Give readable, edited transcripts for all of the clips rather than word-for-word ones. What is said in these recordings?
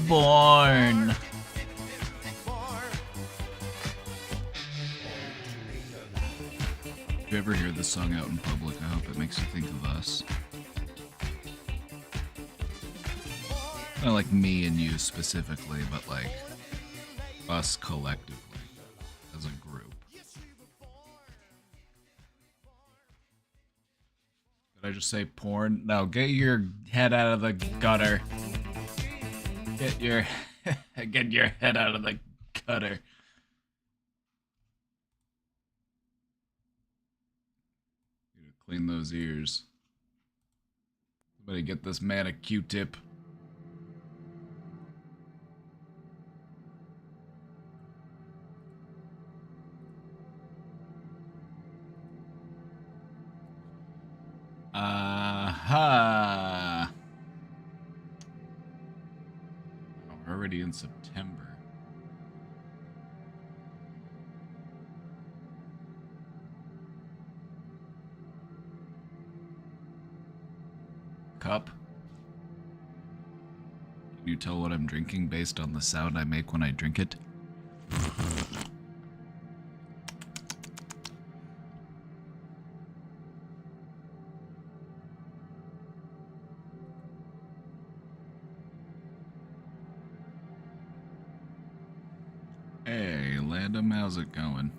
born. If you ever hear this song out in public, I hope it makes you think of us. Not like me and you specifically, but like us collectively as a group. Did I just say porn? No, get your head out of the gutter. Get your get your head out of the gutter. You gotta clean those ears. Somebody get this man a Q-tip. Aha! We're already in September. Cup. Can you tell what I'm drinking based on the sound I make when I drink it? Hey, Landon, how's it going?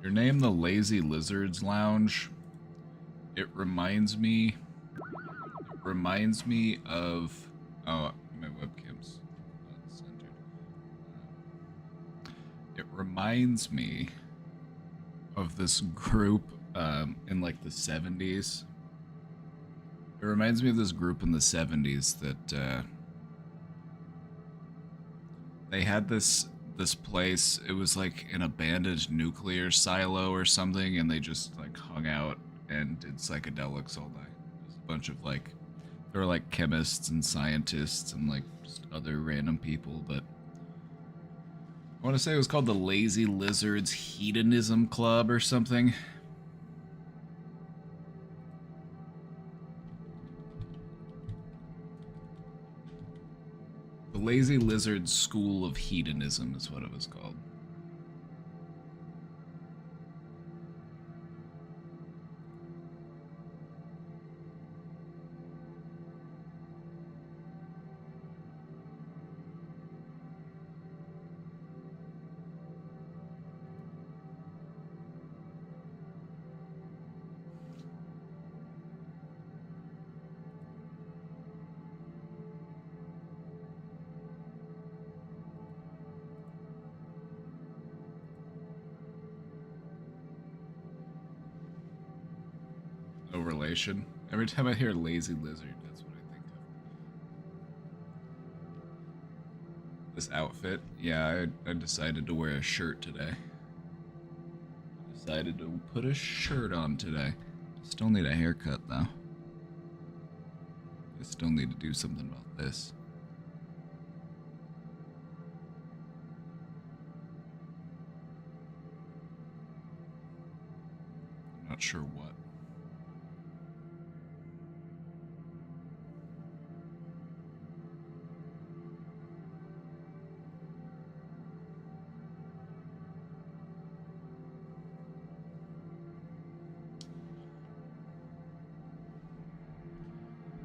Your name the Lazy Lizards Lounge. It reminds me of oh, my webcam's not centered. It reminds me of this group in like the 70s. It reminds me of this group in the 70s that they had this place. It was like an abandoned nuclear silo or something, and they just like hung out and did psychedelics all day. It was a bunch of like, there were like chemists and scientists and like just other random people, but I want to say it was called the Lazy Lizards Hedonism Club or something. The Lazy Lizard School of Hedonism is what it was called. No relation. Every time I hear Lazy Lizard, that's what I think of. This outfit, yeah, I decided to wear a shirt today. Decided to put a shirt on today. Still need a haircut though. I still need to do something about this. I'm not sure what.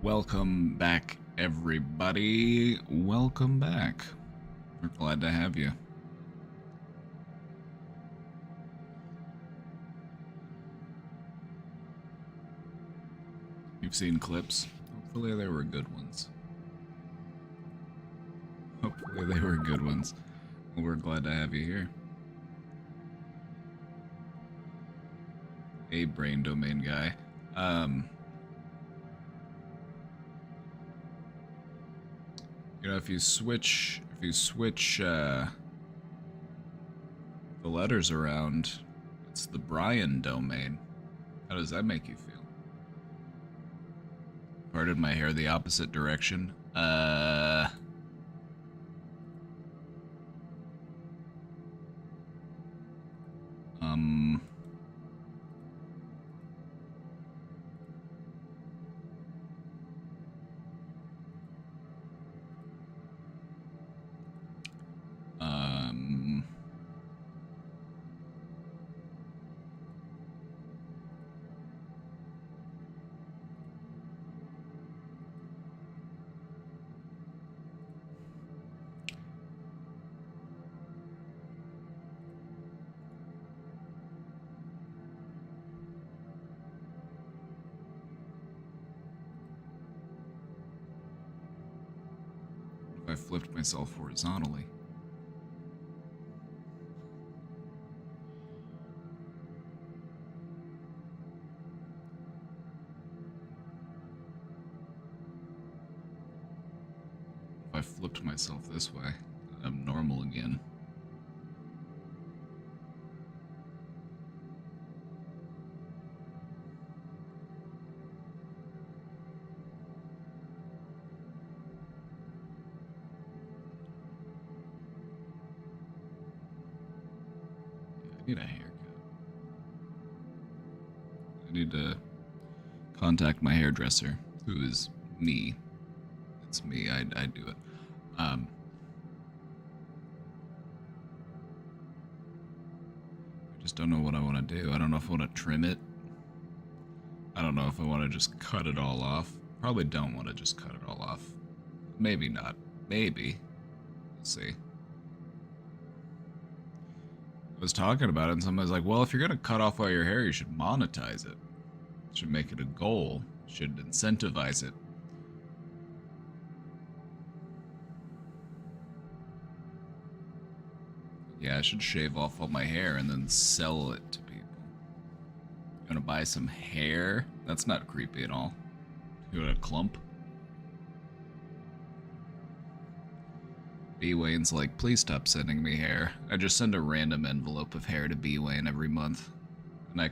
Welcome back, everybody. Welcome back. We're glad to have you. You've seen clips. Hopefully they were good ones. Hopefully they were good ones. Well, we're glad to have you here. A brain domain guy. You know, if you switch the letters around, it's the Brian domain. How does that make you feel? Parted my hair the opposite direction. flipped myself horizontally. If I flipped myself this way, I'm normal again. I need a haircut. I need to contact my hairdresser, who is me. It's me. I do it. I just don't know what I want to do. I don't know if I want to trim it. I don't know if I want to just cut it all off. Probably don't want to just cut it all off. Maybe not. Maybe. We'll see. I was talking about it and somebody's like, well, if you're going to cut off all your hair, you should monetize it. You should make it a goal. You should incentivize it. Yeah, I should shave off all my hair and then sell it to people. You want to buy some hair? That's not creepy at all. You want a clump? B. Wayne's like, please stop sending me hair. I just send a random envelope of hair to B. Wayne every month. And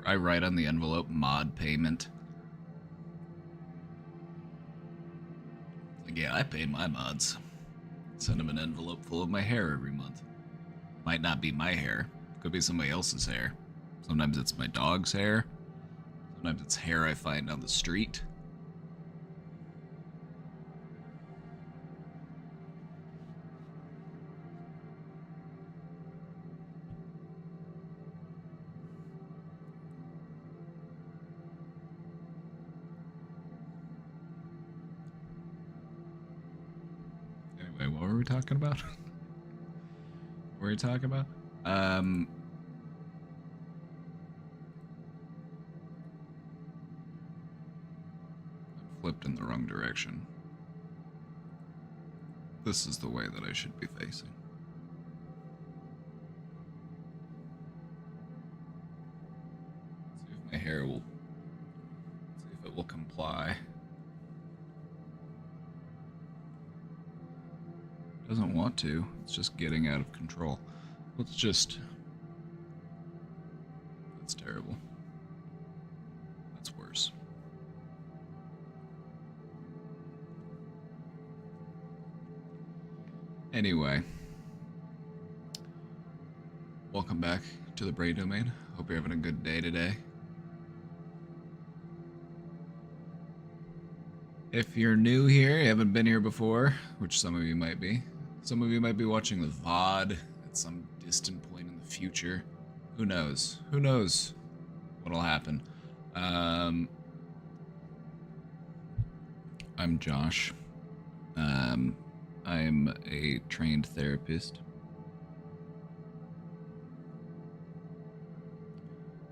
I write on the envelope, mod payment. Like, yeah, I paid my mods. Send him an envelope full of my hair every month. Might not be my hair. Could be somebody else's hair. Sometimes it's my dog's hair. Sometimes it's hair I find on the street. Anyway, what were we talking about? What were we talking about? I flipped in the wrong direction. This is the way that I should be facing. See if my hair will... See if it will comply. Doesn't want to. It's just getting out of control. Let's just... That's terrible. That's worse. Anyway. Welcome back to the Brain Domain. Hope you're having a good day today. If you're new here, you haven't been here before, which some of you might be. Some of you might be watching the VOD at some distant point in the future. Who knows? Who knows what'll happen? I'm Josh. I'm a trained therapist.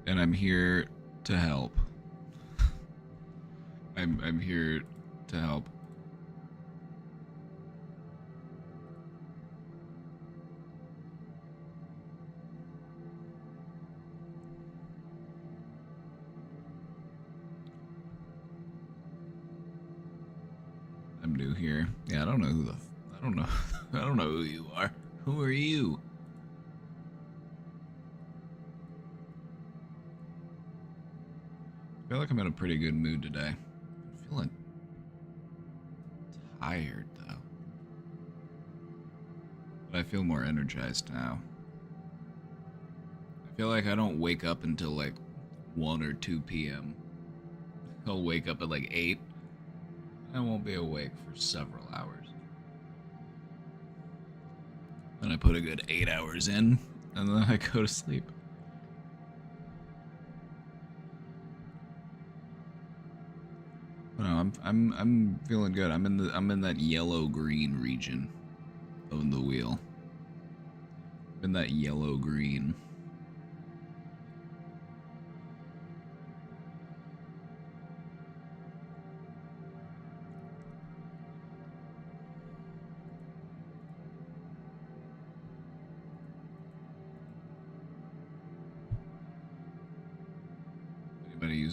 And I'm here to help. I'm here to help. I'm new here. Yeah, I don't know who the... I don't know. I don't know who you are. Who are you? I feel like I'm in a pretty good mood today. I'm feeling tired, though. But I feel more energized now. I feel like I don't wake up until like 1 or 2 p.m. I'll wake up at like 8. I won't be awake for several hours. Then I put a good 8 hours in, and then I go to sleep. No, I'm feeling good. I'm in that yellow-green region of the wheel. I'm in that yellow-green.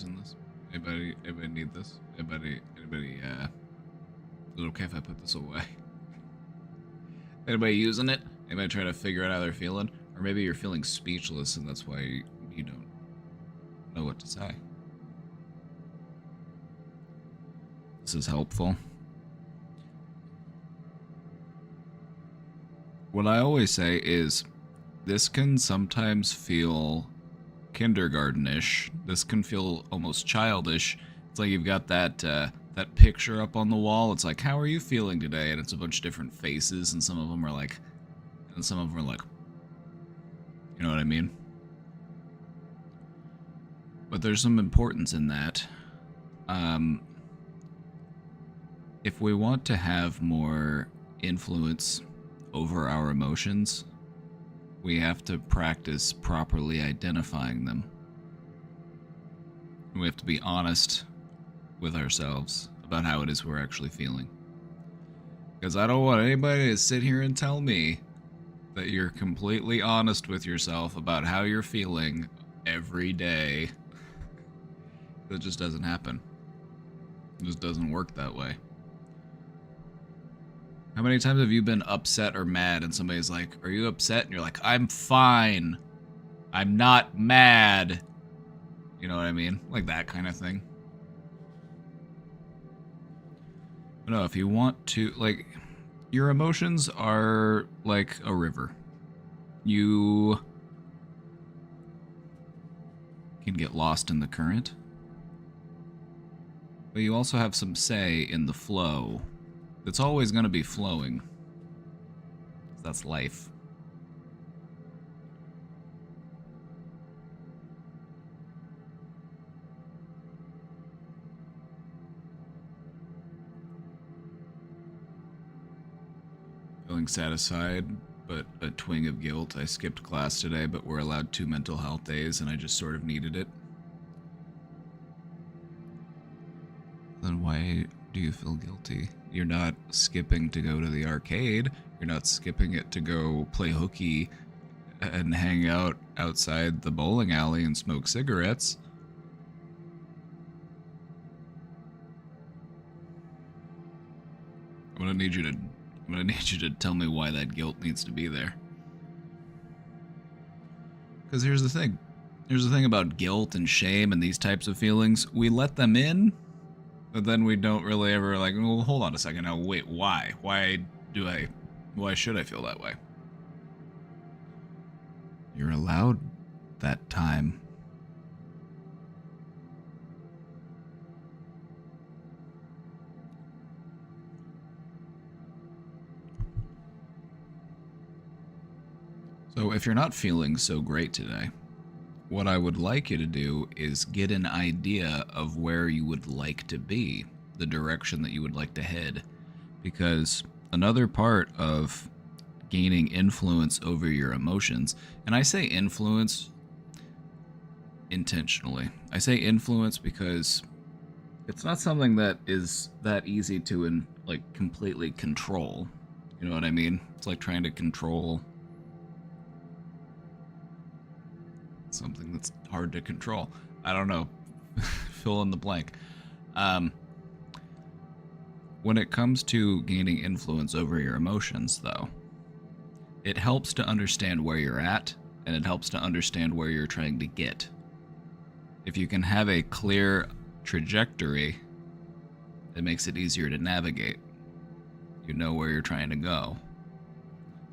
using this? Anybody need this? Anybody, is it okay if I put this away? Anybody using it? Anybody trying to figure out how they're feeling? Or maybe you're feeling speechless and that's why you don't know what to say. This is helpful. What I always say is, this can sometimes feel kindergartenish. This can feel almost childish. It's like you've got that that picture up on the wall. It's like, how are you feeling today? And it's a bunch of different faces, and some of them are like, you know what I mean? But there's some importance in that. If we want to have more influence over our emotions, we have to practice properly identifying them. We have to be honest with ourselves about how it is we're actually feeling. Because I don't want anybody to sit here and tell me that you're completely honest with yourself about how you're feeling every day. That just doesn't happen. It just doesn't work that way. How many times have you been upset or mad and somebody's like, are you upset? And you're like, I'm fine. I'm not mad. You know what I mean? Like that kind of thing. But no, if you want to, like, your emotions are like a river. You can get lost in the current, but you also have some say in the flow. It's always going to be flowing. That's life. Feeling satisfied, but a twinge of guilt. I skipped class today, but we're allowed 2 mental health days, and I just sort of needed it. Then why do you feel guilty? You're not skipping to go to the arcade. You're not skipping it to go play hooky and hang out outside the bowling alley and smoke cigarettes. I'm gonna need you to tell me why that guilt needs to be there. Because here's the thing. Here's the thing about guilt and shame and these types of feelings. We let them in, but then we don't really ever like, well, hold on a second. Now, wait, why? Why should I feel that way? You're allowed that time. So if you're not feeling so great today, what I would like you to do is get an idea of where you would like to be, the direction that you would like to head. Because another part of gaining influence over your emotions, and I say influence intentionally. I say influence because it's not something that is that easy to completely control. You know what I mean? It's like trying to control something that's hard to control. I don't know. Fill in the blank. When it comes to gaining influence over your emotions, though, it helps to understand where you're at, and it helps to understand where you're trying to get. If you can have a clear trajectory, it makes it easier to navigate. You know where you're trying to go.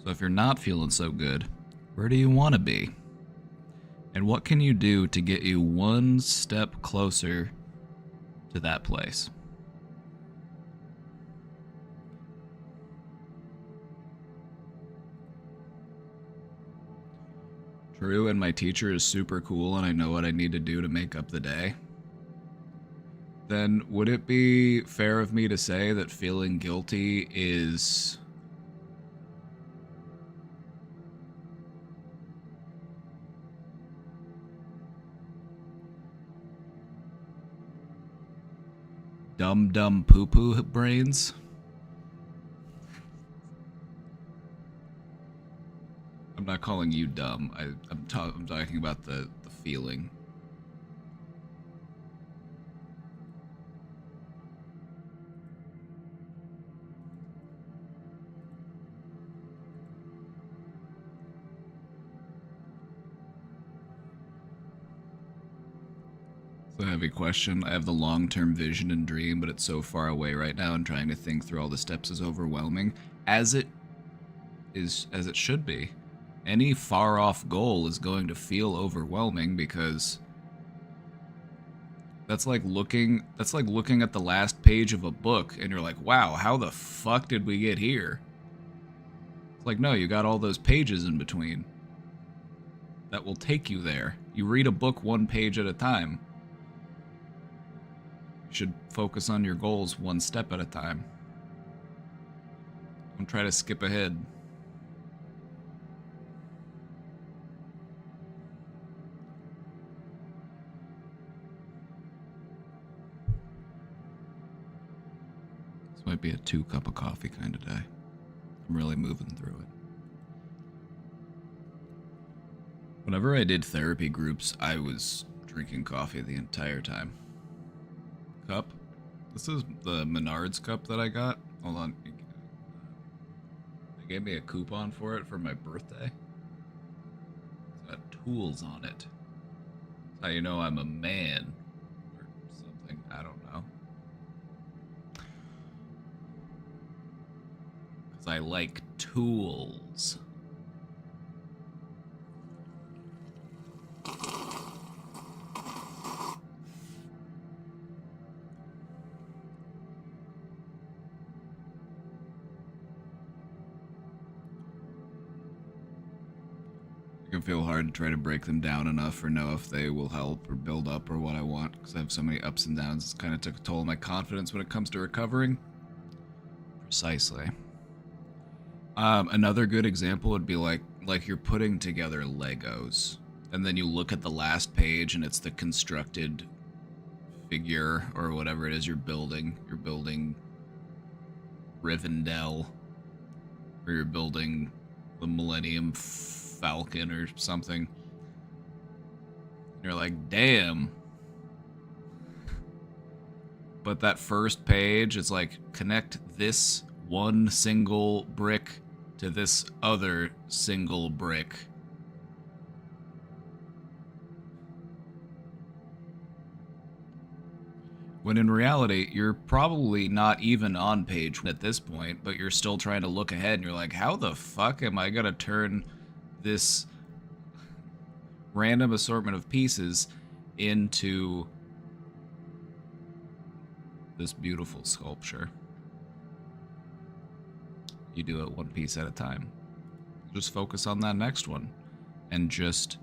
So if you're not feeling so good, where do you want to be? And what can you do to get you one step closer to that place? True, and my teacher is super cool and I know what I need to do to make up the day. Then would it be fair of me to say that feeling guilty is dumb poo-poo brains? I'm not calling you dumb. I'm talking about the feeling. heavy question. I have the long-term vision and dream, but it's so far away right now, and trying to think through all the steps is overwhelming. As it should be. Any far-off goal is going to feel overwhelming because that's like looking at the last page of a book and you're like, wow, how the fuck did we get here? It's like, no, you got all those pages in between that will take you there. You read a book one page at a time. You should focus on your goals one step at a time. Don't try to skip ahead. This might be a 2 cup of coffee kind of day. I'm really moving through it. Whenever I did therapy groups, I was drinking coffee the entire time. Cup. This is the Menards cup that I got. Hold on. They gave me a coupon for it for my birthday. It's got tools on it. That's how you know I'm a man. Or something. I don't know. Because I like tools. It can feel hard to try to break them down enough or know if they will help or build up or what I want, because I have so many ups and downs. It's kind of took a toll on my confidence when it comes to recovering. Precisely. Another good example would be like you're putting together Legos, and then you look at the last page and it's the constructed figure or whatever it is you're building. You're building Rivendell, or you're building the Millennium Falcon or something. You're like, damn. But that first page is like, connect this one single brick to this other single brick. When in reality, you're probably not even on page at this point, but you're still trying to look ahead and you're like, how the fuck am I gonna turn this random assortment of pieces into this beautiful sculpture? You do it one piece at a time. Just focus on that next one and just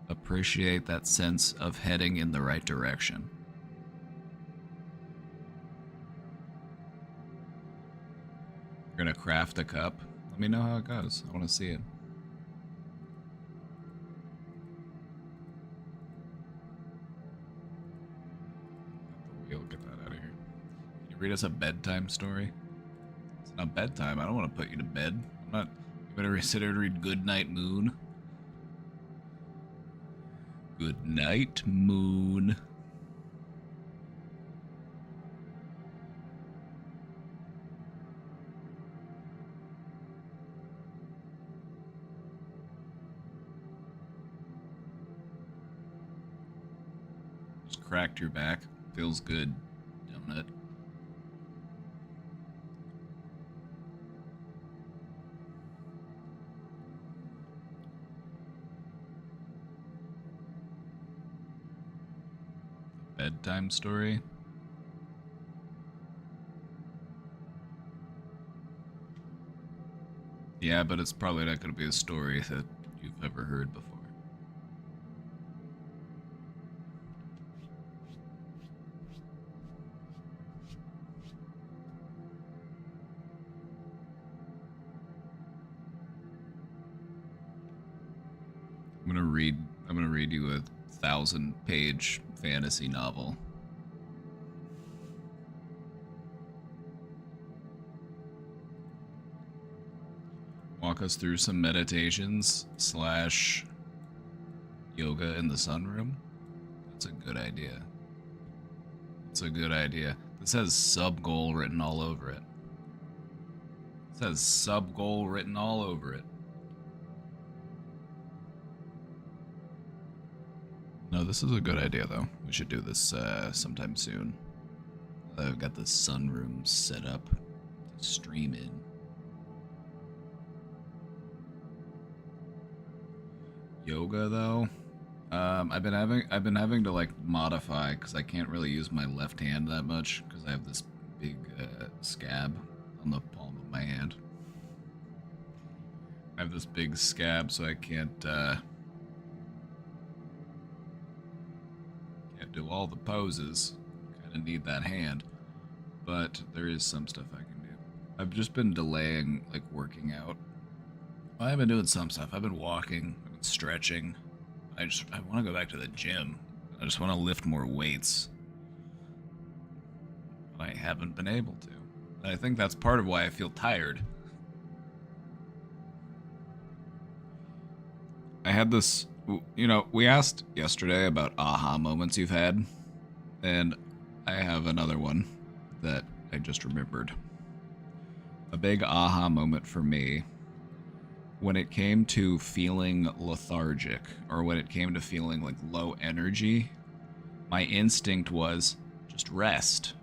appreciate that sense of heading in the right direction. You're gonna craft a cup. Let me know how it goes. I want to see it. We'll get that out of here. Can you read us a bedtime story? It's not bedtime. I don't want to put you to bed. I'm not. You better sit there and read Goodnight Moon. Good night, Moon. Just cracked your back. Feels good, don't it? Bedtime story? Yeah, but it's probably not going to be a story that you've ever heard before. I'm gonna read you a 1,000-page fantasy novel. Walk us through some meditations / yoga in the sunroom. That's a good idea. It's a good idea. This has sub goal written all over it. It says sub goal written all over it. No, this is a good idea, though. We should do this sometime soon. I've got the sunroom set up to stream in. Yoga, though, I've been having to like modify because I can't really use my left hand that much because I have this big scab on the palm of my hand. I have this big scab, so I can't do all the poses. Kind of need that hand, but there is some stuff I can do. I've just been delaying like working out. I've been doing some stuff. I've been walking, I've been stretching. I want to go back to the gym. I just want to lift more weights. But I haven't been able to. And I think that's part of why I feel tired. I had this, you know, we asked yesterday about aha moments you've had, and I have another one that I just remembered. A big aha moment for me when it came to feeling lethargic, or when it came to feeling like low energy, my instinct was just rest.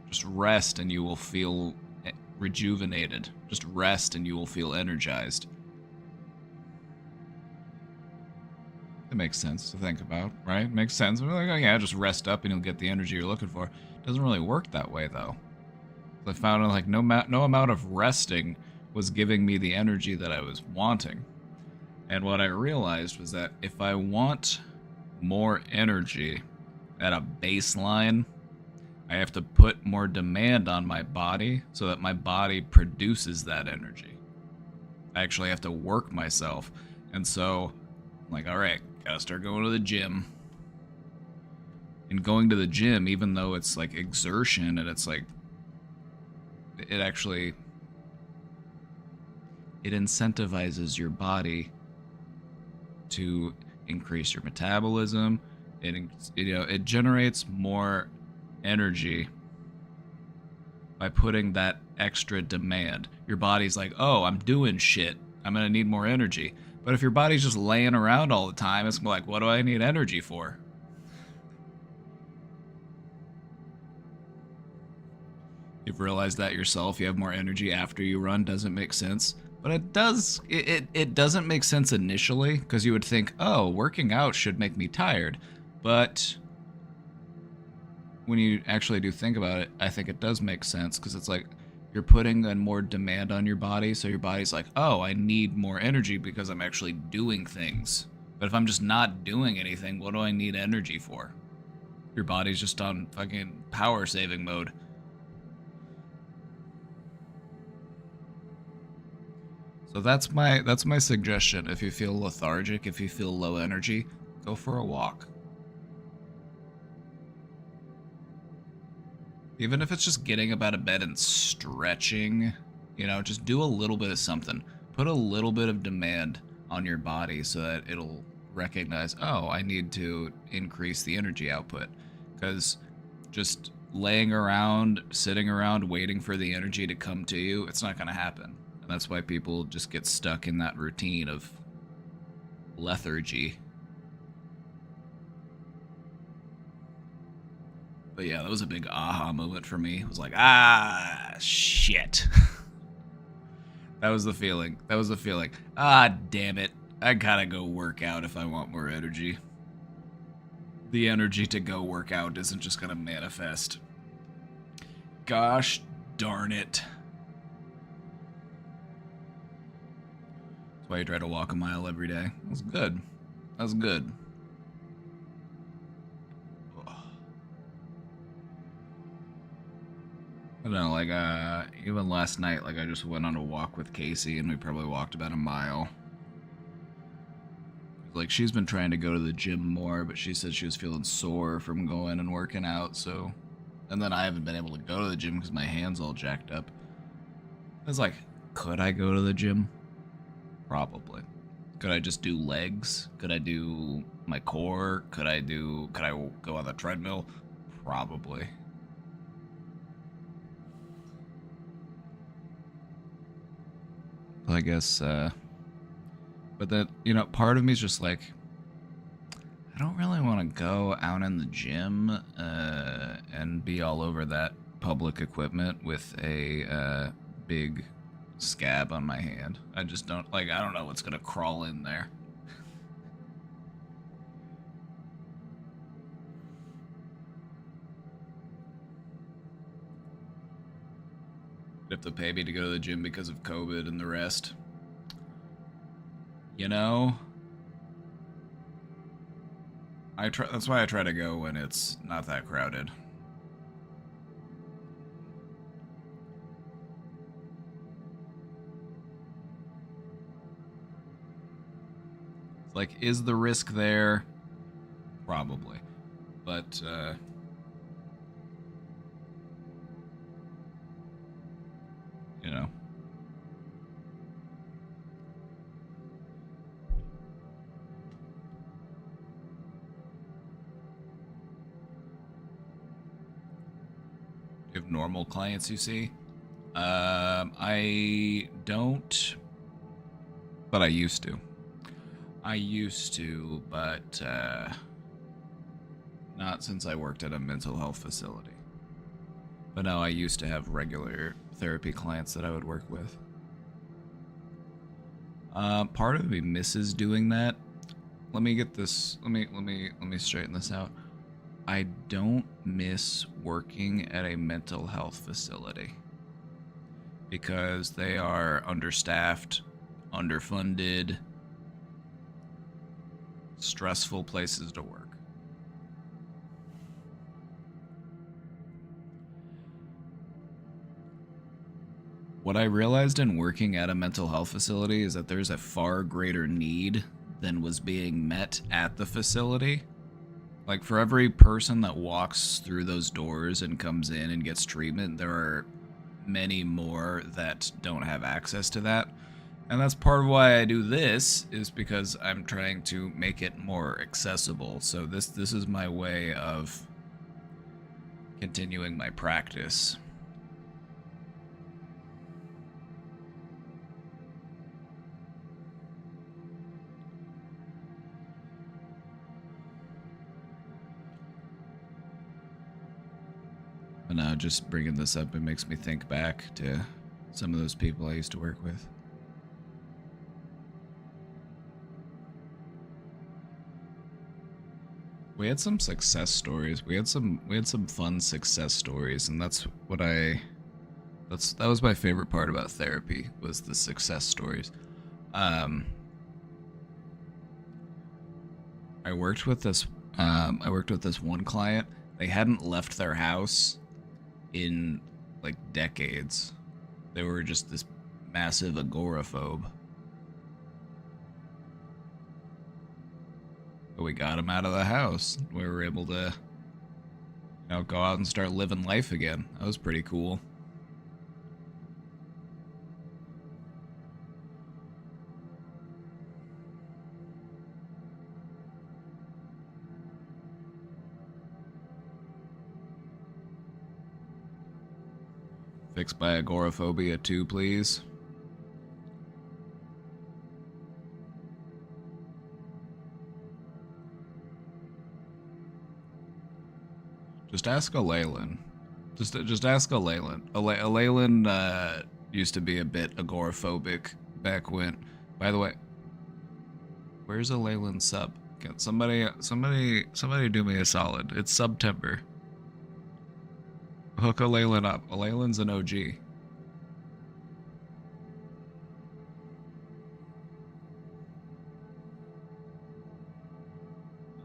Just rest and you will feel rejuvenated. Just rest and you will feel energized. It makes sense to think about, right? It makes sense. We're like, oh yeah, just rest up and you'll get the energy you're looking for. It doesn't really work that way, though. I found like no amount of resting was giving me the energy that I was wanting. And what I realized was that if I want more energy at a baseline, I have to put more demand on my body so that my body produces that energy. I actually have to work myself. And so I'm like, all right, gotta start going to the gym. And going to the gym, even though it's like exertion and it's like, it actually, it incentivizes your body to increase your metabolism. It generates more energy by putting that extra demand. Your body's like, oh, I'm doing shit, I'm gonna need more energy. But if your body's just laying around all the time, it's like, what do I need energy for? You've realized that yourself. You have more energy after you run. Doesn't make sense. But it does. It doesn't make sense initially, because you would think, oh, working out should make me tired. But when you actually do think about it, I think it does make sense, because it's like you're putting in more demand on your body, so your body's like, oh, I need more energy because I'm actually doing things. But if I'm just not doing anything, what do I need energy for? Your body's just on fucking power saving mode. So that's my suggestion. If you feel lethargic, if you feel low energy, go for a walk. Even if it's just getting up out of bed and stretching, you know, just do a little bit of something. Put a little bit of demand on your body so that it'll recognize, oh, I need to increase the energy output. Because just laying around, sitting around, waiting for the energy to come to you, it's not going to happen. And that's why people just get stuck in that routine of lethargy. But yeah, that was a big aha moment for me. It was like, ah, shit. That was the feeling. That was the feeling. Ah, damn it. I gotta go work out if I want more energy. The energy to go work out isn't just gonna manifest. Gosh darn it. That's why you try to walk a mile every day. That was good. That was good. I don't know, like, even last night, like, I just went on a walk with Casey, and we probably walked about a mile. Like, she's been trying to go to the gym more, but she said she was feeling sore from going and working out, so... And then I haven't been able to go to the gym because my hand's all jacked up. I was like, could I go to the gym? Probably. Could I just do legs? Could I do my core? Could I go on the treadmill? Probably. I guess, but that, you know, part of me is just like, I don't really want to go out in the gym and be all over that public equipment with a big scab on my hand. I just don't, like, I don't know what's gonna crawl in there. They have to pay me to go to the gym because of COVID and the rest. You know, that's why I try to go when it's not that crowded. It's like, is the risk there? Probably. But, you know. You have normal clients you see? I don't, but I used to. I used to, but not since I worked at a mental health facility. But no, I used to have regular therapy clients that I would work with. Part of me misses doing that. Let me get this. Let me straighten this out. I don't miss working at a mental health facility because they are understaffed, underfunded, stressful places to work. What I realized in working at a mental health facility is that there's a far greater need than was being met at the facility. Like, for every person that walks through those doors and comes in and gets treatment, there are many more that don't have access to that. And that's part of why I do this, is because I'm trying to make it more accessible. So this is my way of continuing my practice. But now, just bringing this up, it makes me think back to some of those people I used to work with. We had some success stories. We had some fun success stories, and that's what that was my favorite part about therapy, was the success stories. I worked with this one client. They hadn't left their house in like decades. They were just this massive agoraphobe. But we got them out of the house. We were able to, go out and start living life again. That was pretty cool. Fixed by agoraphobia too, please. Just ask Alaylan. Just ask Alaylan. Alaylan used to be a bit agoraphobic back when. By the way, where's Alaylan's sub? Can somebody do me a solid? It's September. Hook Alaylan up. Alaylan's an OG.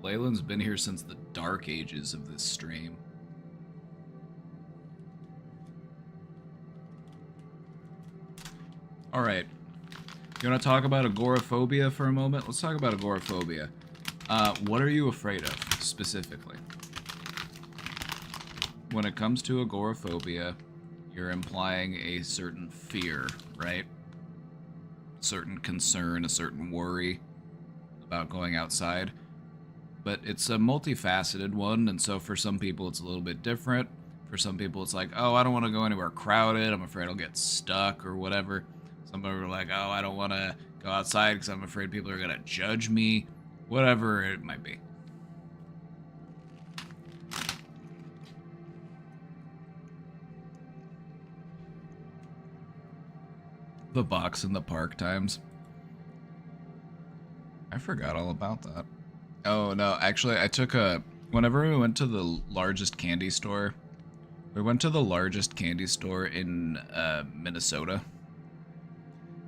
Alaylan's been here since the dark ages of this stream. Alright. You want to talk about agoraphobia for a moment? Let's talk about agoraphobia. What are you afraid of, specifically? When it comes to agoraphobia, you're implying a certain fear, right? A certain concern, a certain worry about going outside. But it's a multifaceted one, and so for some people it's a little bit different. For some people it's like, oh, I don't want to go anywhere crowded, I'm afraid I'll get stuck or whatever. Some people are like, oh, I don't want to go outside because I'm afraid people are going to judge me. Whatever it might be. The box in the park times. I forgot all about that. Oh no, actually I took a whenever we went to the largest candy store, we went to the largest candy store in Minnesota,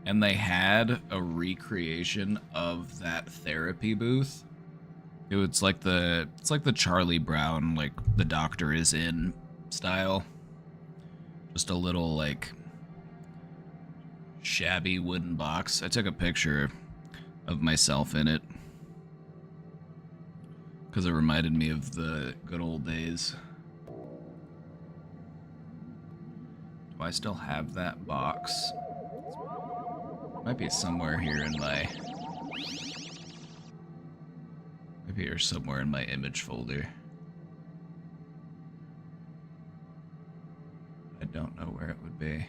and they had a recreation of that therapy booth. It's like the Charlie Brown, like the Doctor is in style. Just a little like shabby wooden box. I took a picture of myself in it because it reminded me of the good old days. Do I still have that box? Might be somewhere here in my... Maybe here somewhere in my image folder. I don't know where it would be.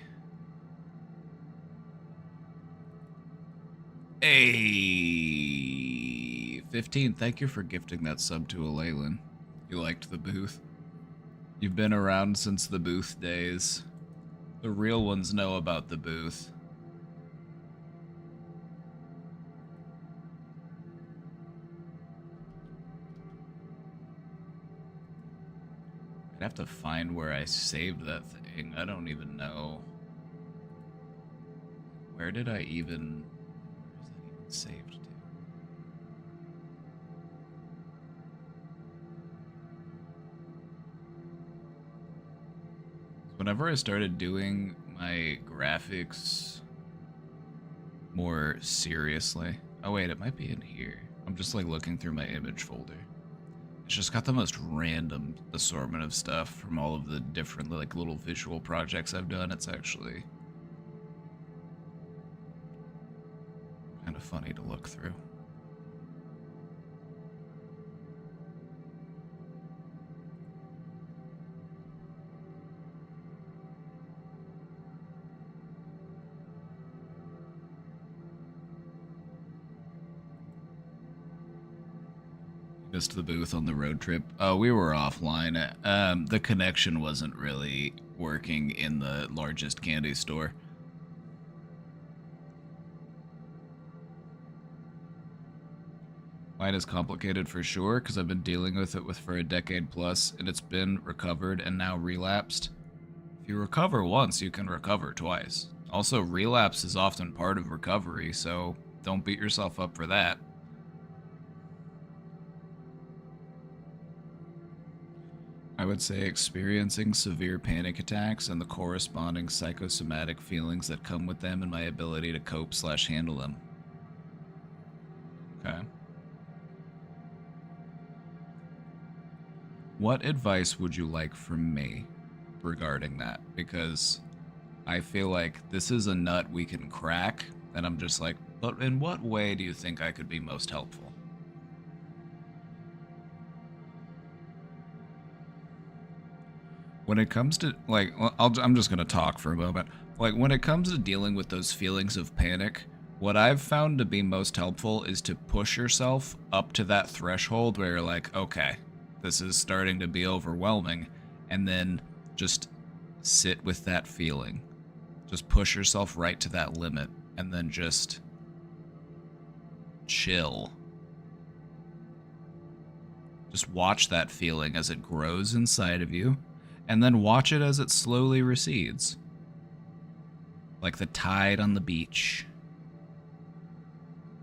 Hey, 15, thank you for gifting that sub to Alaylan. You liked the booth. You've been around since the booth days. The real ones know about the booth. I'd have to find where I saved that thing. I don't even know. Where did I even... Where is that even saved to? Whenever I started doing my graphics more seriously... Oh wait, it might be in here. I'm just like looking through my image folder. It's just got the most random assortment of stuff from all of the different like little visual projects I've done. It's actually kind of funny to look through. Missed the booth on the road trip. Oh, we were offline. The connection wasn't really working in the largest candy store. Mine is complicated for sure, because I've been dealing with it for a decade plus, and it's been recovered and now relapsed. If you recover once, you can recover twice. Also, relapse is often part of recovery, so don't beat yourself up for that. I would say experiencing severe panic attacks and the corresponding psychosomatic feelings that come with them and my ability to cope/handle them. Okay. What advice would you like from me regarding that? Because I feel like this is a nut we can crack, and I'm just like, but in what way do you think I could be most helpful? When it comes to, like, I'm just going to talk for a moment. Like, when it comes to dealing with those feelings of panic, what I've found to be most helpful is to push yourself up to that threshold where you're like, okay, this is starting to be overwhelming, and then just sit with that feeling. Just push yourself right to that limit, and then just chill. Just watch that feeling as it grows inside of you, and then watch it as it slowly recedes. Like the tide on the beach.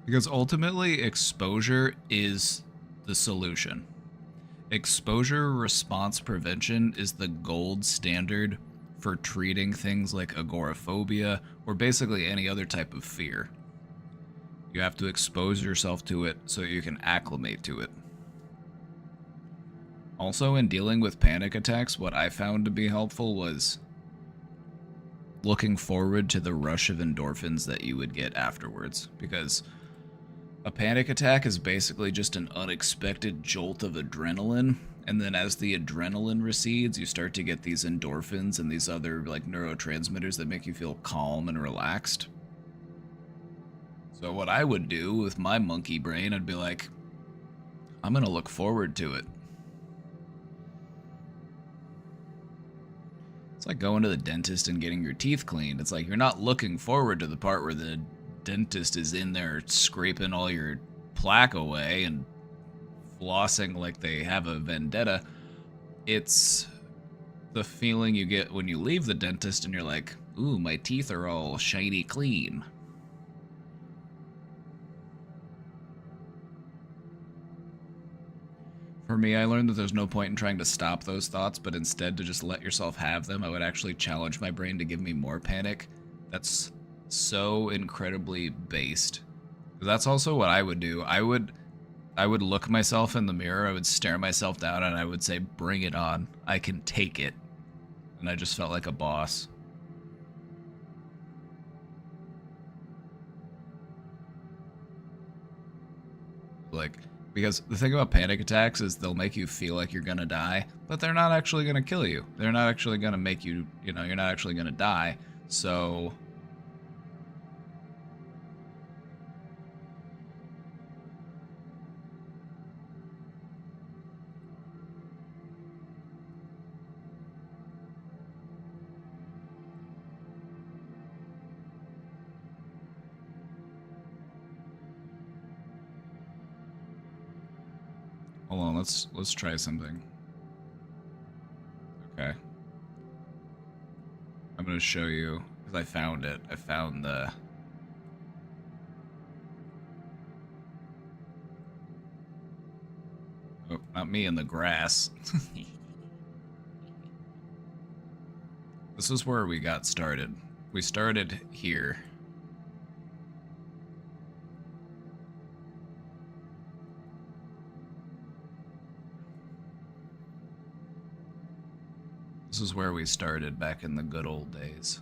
Because ultimately, exposure is the solution. Exposure response prevention is the gold standard for treating things like agoraphobia or basically any other type of fear. You have to expose yourself to it so you can acclimate to it. Also, in dealing with panic attacks, what I found to be helpful was looking forward to the rush of endorphins that you would get afterwards, because a panic attack is basically just an unexpected jolt of adrenaline, and then as the adrenaline recedes, you start to get these endorphins and these other like neurotransmitters that make you feel calm and relaxed. So what I would do with my monkey brain, I'd be like, I'm gonna look forward to it. It's like going to the dentist and getting your teeth cleaned. It's like you're not looking forward to the part where the dentist is in there scraping all your plaque away and flossing like they have a vendetta. It's the feeling you get when you leave the dentist and you're like, ooh, my teeth are all shiny clean. For me, I learned that there's no point in trying to stop those thoughts, but instead to just let yourself have them. I would actually challenge my brain to give me more panic. That's so incredibly based. That's also what I would do. I would look myself in the mirror, I would stare myself down, and I would say, bring it on. I can take it. And I just felt like a boss. Like, because the thing about panic attacks is they'll make you feel like you're gonna die, but they're not actually gonna kill you. They're not actually gonna make you, you're not actually gonna die. So hold on, let's try something. Okay. I'm gonna show you, because I found it. I found the... Oh, not me in the grass. This is where we got started. We started here. This is where we started back in the good old days.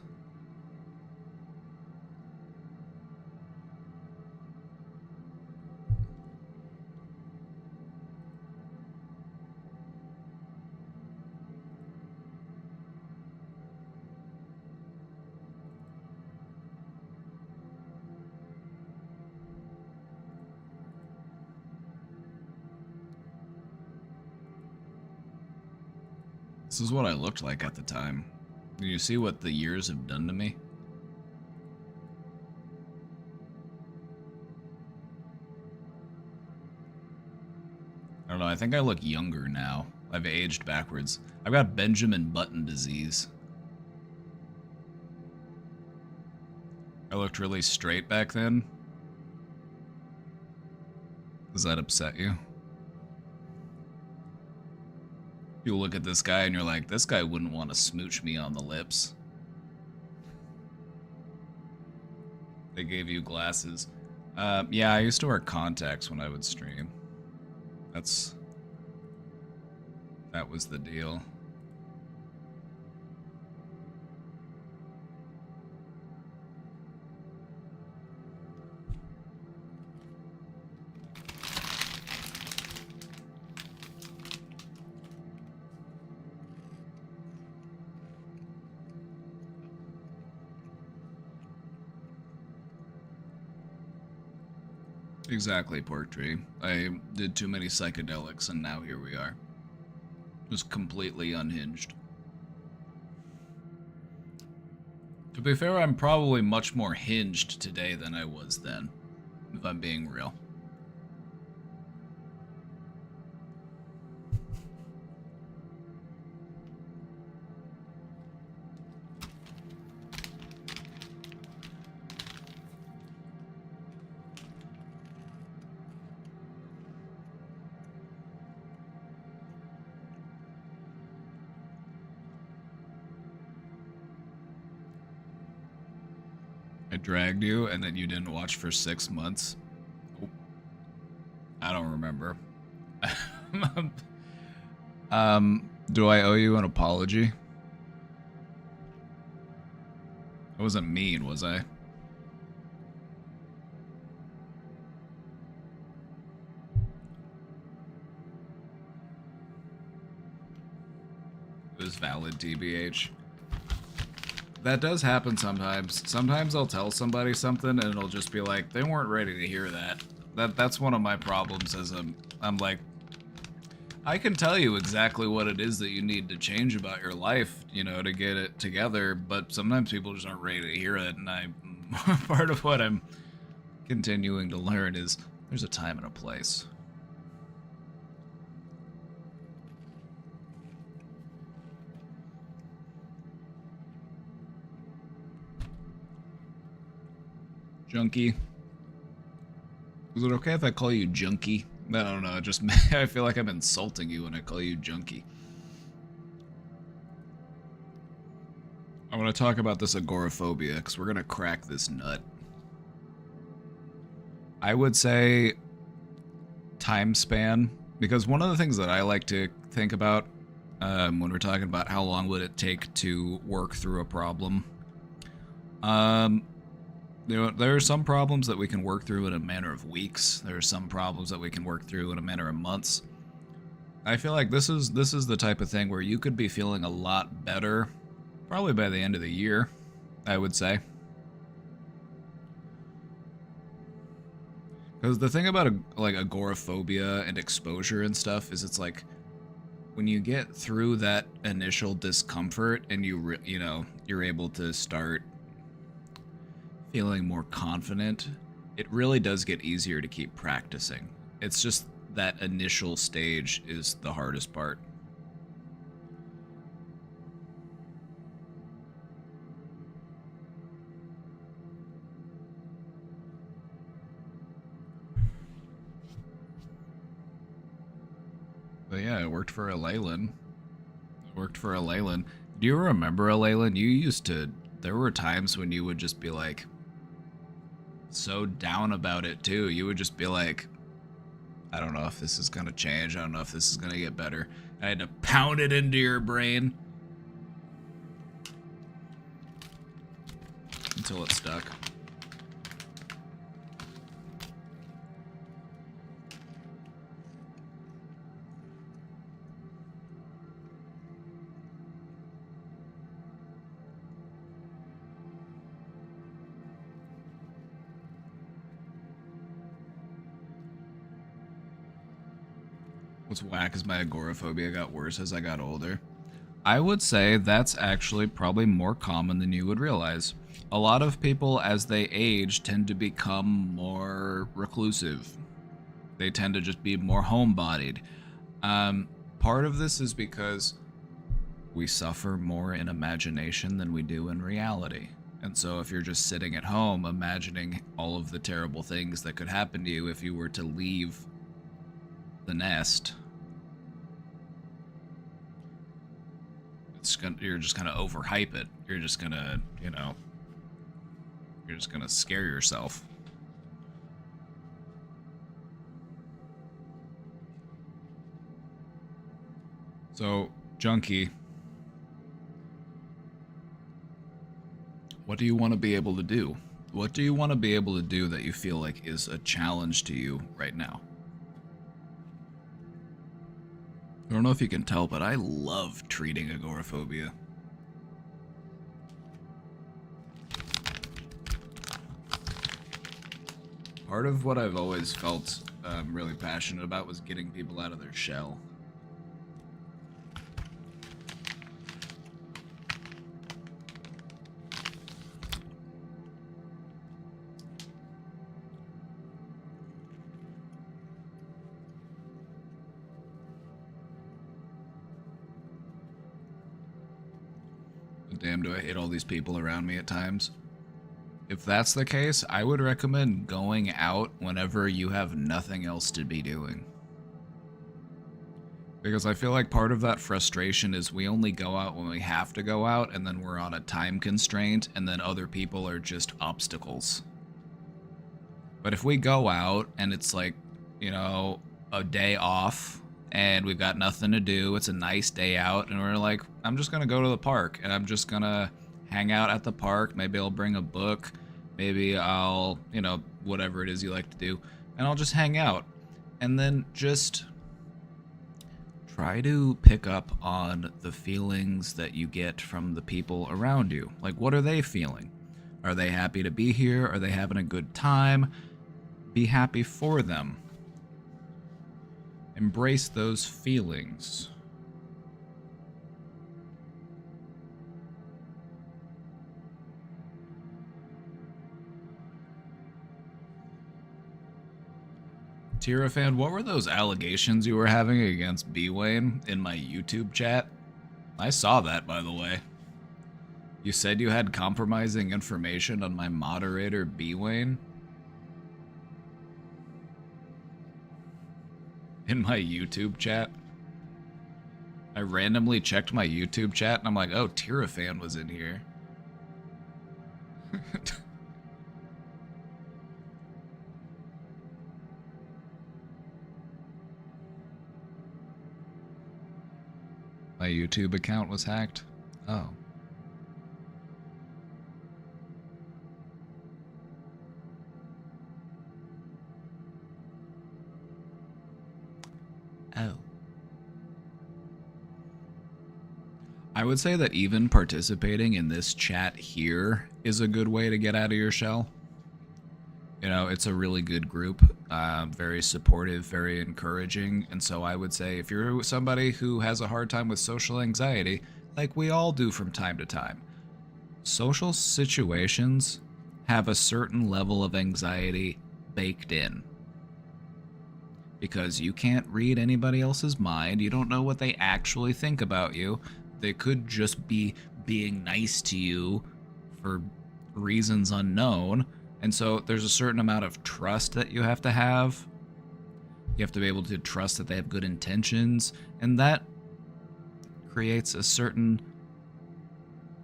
This is what I looked like at the time. Can you see what the years have done to me? I don't know, I think I look younger now. I've aged backwards. I've got Benjamin Button disease. I looked really straight back then. Does that upset you? You look at this guy and you're like, this guy wouldn't want to smooch me on the lips. They gave you glasses. Yeah, I used to wear contacts when I would stream. That was the deal. Exactly, Pork Tree. I did too many psychedelics and now here we are. Just completely unhinged. To be fair, I'm probably much more hinged today than I was then, if I'm being real. I dragged you and then you didn't watch for 6 months. Oh. I don't remember. Do I owe you an apology? I wasn't mean, was I? It was valid, TBH. That does happen sometimes. Sometimes I'll tell somebody something and it'll just be like, they weren't ready to hear that. That's one of my problems as I'm like, I can tell you exactly what it is that you need to change about your life, you know, to get it together, but sometimes people just aren't ready to hear it, and part of what I'm continuing to learn is there's a time and a place. Junkie. Is it okay if I call you Junkie? I don't know, just I feel like I'm insulting you when I call you Junkie. I want to talk about this agoraphobia, because we're going to crack this nut. I would say time span, because one of the things that I like to think about when we're talking about how long would it take to work through a problem, there are some problems that we can work through in a matter of weeks. There are some problems that we can work through in a matter of months. I feel like this is the type of thing where you could be feeling a lot better probably by the end of the year, I would say. Because the thing about like agoraphobia and exposure and stuff is it's like when you get through that initial discomfort and you're able to start feeling more confident, it really does get easier to keep practicing. It's just that initial stage is the hardest part. But yeah, it worked for a Leyland. Do you remember a Leyland? There were times when you would just be like so down about it too. You would just be like, I don't know if this is gonna change. I don't know if this is gonna get better. I had to pound it into your brain until it stuck. What's whack is my agoraphobia got worse as I got older. I would say that's actually probably more common than you would realize. A lot of people, as they age, tend to become more reclusive. They tend to just be more homebodied. Part of this is because we suffer more in imagination than we do in reality. And so if you're just sitting at home imagining all of the terrible things that could happen to you if you were to leave the nest, you're just gonna overhype it. You're just gonna, you're just gonna scare yourself. So, Junkie, what do you want to be able to do? What do you want to be able to do that you feel like is a challenge to you right now? I don't know if you can tell, but I love treating agoraphobia. Part of what I've always felt really passionate about was getting people out of their shell. Damn, do I hate all these people around me at times. If that's the case, I would recommend going out whenever you have nothing else to be doing. Because I feel like part of that frustration is we only go out when we have to go out, and then we're on a time constraint, and then other people are just obstacles. But if we go out and it's like, a day off, and we've got nothing to do, it's a nice day out, and we're like, I'm just gonna go to the park, and I'm just gonna hang out at the park. Maybe I'll bring a book, maybe I'll, whatever it is you like to do, and I'll just hang out. And then just try to pick up on the feelings that you get from the people around you. Like, what are they feeling? Are they happy to be here? Are they having a good time? Be happy for them. Embrace those feelings. Tira fan, what were those allegations you were having against B Wayne in my YouTube chat? I saw that, by the way. You said you had compromising information on my moderator, B Wayne? In my YouTube chat? I randomly checked my YouTube chat and I'm like, oh, Tira fan was in here. My YouTube account was hacked? Oh. Oh. I would say that even participating in this chat here is a good way to get out of your shell. You know, it's a really good group, very supportive, very encouraging, and so I would say if you're somebody who has a hard time with social anxiety, like we all do from time to time, social situations have a certain level of anxiety baked in. Because you can't read anybody else's mind, you don't know what they actually think about you. They could just be being nice to you for reasons unknown. And so there's a certain amount of trust that you have to have. You have to be able to trust that they have good intentions, and that creates a certain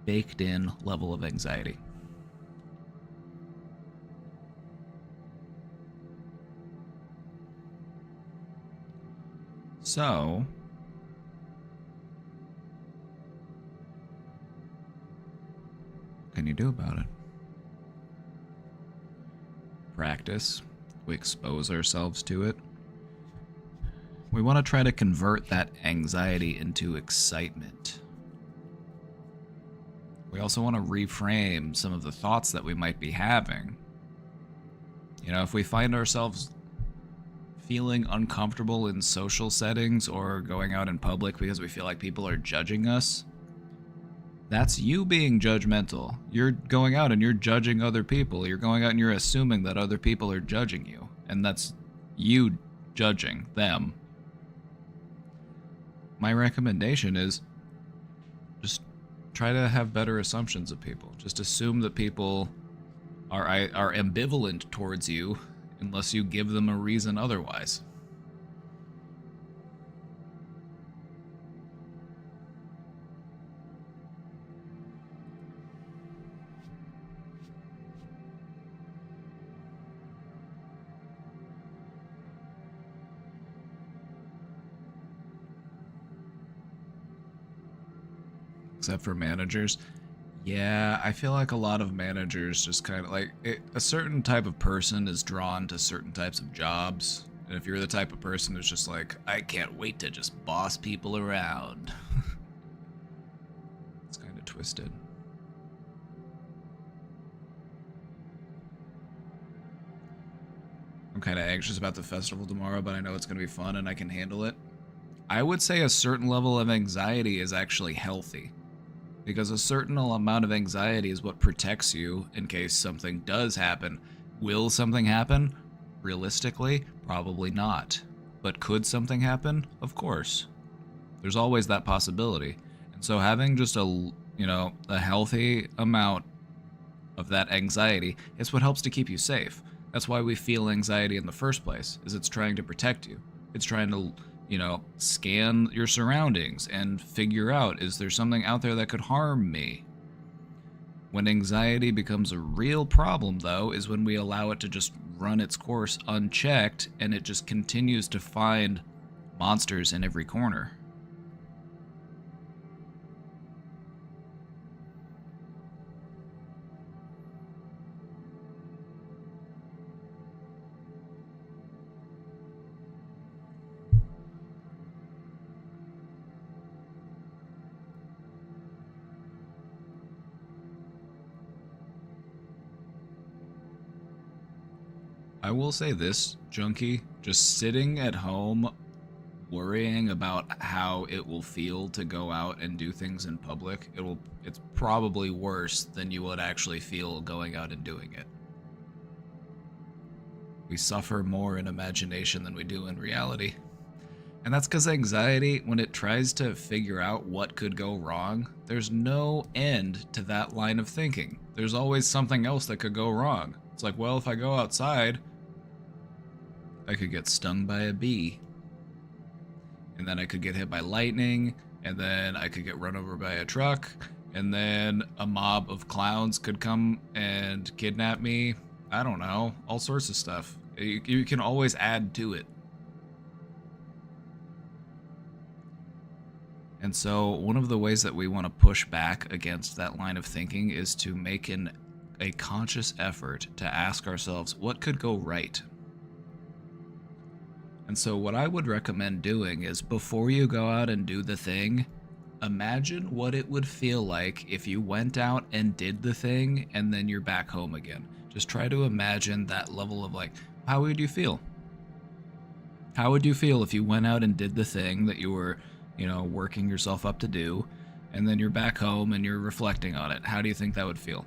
baked in level of anxiety. So, what can you do about it? Practice. We expose ourselves to it. We want to try to convert that anxiety into excitement. We also want to reframe some of the thoughts that we might be having. You know, if we find ourselves feeling uncomfortable in social settings or going out in public because we feel like people are judging us, that's you being judgmental. You're going out and you're judging other people. You're going out and you're assuming that other people are judging you. And that's you judging them. My recommendation is just try to have better assumptions of people. Just assume that people are ambivalent towards you unless you give them a reason otherwise. Except for managers. Yeah, I feel like a lot of managers just kind of like a certain type of person is drawn to certain types of jobs. And if you're the type of person who's just like, I can't wait to just boss people around. It's kind of twisted. I'm kind of anxious about the festival tomorrow, but I know it's going to be fun and I can handle it. I would say a certain level of anxiety is actually healthy. Because a certain amount of anxiety is what protects you in case something does happen. Will something happen? Realistically, probably not. But could something happen? Of course. There's always that possibility. And so having just a healthy amount of that anxiety is what helps to keep you safe. That's why we feel anxiety in the first place, is it's trying to protect you. It's trying to scan your surroundings and figure out, is there something out there that could harm me? When anxiety becomes a real problem, though, is when we allow it to just run its course unchecked and it just continues to find monsters in every corner. I will say this, Junkie, just sitting at home worrying about how it will feel to go out and do things in public, it's probably worse than you would actually feel going out and doing it. We suffer more in imagination than we do in reality. And that's because anxiety, when it tries to figure out what could go wrong, there's no end to that line of thinking. There's always something else that could go wrong. It's like, well, if I go outside, I could get stung by a bee. And then I could get hit by lightning, and then I could get run over by a truck, and then a mob of clowns could come and kidnap me. I don't know, all sorts of stuff. You can always add to it. And so one of the ways that we want to push back against that line of thinking is to make a conscious effort to ask ourselves, what could go right? And so what I would recommend doing is, before you go out and do the thing, imagine what it would feel like if you went out and did the thing and then you're back home again. Just try to imagine that level of like, how would you feel? How would you feel if you went out and did the thing that you were, working yourself up to do, and then you're back home and you're reflecting on it? How do you think that would feel?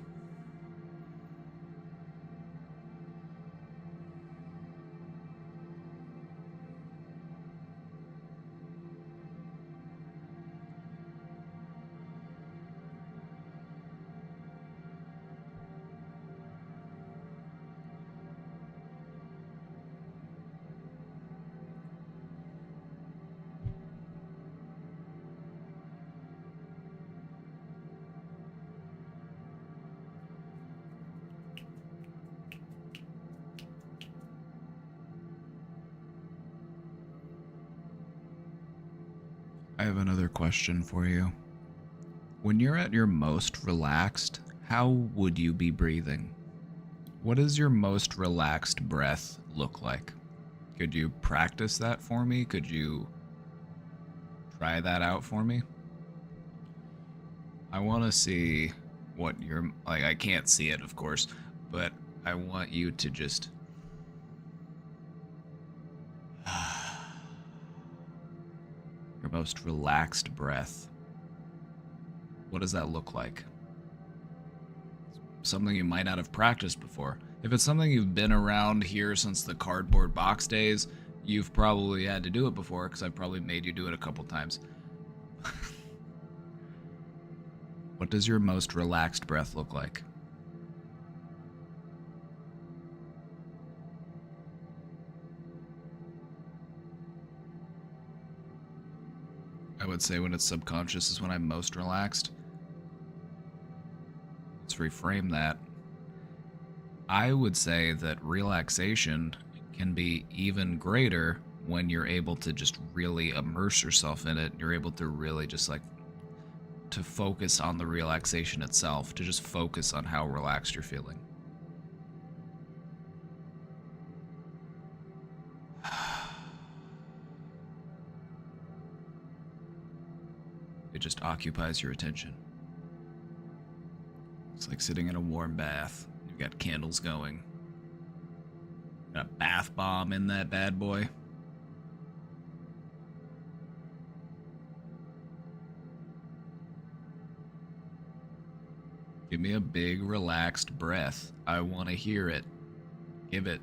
I have another question for you. When you're at your most relaxed, how would you be breathing? What does your most relaxed breath look like? Could you practice that for me? Could you try that out for me? I want to see what you're like. I can't see it, of course, but I want you to just your most relaxed breath. What does that look like? Something you might not have practiced before. If it's something you've been around here since the cardboard box days, you've probably had to do it before, because I've probably made you do it a couple times. What does your most relaxed breath look like? I would say when it's subconscious is when I'm most relaxed. Let's reframe that. I would say that relaxation can be even greater when you're able to just really immerse yourself in it. You're able to really just like to focus on the relaxation itself, to just focus on how relaxed you're feeling. It just occupies your attention. It's like sitting in a warm bath. You've got candles going. Got a bath bomb in that bad boy. Give me a big, relaxed breath. I want to hear it. Give it.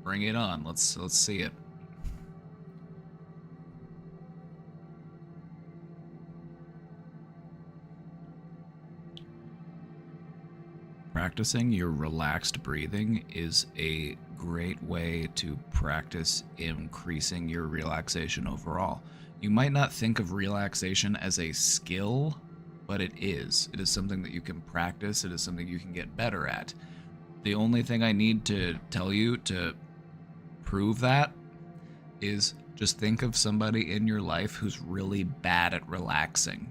Bring it on. Let's see it. Practicing your relaxed breathing is a great way to practice increasing your relaxation overall. You might not think of relaxation as a skill, but it is. It is something that you can practice. It is something you can get better at. The only thing I need to tell you to prove that is just think of somebody in your life who's really bad at relaxing.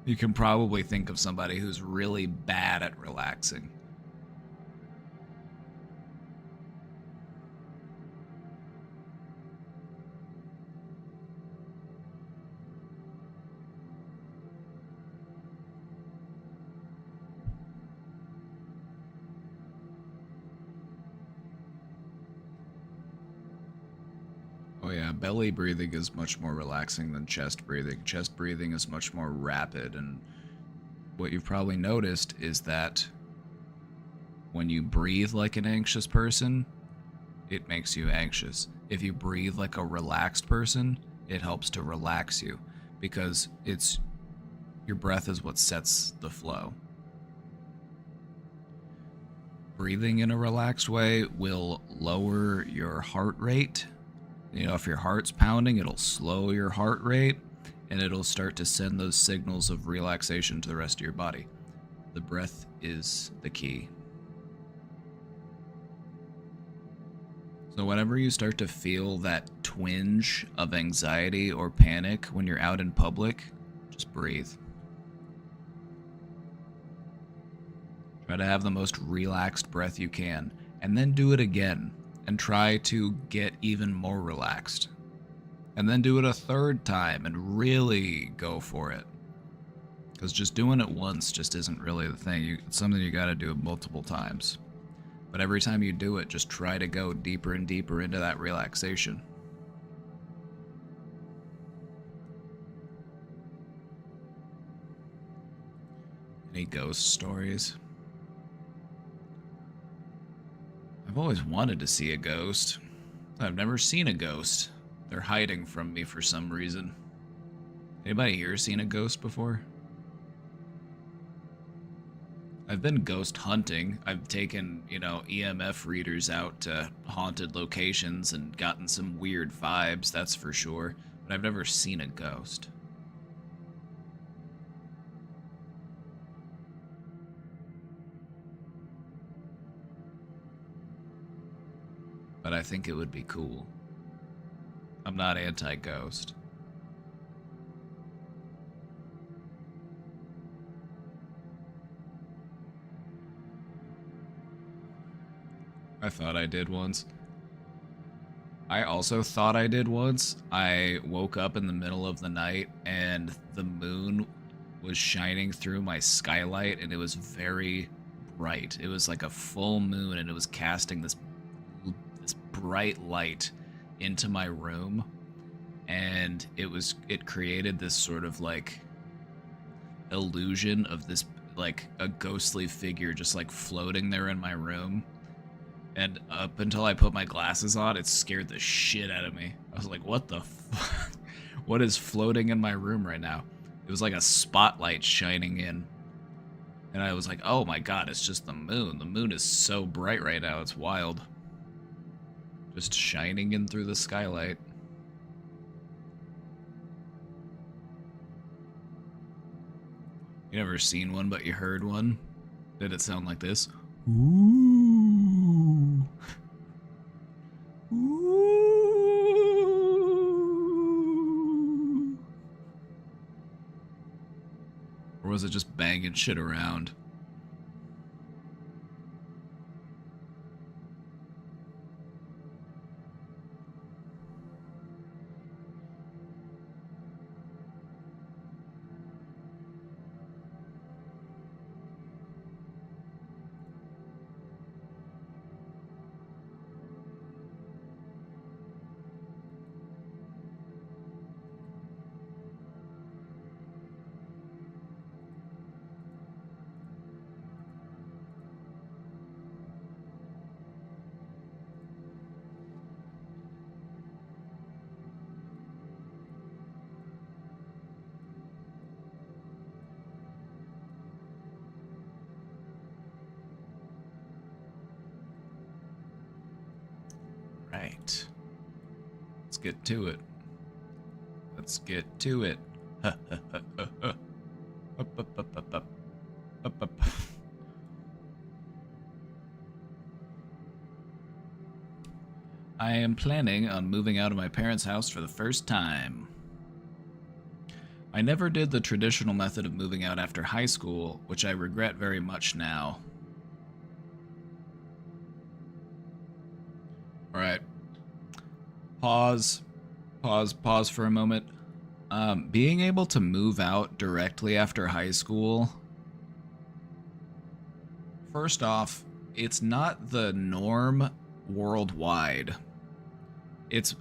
You can probably think of somebody who's really bad at relaxing. yeah, belly breathing is much more relaxing than chest breathing. Chest breathing is much more rapid, and what you've probably noticed is that when you breathe like an anxious person, it makes you anxious. If you breathe like a relaxed person, it helps to relax you, because it's your breath is what sets the flow. Breathing in a relaxed way will lower your heart rate. You know, if your heart's pounding, it'll slow your heart rate, and it'll start to send those signals of relaxation to the rest of your body. The breath is the key. So whenever you start to feel that twinge of anxiety or panic when you're out in public, just breathe. Try to have the most relaxed breath you can, and then do it again, and try to get even more relaxed. And then do it a third time and really go for it. Because just doing it once just isn't really the thing. It's something you gotta do multiple times. But every time you do it, just try to go deeper and deeper into that relaxation. Any ghost stories? I've always wanted to see a ghost. I've never seen a ghost. They're hiding from me for some reason. Anybody here seen a ghost before? I've been ghost hunting. I've taken, EMF readers out to haunted locations and gotten some weird vibes, that's for sure. But I've never seen a ghost. But I think it would be cool. I'm not anti-ghost. I thought I did once. I also thought I did once. I woke up in the middle of the night and the moon was shining through my skylight, and it was very bright. It was like a full moon, and it was casting this bright light into my room, and it created this sort of like illusion of this like a ghostly figure just like floating there in my room. And up until I put my glasses on, it scared the shit out of me. I was like, what the fuck? What is floating in my room right now? It was like a spotlight shining in. And I was like, oh my god, it's just the moon. The moon is so bright right now, it's wild. Just shining in through the skylight. You never seen one, but you heard one? Did it sound like this? Ooh. Ooh. Or was it just banging shit around? Right. Let's get to it. Let's get to it. Up, up, up, up, up, up. Up, up. I am planning on moving out of my parents' house for the first time. I never did the traditional method of moving out after high school, which I regret very much now. Alright. Pause for a moment. Being able to move out directly after high school, first off, it's not the norm worldwide. It's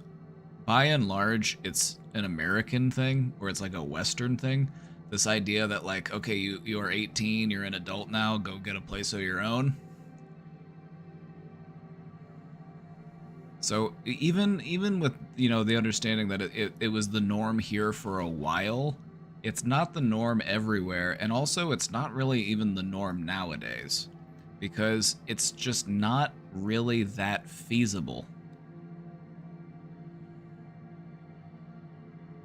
By and large, it's an American thing, or it's like a Western thing. This idea that like, okay, you are 18, you're an adult now, go get a place of your own. So even with, you know, the understanding that it was the norm here for a while, it's not the norm everywhere, and also it's not really even the norm nowadays, because it's just not really that feasible.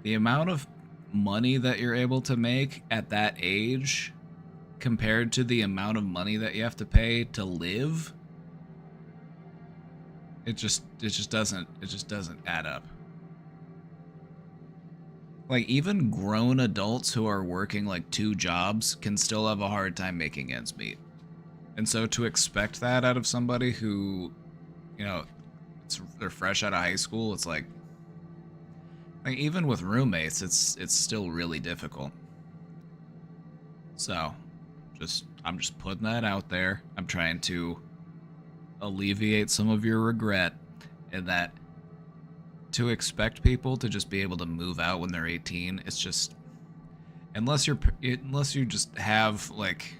The amount of money that you're able to make at that age compared to the amount of money that you have to pay to live, it just doesn't add up. Like, even grown adults who are working like 2 jobs can still have a hard time making ends meet. And so to expect that out of somebody who, you know, they're fresh out of high school, it's like even with roommates, it's still really difficult. So, I'm just putting that out there. I'm trying to alleviate some of your regret, and that to expect people to just be able to move out when they're 18, it's just, unless you just have like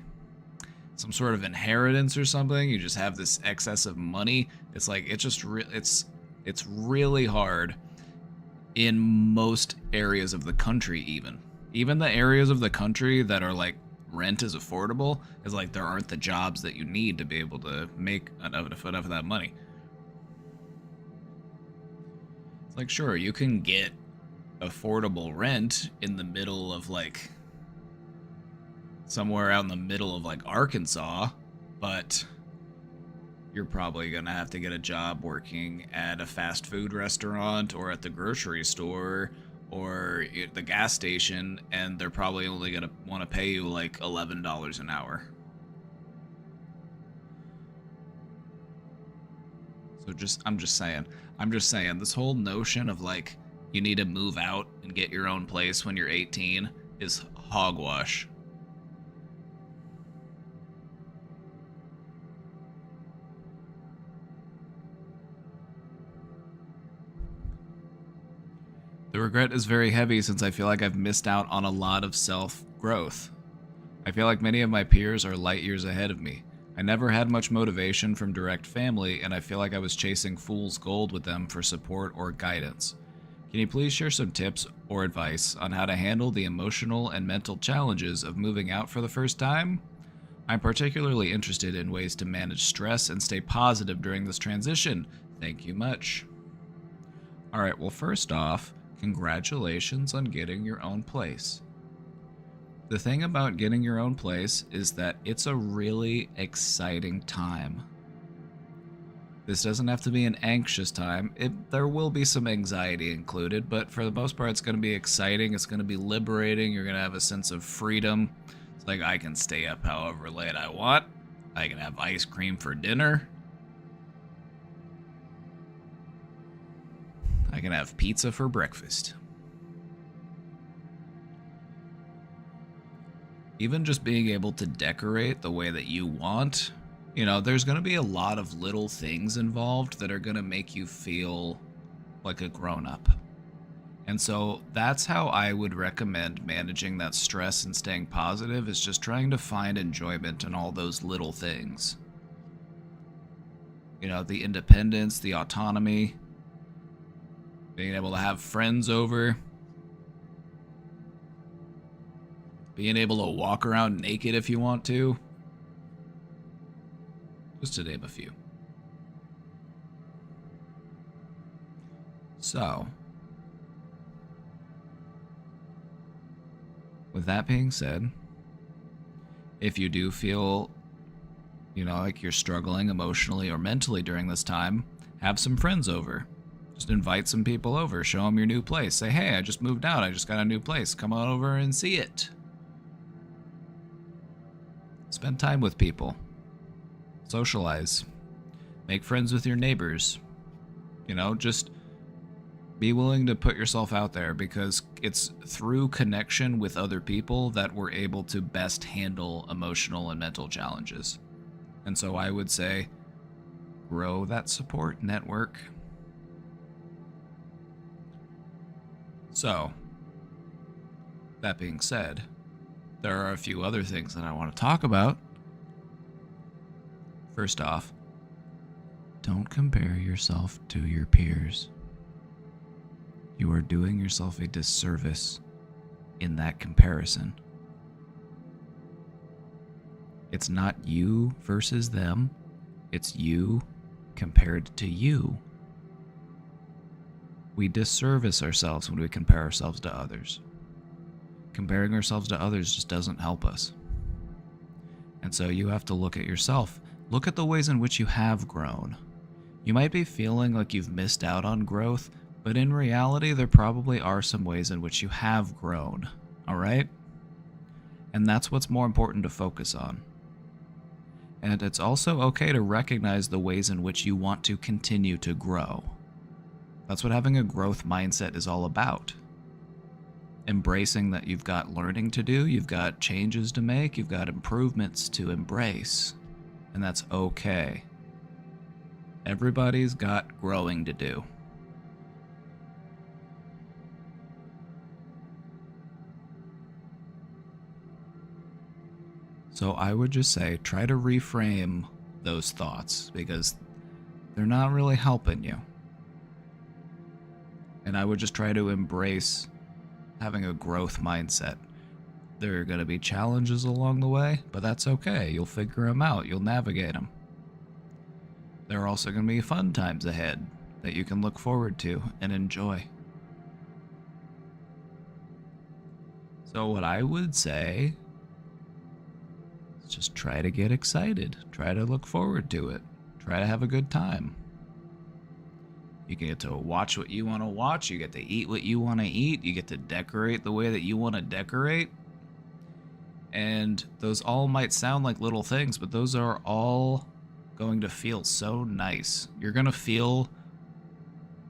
some sort of inheritance or something, you just have this excess of money. It's like it's really hard in most areas of the country. Even the areas of the country that are like rent is affordable, is like there aren't the jobs that you need to be able to make enough of that money. It's like, sure, you can get affordable rent in the middle of like somewhere out in the middle of like Arkansas, but you're probably gonna have to get a job working at a fast food restaurant or at the grocery store or at the gas station, and they're probably only gonna want to pay you like $11 an hour. So I'm just saying, this whole notion of like you need to move out and get your own place when you're 18 is hogwash. The regret is very heavy since I feel like I've missed out on a lot of self-growth. I feel like many of my peers are light years ahead of me. I never had much motivation from direct family, and I feel like I was chasing fool's gold with them for support or guidance. Can you please share some tips or advice on how to handle the emotional and mental challenges of moving out for the first time? I'm particularly interested in ways to manage stress and stay positive during this transition. Thank you much. Alright, well, first off, congratulations on getting your own place. The thing about getting your own place is that it's a really exciting time. This doesn't have to be an anxious time. There will be some anxiety included, but for the most part, it's going to be exciting. It's going to be liberating. You're going to have a sense of freedom. It's like, I can stay up however late I want. I can have ice cream for dinner. I can have pizza for breakfast. Even just being able to decorate the way that you want, you know, there's going to be a lot of little things involved that are going to make you feel like a grown-up. And so that's how I would recommend managing that stress and staying positive, is just trying to find enjoyment in all those little things. You know, the independence, the autonomy, being able to have friends over, being able to walk around naked if you want to. Just to name a few. So, with that being said, if you do feel, you know, like you're struggling emotionally or mentally during this time, have some friends over. Just invite some people over. Show them your new place. Say, hey, I just moved out. I just got a new place. Come on over and see it. Spend time with people. Socialize. Make friends with your neighbors. You know, just be willing to put yourself out there, because it's through connection with other people that we're able to best handle emotional and mental challenges. And so I would say, grow that support network. So, that being said, there are a few other things that I want to talk about. First off, don't compare yourself to your peers. You are doing yourself a disservice in that comparison. It's not you versus them, it's you compared to you. We disservice ourselves when we compare ourselves to others. Comparing ourselves to others just doesn't help us. And so you have to look at yourself. Look at the ways in which you have grown. You might be feeling like you've missed out on growth, but in reality, there probably are some ways in which you have grown, all right? And that's what's more important to focus on. And it's also okay to recognize the ways in which you want to continue to grow. That's what having a growth mindset is all about. Embracing that you've got learning to do, you've got changes to make, you've got improvements to embrace, and that's okay. Everybody's got growing to do. So I would just say, try to reframe those thoughts because they're not really helping you. And I would just try to embrace having a growth mindset. There are going to be challenges along the way, but that's okay. You'll figure them out. You'll navigate them. There are also going to be fun times ahead that you can look forward to and enjoy. So what I would say is just try to get excited. Try to look forward to it. Try to have a good time. You get to watch what you want to watch. You get to eat what you want to eat. You get to decorate the way that you want to decorate. And those all might sound like little things, but those are all going to feel so nice. You're going to feel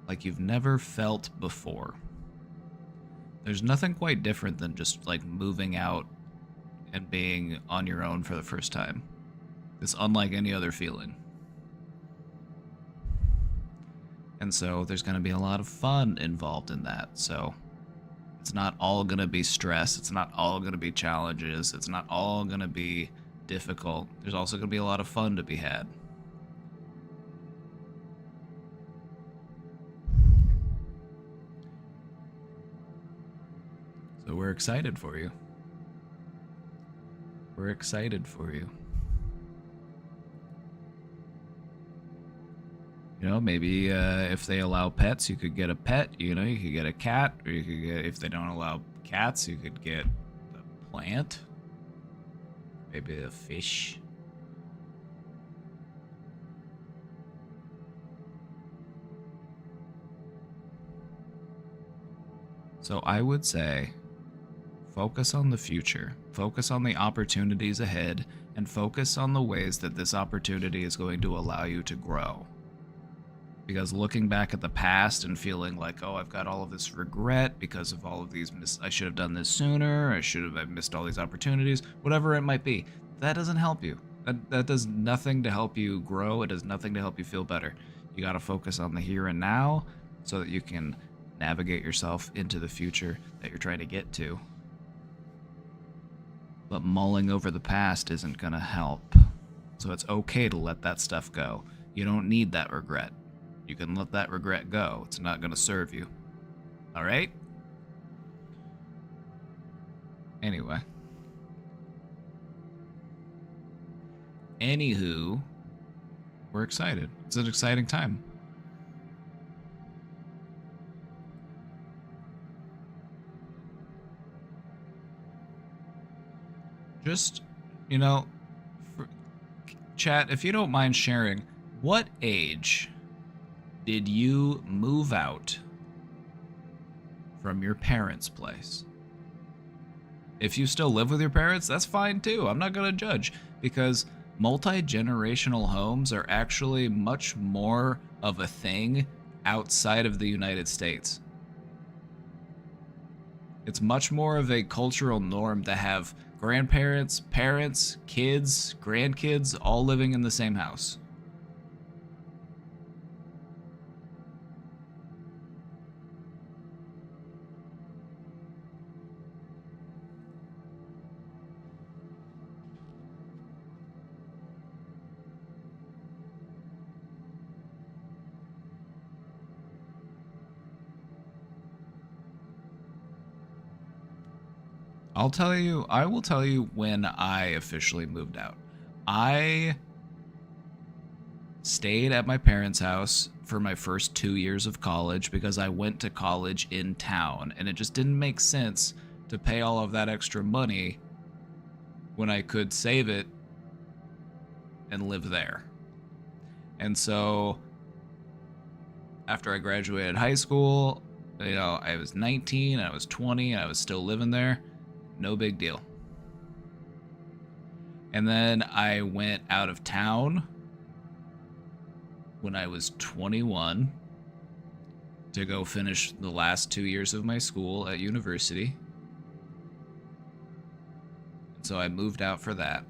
like you've never felt before. There's nothing quite different than just like moving out and being on your own for the first time. It's unlike any other feeling. And so there's going to be a lot of fun involved in that. So it's not all going to be stress. It's not all going to be challenges. It's not all going to be difficult. There's also going to be a lot of fun to be had. So we're excited for you. We're excited for you. You know, maybe if they allow pets, you could get a pet. You know, you could get a cat, or you could get, if they don't allow cats, you could get a plant. Maybe a fish. So I would say, focus on the future. Focus on the opportunities ahead, and focus on the ways that this opportunity is going to allow you to grow. Because looking back at the past and feeling like, oh, I've got all of this regret because of all of these, I should have done this sooner, I've missed all these opportunities, whatever it might be, that doesn't help you. That does nothing to help you grow. It does nothing to help you feel better. You got to focus on the here and now so that you can navigate yourself into the future that you're trying to get to. But mulling over the past isn't going to help. So it's okay to let that stuff go. You don't need that regret. You can let that regret go. It's not going to serve you. All right? Anyway. Anywho, we're excited. It's an exciting time. Just, you know, chat, if you don't mind sharing, what age did you move out from your parents' place? If you still live with your parents, that's fine too. I'm not going to judge, because multi-generational homes are actually much more of a thing outside of the United States. It's much more of a cultural norm to have grandparents, parents, kids, grandkids all living in the same house. I will tell you when I officially moved out. I stayed at my parents' house for my first 2 years of college because I went to college in town, and it just didn't make sense to pay all of that extra money when I could save it and live there. And so after I graduated high school, I was 19, I was 20, and I was still living there. No big deal. And then I went out of town when I was 21 to go finish the last 2 years of my school at university. And so I moved out for that.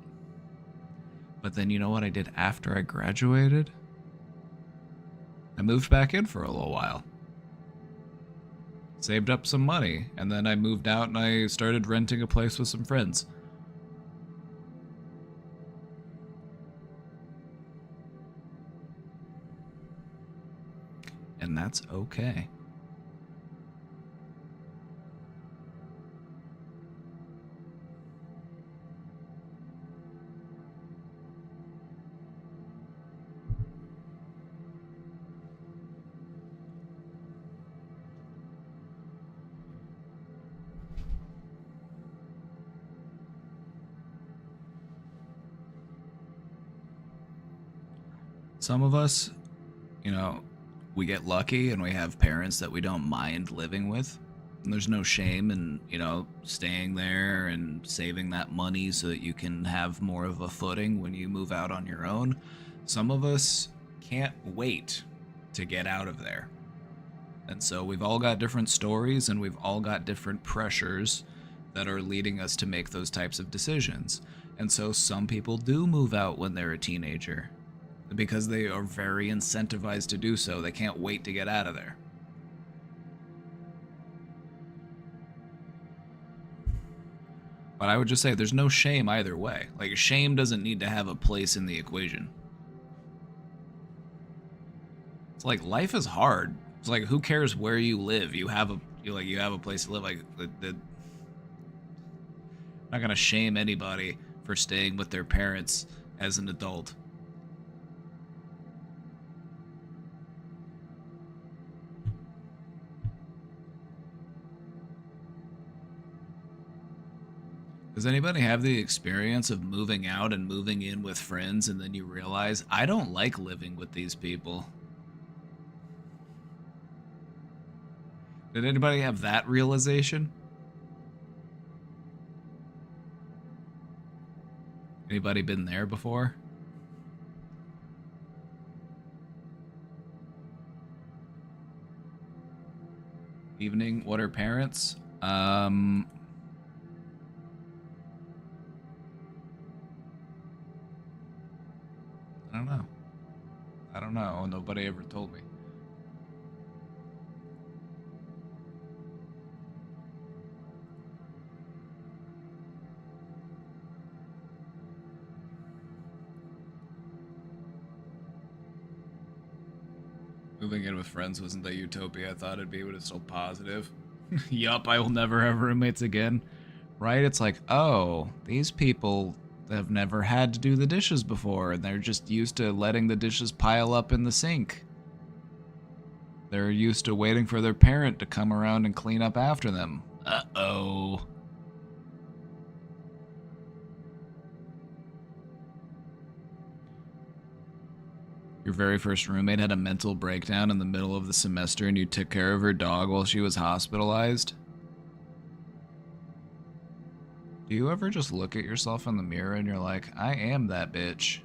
But then you know what I did after I graduated? I moved back in for a little while. Saved up some money, and then I moved out and I started renting a place with some friends. And that's okay. Some of us, we get lucky and we have parents that we don't mind living with. And there's no shame in, staying there and saving that money so that you can have more of a footing when you move out on your own. Some of us can't wait to get out of there. And so we've all got different stories and we've all got different pressures that are leading us to make those types of decisions. And so some people do move out when they're a teenager because they are very incentivized to do so. They can't wait to get out of there. But I would just say there's no shame either way. Like, shame doesn't need to have a place in the equation. It's like life is hard. It's like, who cares where you live? You have a place to live. Like, I'm not gonna shame anybody for staying with their parents as an adult. Does anybody have the experience of moving out and moving in with friends and then you realize, I don't like living with these people? Did anybody have that realization? Anybody been there before? Evening, what are parents? I don't know. Nobody ever told me. Moving in with friends wasn't the utopia I thought it'd be, but it's still positive. Yup, I will never have roommates again. Right? It's like, oh, these people have never had to do the dishes before, and they're just used to letting the dishes pile up in the sink. They're used to waiting for their parent to come around and clean up after them. Uh-oh. Your very first roommate had a mental breakdown in the middle of the semester and you took care of her dog while she was hospitalized? Do you ever just look at yourself in the mirror and you're like, I am that bitch?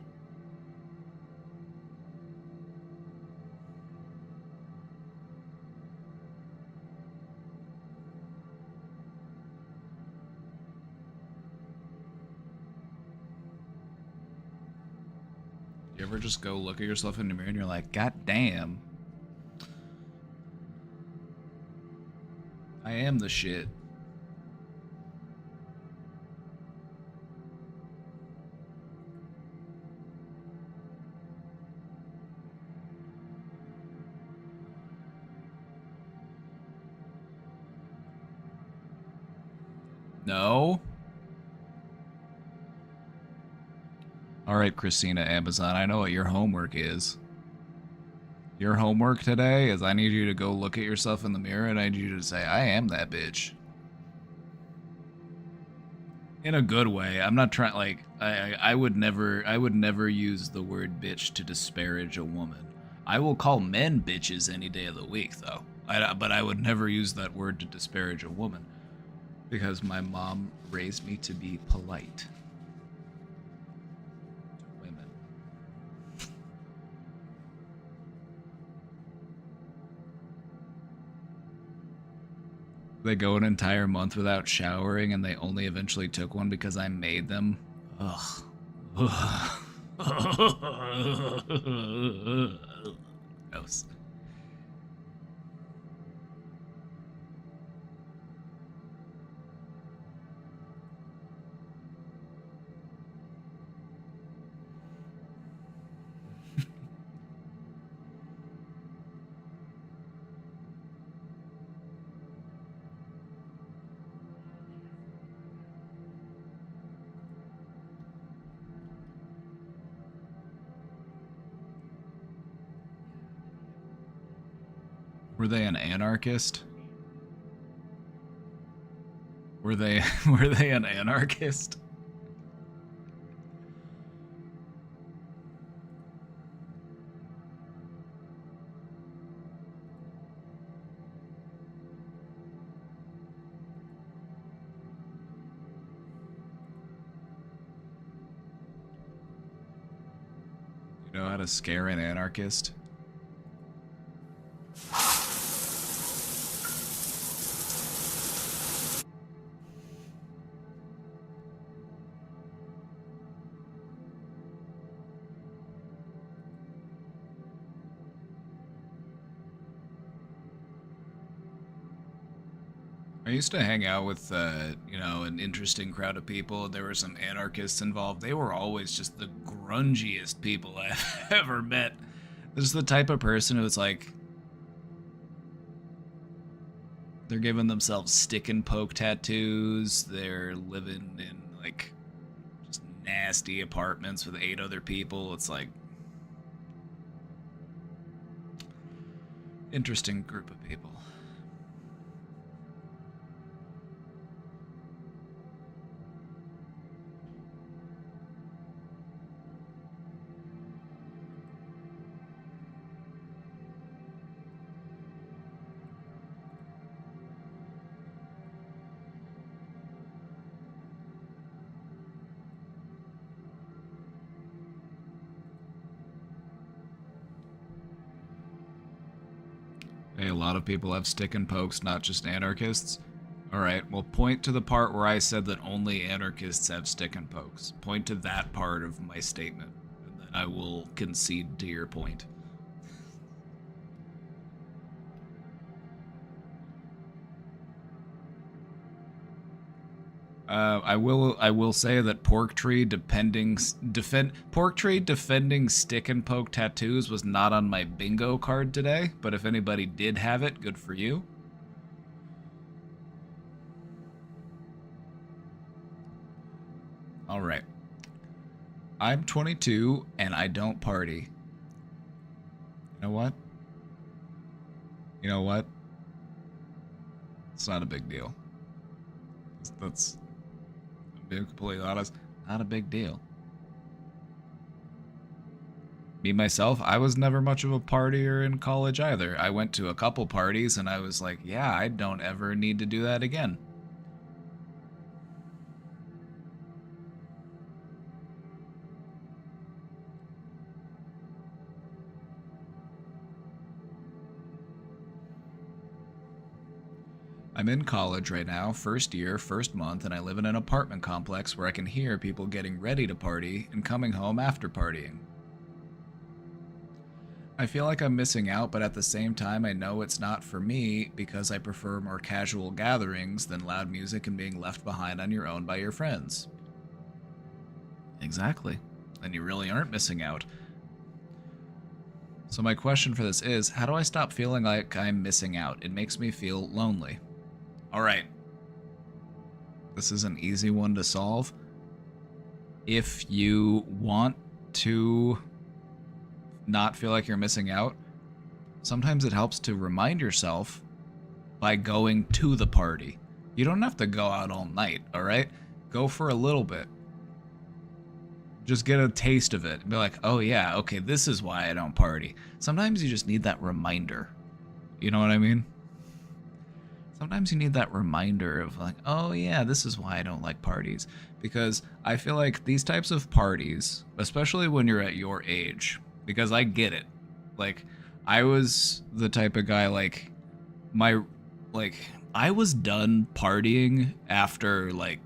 You ever just go look at yourself in the mirror and you're like, God damn. I am the shit. No? Alright, Christina Amazon, I know what your homework is. Your homework today is I need you to go look at yourself in the mirror and I need you to say, I am that bitch. In a good way. I'm not trying, like, I would never use the word bitch to disparage a woman. I will call men bitches any day of the week, though. But I would never use that word to disparage a woman. Because my mom raised me to be polite to women. They go an entire month without showering and they only eventually took one because I made them. Ugh. Gross. Were they an anarchist? Were they an anarchist? You know how to scare an anarchist? I used to hang out with, an interesting crowd of people. There were some anarchists involved. They were always just the grungiest people I've ever met. This is the type of person who's like, they're giving themselves stick and poke tattoos. They're living in, like, just nasty apartments with 8 other people. It's like, interesting group of people. Hey, a lot of people have stick and pokes, not just anarchists. Alright, well, point to the part where I said that only anarchists have stick and pokes. Point to that part of my statement, and then I will concede to your point. I will say that defending stick and poke tattoos was not on my bingo card today, but if anybody did have it, good for you. All right. I'm 22 and I don't party. You know what? You know what? It's not a big deal. That's being completely honest, not a big deal. Me, myself, I was never much of a partier in college either. I went to a couple parties and I was like, yeah, I don't ever need to do that again. I'm in college right now, first year, first month, and I live in an apartment complex where I can hear people getting ready to party and coming home after partying. I feel like I'm missing out, but at the same time, I know it's not for me because I prefer more casual gatherings than loud music and being left behind on your own by your friends. Exactly. And you really aren't missing out. So my question for this is, how do I stop feeling like I'm missing out? It makes me feel lonely. All right. this is an easy one to solve. If you want to not feel like you're missing out, sometimes it helps to remind yourself by going to the party. You don't have to go out all night, all right? Go for a little bit. Just get a taste of it. Be like, oh yeah, okay, this is why I don't party. Sometimes you just need that reminder. You know what I mean? Sometimes you need that reminder of like, oh yeah, this is why I don't like parties. Because I feel like these types of parties, especially when you're at your age, because I get it. Like, I was the type of guy, like, I was done partying after, like,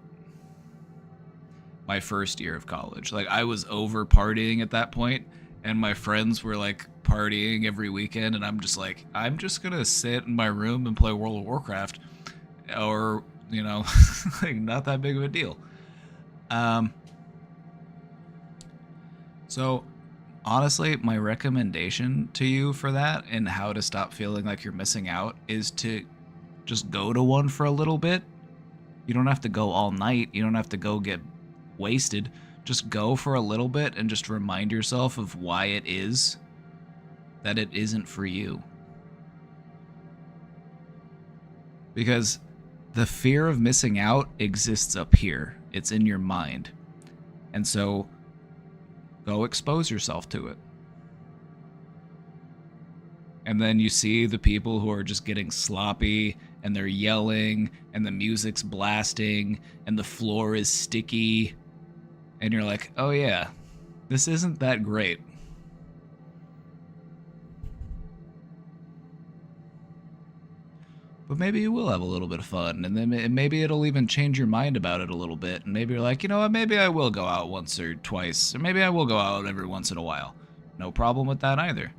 my first year of college. Like, I was over partying at that point, and my friends were, like, partying every weekend, and I'm just like, I'm just gonna sit in my room and play World of Warcraft, or, you know, like, not that big of a deal. So honestly, my recommendation to you for that and how to stop feeling like you're missing out is to just go to one for a little bit. You don't have to go all night. You don't have to go get wasted. Just go for a little bit and just remind yourself of why it is that it isn't for you. Because the fear of missing out exists up here. It's in your mind. And so go expose yourself to it. And then you see the people who are just getting sloppy and they're yelling and the music's blasting and the floor is sticky. And you're like, oh yeah, this isn't that great. But maybe you will have a little bit of fun, and then maybe it'll even change your mind about it a little bit, and maybe you're like, you know what, maybe I will go out once or twice, or maybe I will go out every once in a while. No problem with that either.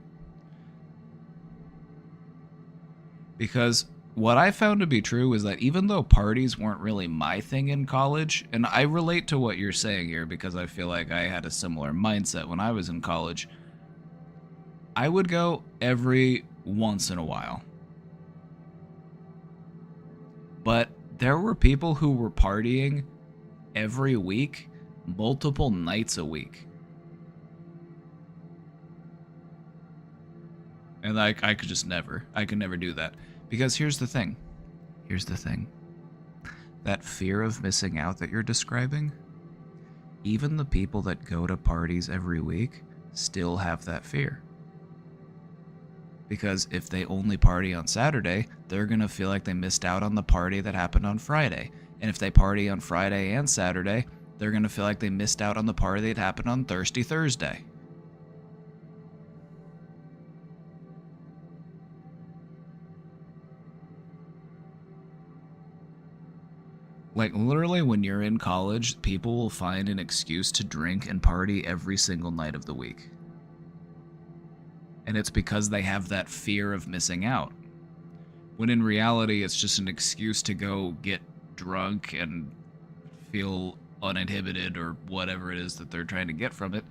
Because what I found to be true is that even though parties weren't really my thing in college, and I relate to what you're saying here because I feel like I had a similar mindset when I was in college, I would go every once in a while. But there were people who were partying every week, multiple nights a week. And I could just never. I could never do that. Because here's the thing. That fear of missing out that you're describing, even the people that go to parties every week still have that fear. Because if they only party on Saturday, they're going to feel like they missed out on the party that happened on Friday. And if they party on Friday and Saturday, they're going to feel like they missed out on the party that happened on Thursday. Like, literally, when you're in college, people will find an excuse to drink and party every single night of the week. And it's because they have that fear of missing out. When in reality, it's just an excuse to go get drunk and feel uninhibited or whatever it is that they're trying to get from it.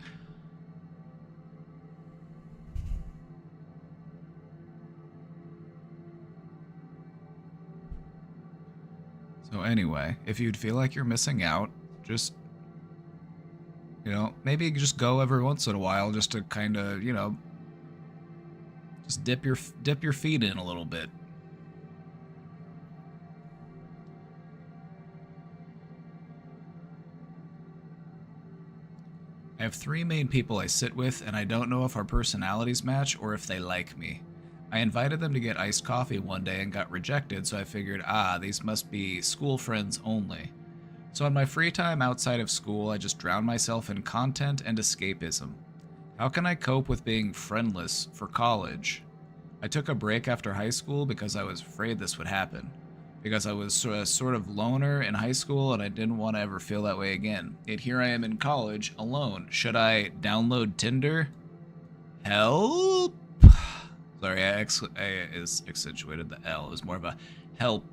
So anyway, if you'd feel like you're missing out, just, you know, maybe just go every once in a while just to kind of, you know, just dip your feet in a little bit. I have 3 main people I sit with, and I don't know if our personalities match or if they like me. I invited them to get iced coffee one day and got rejected, so I figured, these must be school friends only. So in my free time outside of school, I just drown myself in content and escapism. How can I cope with being friendless for college? I took a break after high school because I was afraid this would happen. Because I was a sort of loner in high school and I didn't want to ever feel that way again. Yet here I am in college, alone. Should I download Tinder? Help! Sorry, I accentuated the L. It was more of a help.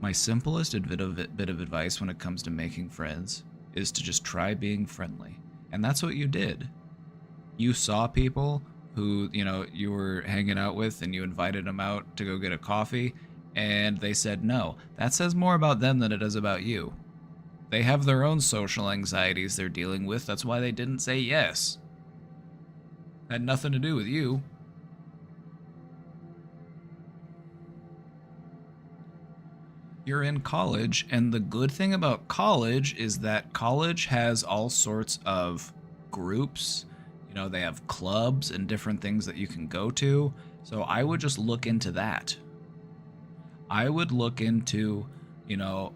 My simplest bit of advice when it comes to making friends is to just try being friendly. And that's what you did. You saw people who, you know, you were hanging out with and you invited them out to go get a coffee, And they said no. That says more about them than it does about you. They have their own social anxieties they're dealing with. That's why they didn't say yes. Had nothing to do with you. You're in college, and the good thing about college is that college has all sorts of groups. You know, they have clubs and different things that you can go to. So I would just look into that. I would look into, you know,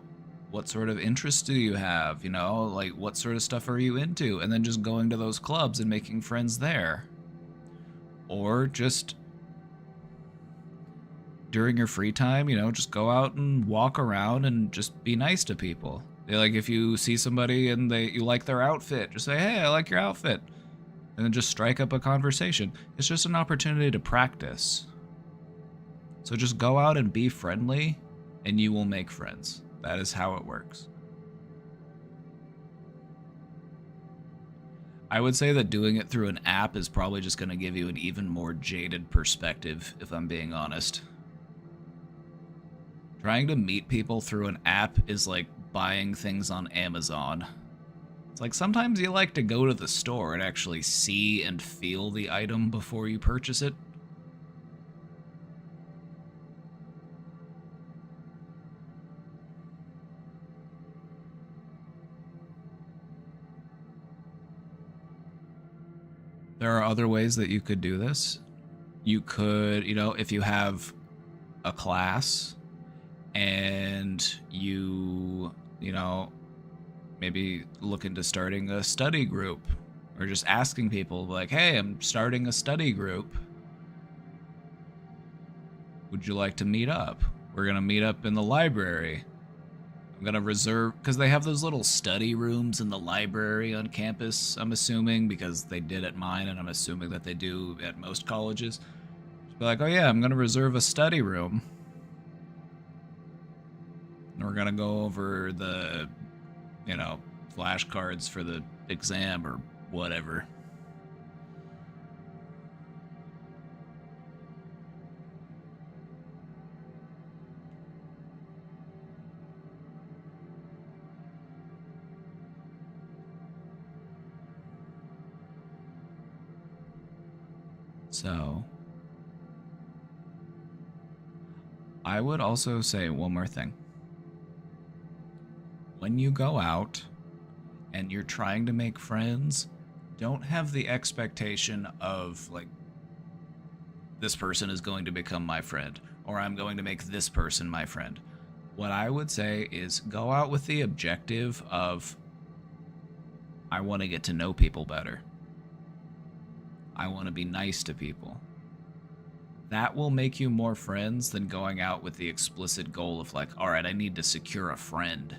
what sort of interests do you have? You know, like what sort of stuff are you into? And then just going to those clubs and making friends there. Or just during your free time, you know, just go out and walk around and just be nice to people. Like if you see somebody and you like their outfit, just say, "Hey, I like your outfit." And then just strike up a conversation. It's just an opportunity to practice. So just go out and be friendly, and you will make friends. That is how it works. I would say that doing it through an app is probably just going to give you an even more jaded perspective, if I'm being honest. Trying to meet people through an app is like buying things on Amazon. It's like sometimes you like to go to the store and actually see and feel the item before you purchase it. There are other ways that you could do this. You could, you know, if you have a class and you know, maybe look into starting a study group or just asking people like, "Hey, I'm starting a study group. Would you like to meet up? We're going to meet up in the library. I'm going to reserve," because they have those little study rooms in the library on campus, I'm assuming, because they did at mine, and I'm assuming that they do at most colleges. Just be like, "Oh yeah, I'm going to reserve a study room. And we're going to go over the, you know, flashcards for the exam or whatever." So, I would also say one more thing. When you go out and you're trying to make friends, don't have the expectation of, like, this person is going to become my friend, or I'm going to make this person my friend. What I would say is go out with the objective of, I want to get to know people better. I want to be nice to people. That will make you more friends than going out with the explicit goal of like, all right, I need to secure a friend.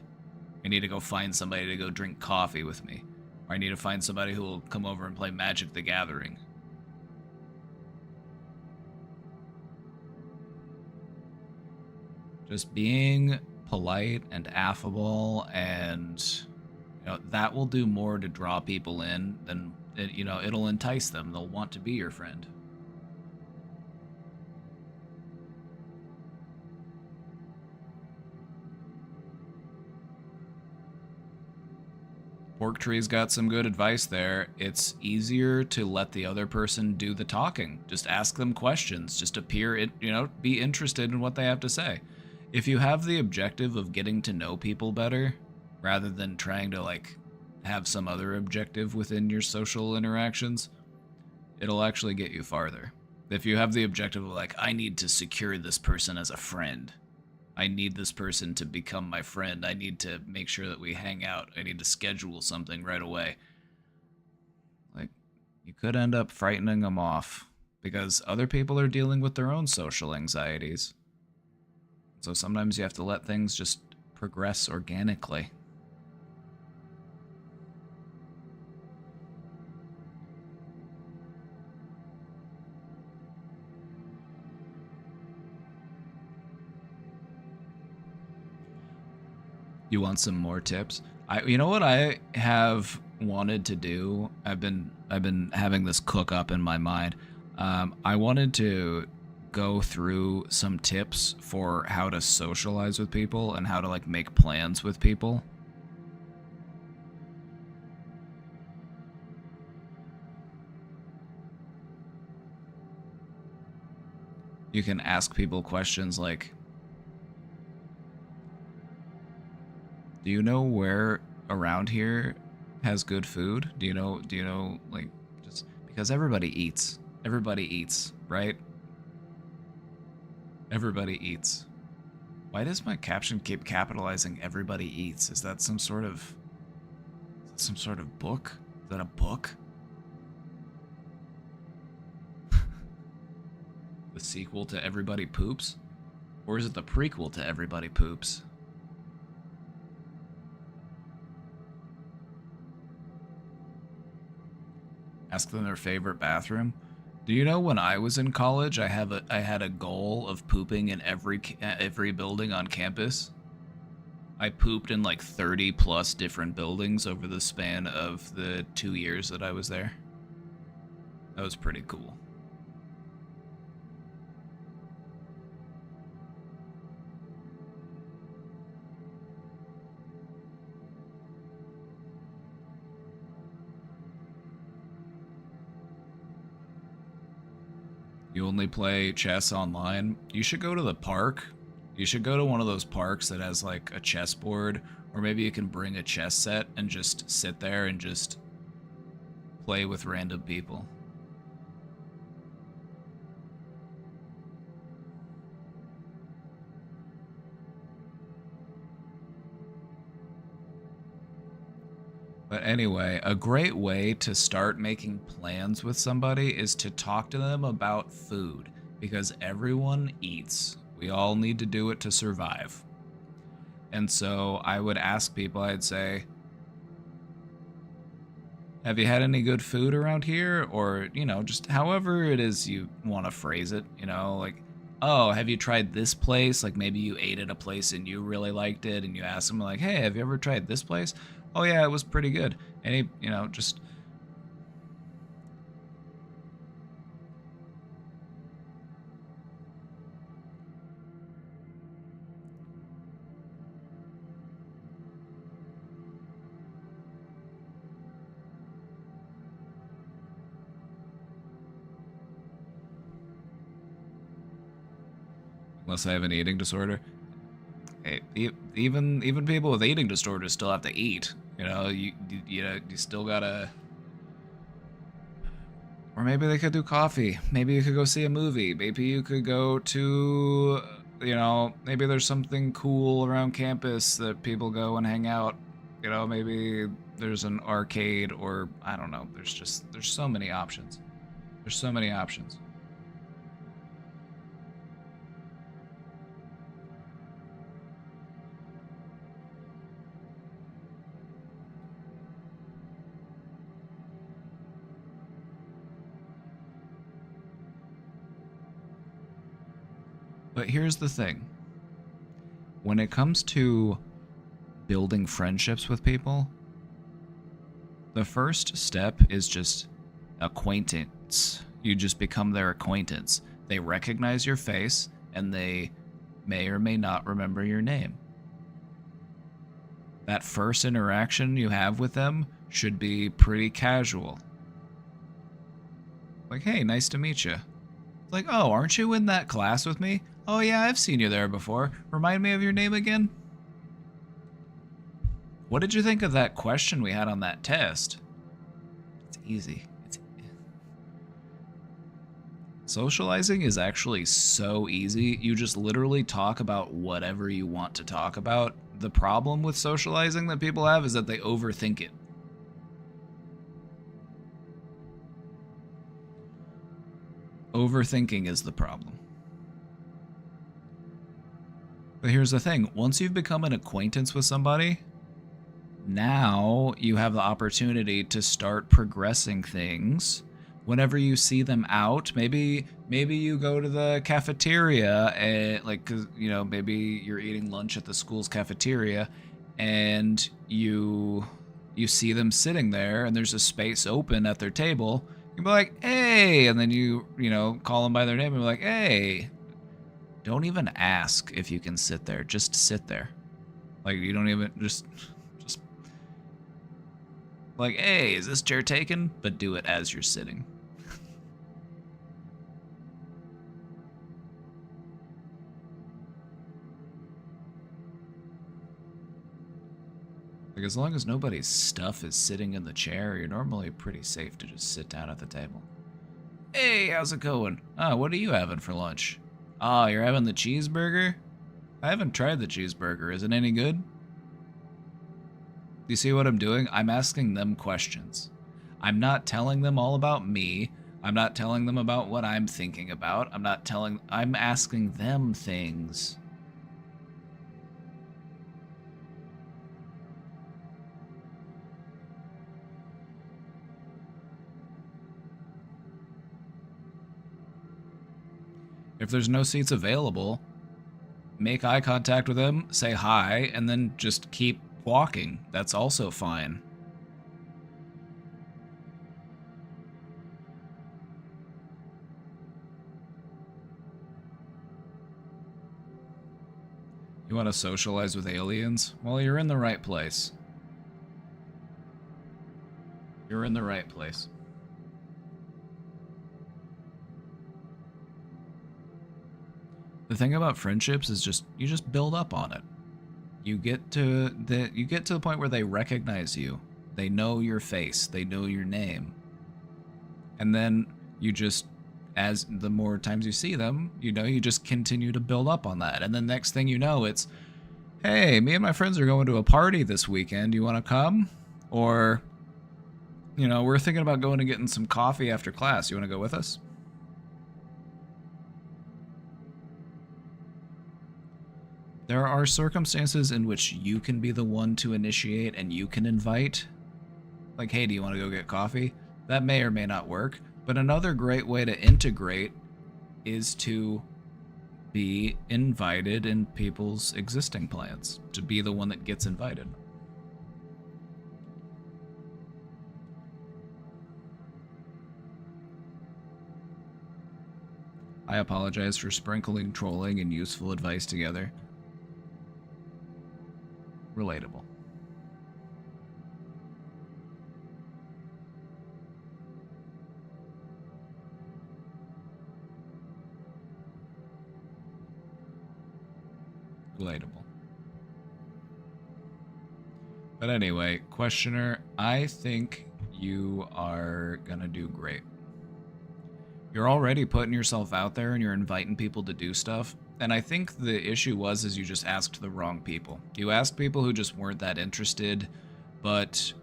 I need to go find somebody to go drink coffee with me. Or I need to find somebody who will come over and play Magic the Gathering. Just being polite and affable, and you know, that will do more to draw people in than, you know, it'll entice them. They'll want to be your friend. Pork Tree's got some good advice there. It's easier to let the other person do the talking. Just ask them questions. Just appear, you know, be interested in what they have to say. If you have the objective of getting to know people better, rather than trying to, like, have some other objective within your social interactions, it'll actually get you farther. If you have the objective of, like, I need to secure this person as a friend, I need this person to become my friend, I need to make sure that we hang out, I need to schedule something right away, like, you could end up frightening them off, because other people are dealing with their own social anxieties. So sometimes you have to let things just progress organically. You want some more tips? You know what I have wanted to do? I've been having this cook up in my mind. I wanted to go through some tips for how to socialize with people and how to like make plans with people. You can ask people questions like, do you know where around here has good food? Do you know, like, just because everybody eats. Everybody eats, right? Everybody eats. Why does my caption keep capitalizing everybody eats? Is that some sort of book? Is that a book? The sequel to Everybody Poops? Or is it the prequel to Everybody Poops? Ask them their favorite bathroom. Do you know when I was in college, I had a goal of pooping in every building on campus? I pooped in like 30 plus different buildings over the span of the 2 years that I was there. That was pretty cool. You only play chess online? You should go to the park. You should go to one of those parks that has like a chessboard, or maybe you can bring a chess set and just sit there and just play with random people. But anyway, a great way to start making plans with somebody is to talk to them about food, because everyone eats. We all need to do it to survive. And so I would ask people, I'd say, have you had any good food around here? Or, you know, just however it is you want to phrase it, you know, like, oh, have you tried this place? Like maybe you ate at a place and you really liked it, and you ask them like, hey, have you ever tried this place? Oh yeah, it was pretty good. And you know, just unless I have an eating disorder. Hey, even people with eating disorders still have to eat. You know, you still gotta. Or maybe they could do coffee. Maybe you could go see a movie. Maybe you could go to, you know, maybe there's something cool around campus that people go and hang out. You know, maybe there's an arcade, or I don't know. There's so many options. There's so many options. But here's the thing. When it comes to building friendships with people, the first step is just acquaintance. You just become their acquaintance. They recognize your face, and they may or may not remember your name. That first interaction you have with them should be pretty casual. Like, hey, nice to meet you. Like, oh, aren't you in that class with me? Oh yeah, I've seen you there before. Remind me of your name again? What did you think of that question we had on that test? It's easy. Socializing is actually so easy. You just literally talk about whatever you want to talk about. The problem with socializing that people have is that they overthink it. Overthinking is the problem. But here's the thing. Once you've become an acquaintance with somebody, now you have the opportunity to start progressing things. Whenever you see them out, maybe you go to the cafeteria and like, 'cause, you know, maybe you're eating lunch at the school's cafeteria and you see them sitting there and there's a space open at their table. You be like, hey, and then you know, call them by their name and be like, hey. Don't even ask if you can sit there. Just sit there. Like, you don't even, just like, hey, is this chair taken? But do it as you're sitting. Like, as long as nobody's stuff is sitting in the chair, you're normally pretty safe to just sit down at the table. Hey, how's it going? What are you having for lunch? Oh, you're having the cheeseburger? I haven't tried the cheeseburger. Is it any good? Do you see what I'm doing? I'm asking them questions. I'm not telling them all about me. I'm not telling them about what I'm thinking about. I'm asking them things. If there's no seats available, make eye contact with them, say hi, and then just keep walking. That's also fine. You want to socialize with aliens? Well, you're in the right place. You're in the right place. The thing about friendships is you just build up on it. You get to the point where they recognize you. They know your face, they know your name. And then you just, as the more times you see them, you know, you just continue to build up on that. And then next thing you know, it's, hey, me and my friends are going to a party this weekend. You want to come? Or, you know, we're thinking about going and getting some coffee after class. You want to go with us? There are circumstances in which you can be the one to initiate and you can invite. Like, hey, do you want to go get coffee? That may or may not work. But another great way to integrate is to be invited in people's existing plans. To be the one that gets invited. I apologize for sprinkling trolling and useful advice together. Relatable. Relatable. But anyway, questioner, I think you are gonna do great. You're already putting yourself out there and you're inviting people to do stuff. And I think the issue is you just asked the wrong people. You asked people who just weren't that interested, but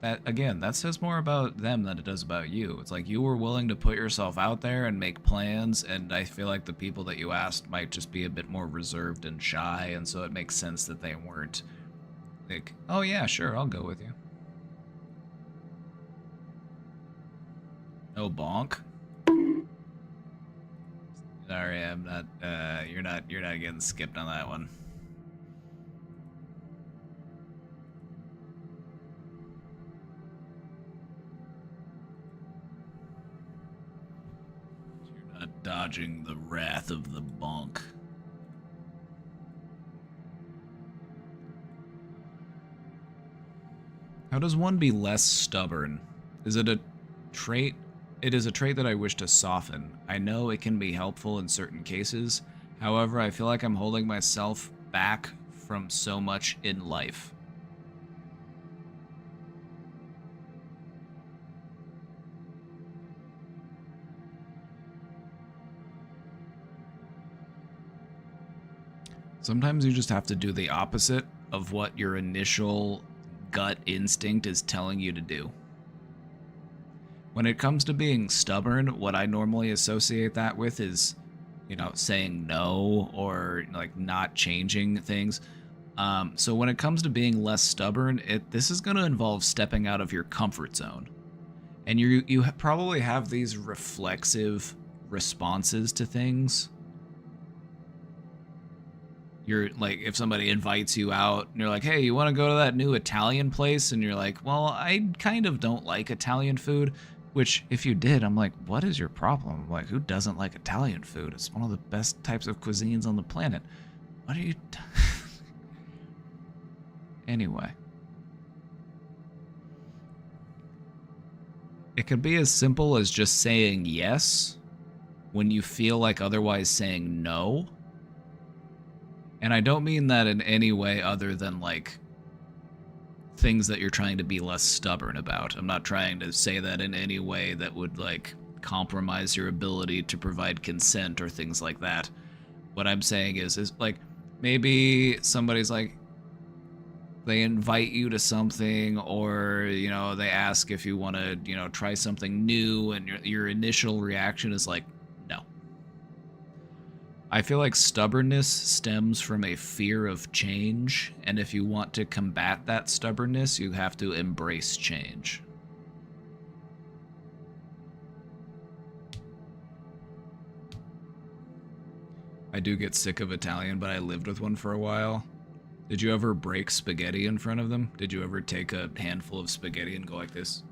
that, again, that says more about them than it does about you. It's like you were willing to put yourself out there and make plans, and I feel like the people that you asked might just be a bit more reserved and shy, and so it makes sense that they weren't like, oh yeah, sure, I'll go with you. No bonk. Sorry, I'm not, you're not getting skipped on that one. You're not dodging the wrath of the bonk. How does one be less stubborn? Is it a trait? It is a trait that I wish to soften. I know it can be helpful in certain cases. However, I feel like I'm holding myself back from so much in life. Sometimes you just have to do the opposite of what your initial gut instinct is telling you to do. When it comes to being stubborn, what I normally associate that with is, you know, saying no or like not changing things. So when it comes to being less stubborn, this is going to involve stepping out of your comfort zone. And you probably have these reflexive responses to things. You're like, if somebody invites you out and you're like, hey, you want to go to that new Italian place? And you're like, well, I kind of don't like Italian food. Which, if you did, I'm like, what is your problem? Like, who doesn't like Italian food? It's one of the best types of cuisines on the planet. What are you... Anyway. It could be as simple as just saying yes when you feel like otherwise saying no. And I don't mean that in any way other than, like, things that you're trying to be less stubborn about. I'm not trying to say that in any way that would, like, compromise your ability to provide consent or things like that. What I'm saying is like, maybe somebody's like, they invite you to something, or, you know, they ask if you want to, you know, try something new, and your initial reaction is like, no. I feel like stubbornness stems from a fear of change, and if you want to combat that stubbornness, you have to embrace change. I do get sick of Italian, but I lived with one for a while. Did you ever break spaghetti in front of them? Did you ever take a handful of spaghetti and go like this?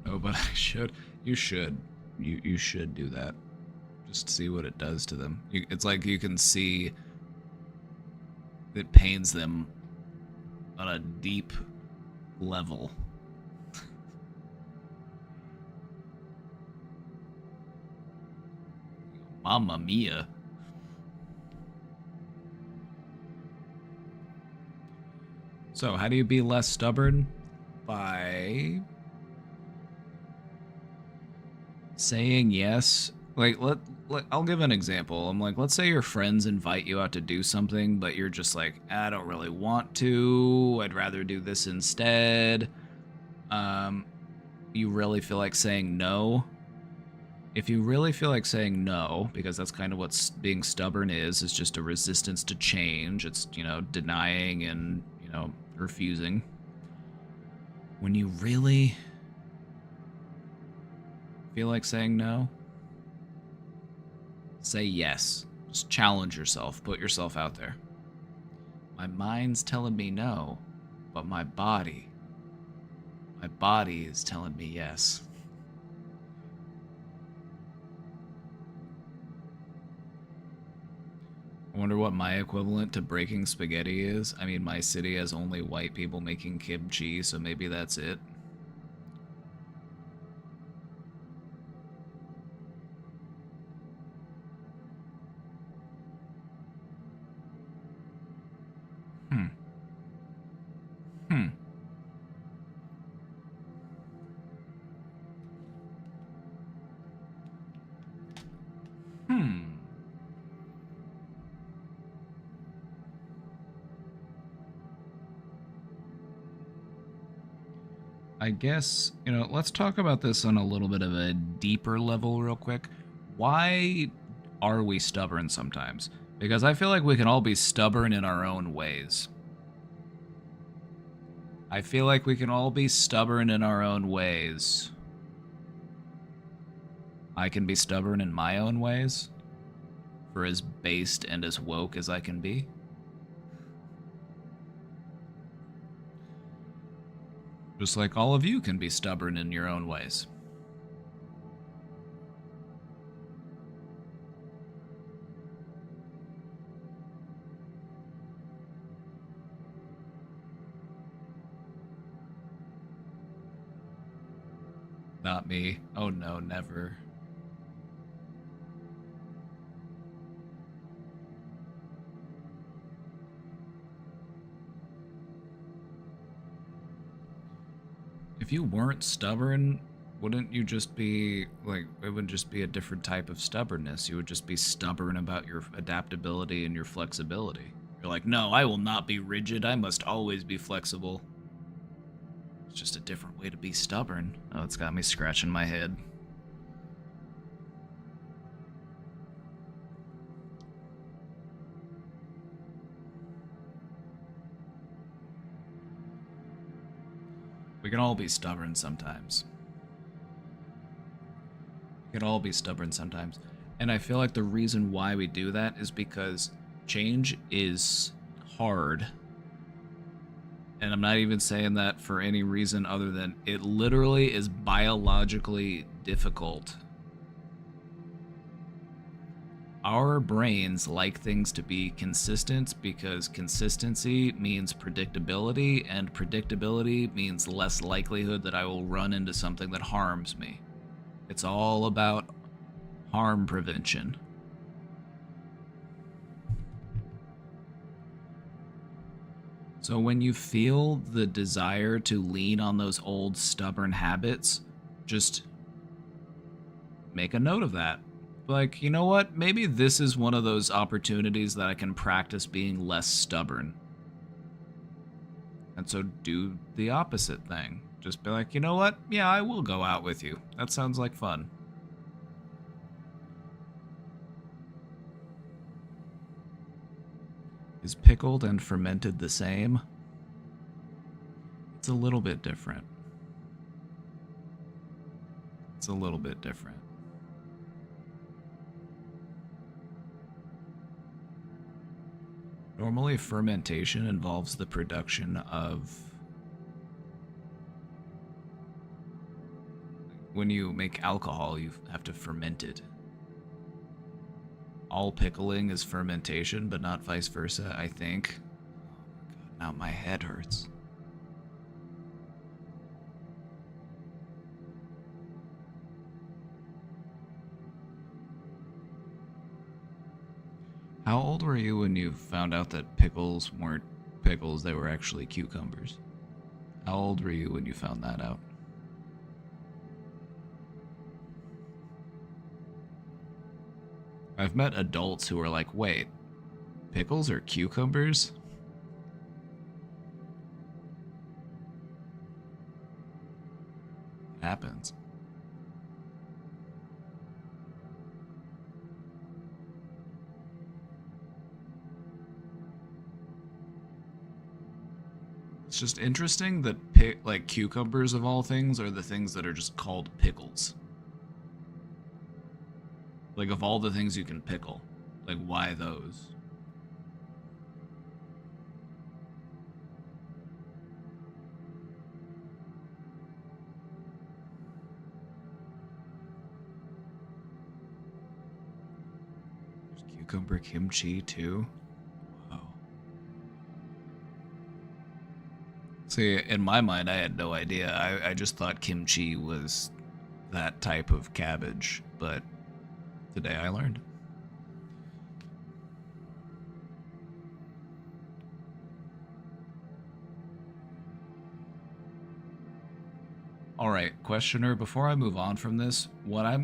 No, but I should. You should. You should do that. Just see what it does to them. It's like you can see it pains them on a deep level. Mamma mia. So, how do you be less stubborn? By saying yes. Like, I'll give an example. I'm like, let's say your friends invite you out to do something, but you're just like, I don't really want to. I'd rather do this instead. You really feel like saying no. If you really feel like saying no, because that's kind of what being stubborn is just a resistance to change. It's, you know, denying and, you know, refusing. When you really feel like saying no, say yes. Just challenge yourself. Put yourself out there. My mind's telling me no, but my body is telling me yes. I wonder what my equivalent to breaking spaghetti is. I mean, my city has only white people making kimchi, so maybe that's it. I guess, you know, let's talk about this on a little bit of a deeper level real quick. Why are we stubborn sometimes? Because I feel like we can all be stubborn in our own ways. I feel like we can all be stubborn in our own ways. I can be stubborn in my own ways, for as based and as woke as I can be. Just like all of you can be stubborn in your own ways. Not me. Oh no, never. If you weren't stubborn, wouldn't you just be, like, it would just be a different type of stubbornness. You would just be stubborn about your adaptability and your flexibility. You're like, no, I will not be rigid. I must always be flexible. It's just a different way to be stubborn. Oh, it's got me scratching my head. We can all be stubborn sometimes. We can all be stubborn sometimes. And I feel like the reason why we do that is because change is hard. And I'm not even saying that for any reason other than it literally is biologically difficult. Our brains like things to be consistent because consistency means predictability, and predictability means less likelihood that I will run into something that harms me. It's all about harm prevention. So when you feel the desire to lean on those old stubborn habits, just make a note of that. Like, you know what? Maybe this is one of those opportunities that I can practice being less stubborn. And so do the opposite thing. Just be like, you know what? Yeah, I will go out with you. That sounds like fun. Is pickled and fermented the same? It's a little bit different. It's a little bit different. Normally, fermentation involves the production of. When you make alcohol, you have to ferment it. All pickling is fermentation, but not vice versa, I think. Oh my god, now my head hurts. How old were you when you found out that pickles weren't pickles, they were actually cucumbers? How old were you when you found that out? I've met adults who are like, wait, pickles are cucumbers? It happens. It's just interesting that like cucumbers of all things are the things that are just called pickles. Like of all the things you can pickle, like why those? There's cucumber kimchi too. Whoa. See, in my mind, I had no idea. I just thought kimchi was that type of cabbage, but today I learned. All right, questioner, before I move on from this, I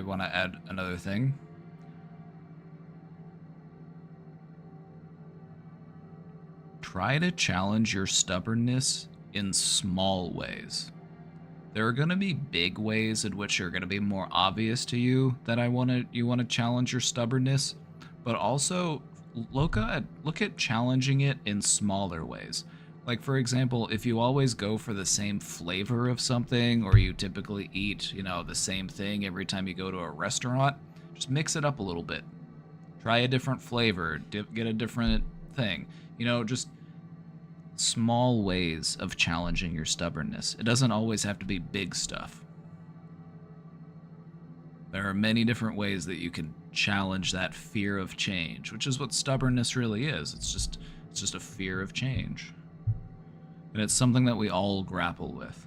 want to add another thing. Try to challenge your stubbornness in small ways. There are going to be big ways in which are going to be more obvious to you that you want to challenge your stubbornness, but also look at challenging it in smaller ways. Like for example, if you always go for the same flavor of something or you typically eat, the same thing every time you go to a restaurant, just mix it up a little bit. Try a different flavor, get a different thing. Just small ways of challenging your stubbornness. It doesn't always have to be big stuff. There are many different ways that you can challenge that fear of change, which is what stubbornness really is. It's just a fear of change. And it's something that we all grapple with.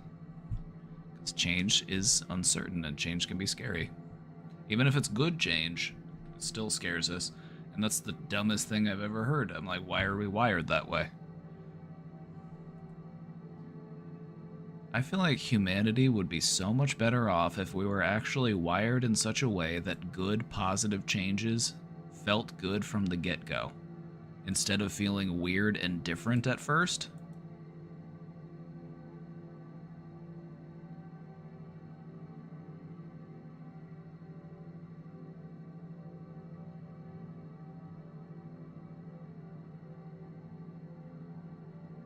Because change is uncertain and change can be scary. Even if it's good change, it still scares us. And that's the dumbest thing I've ever heard. I'm like, why are we wired that way? I feel like humanity would be so much better off if we were actually wired in such a way that good, positive changes felt good from the get-go, instead of feeling weird and different at first.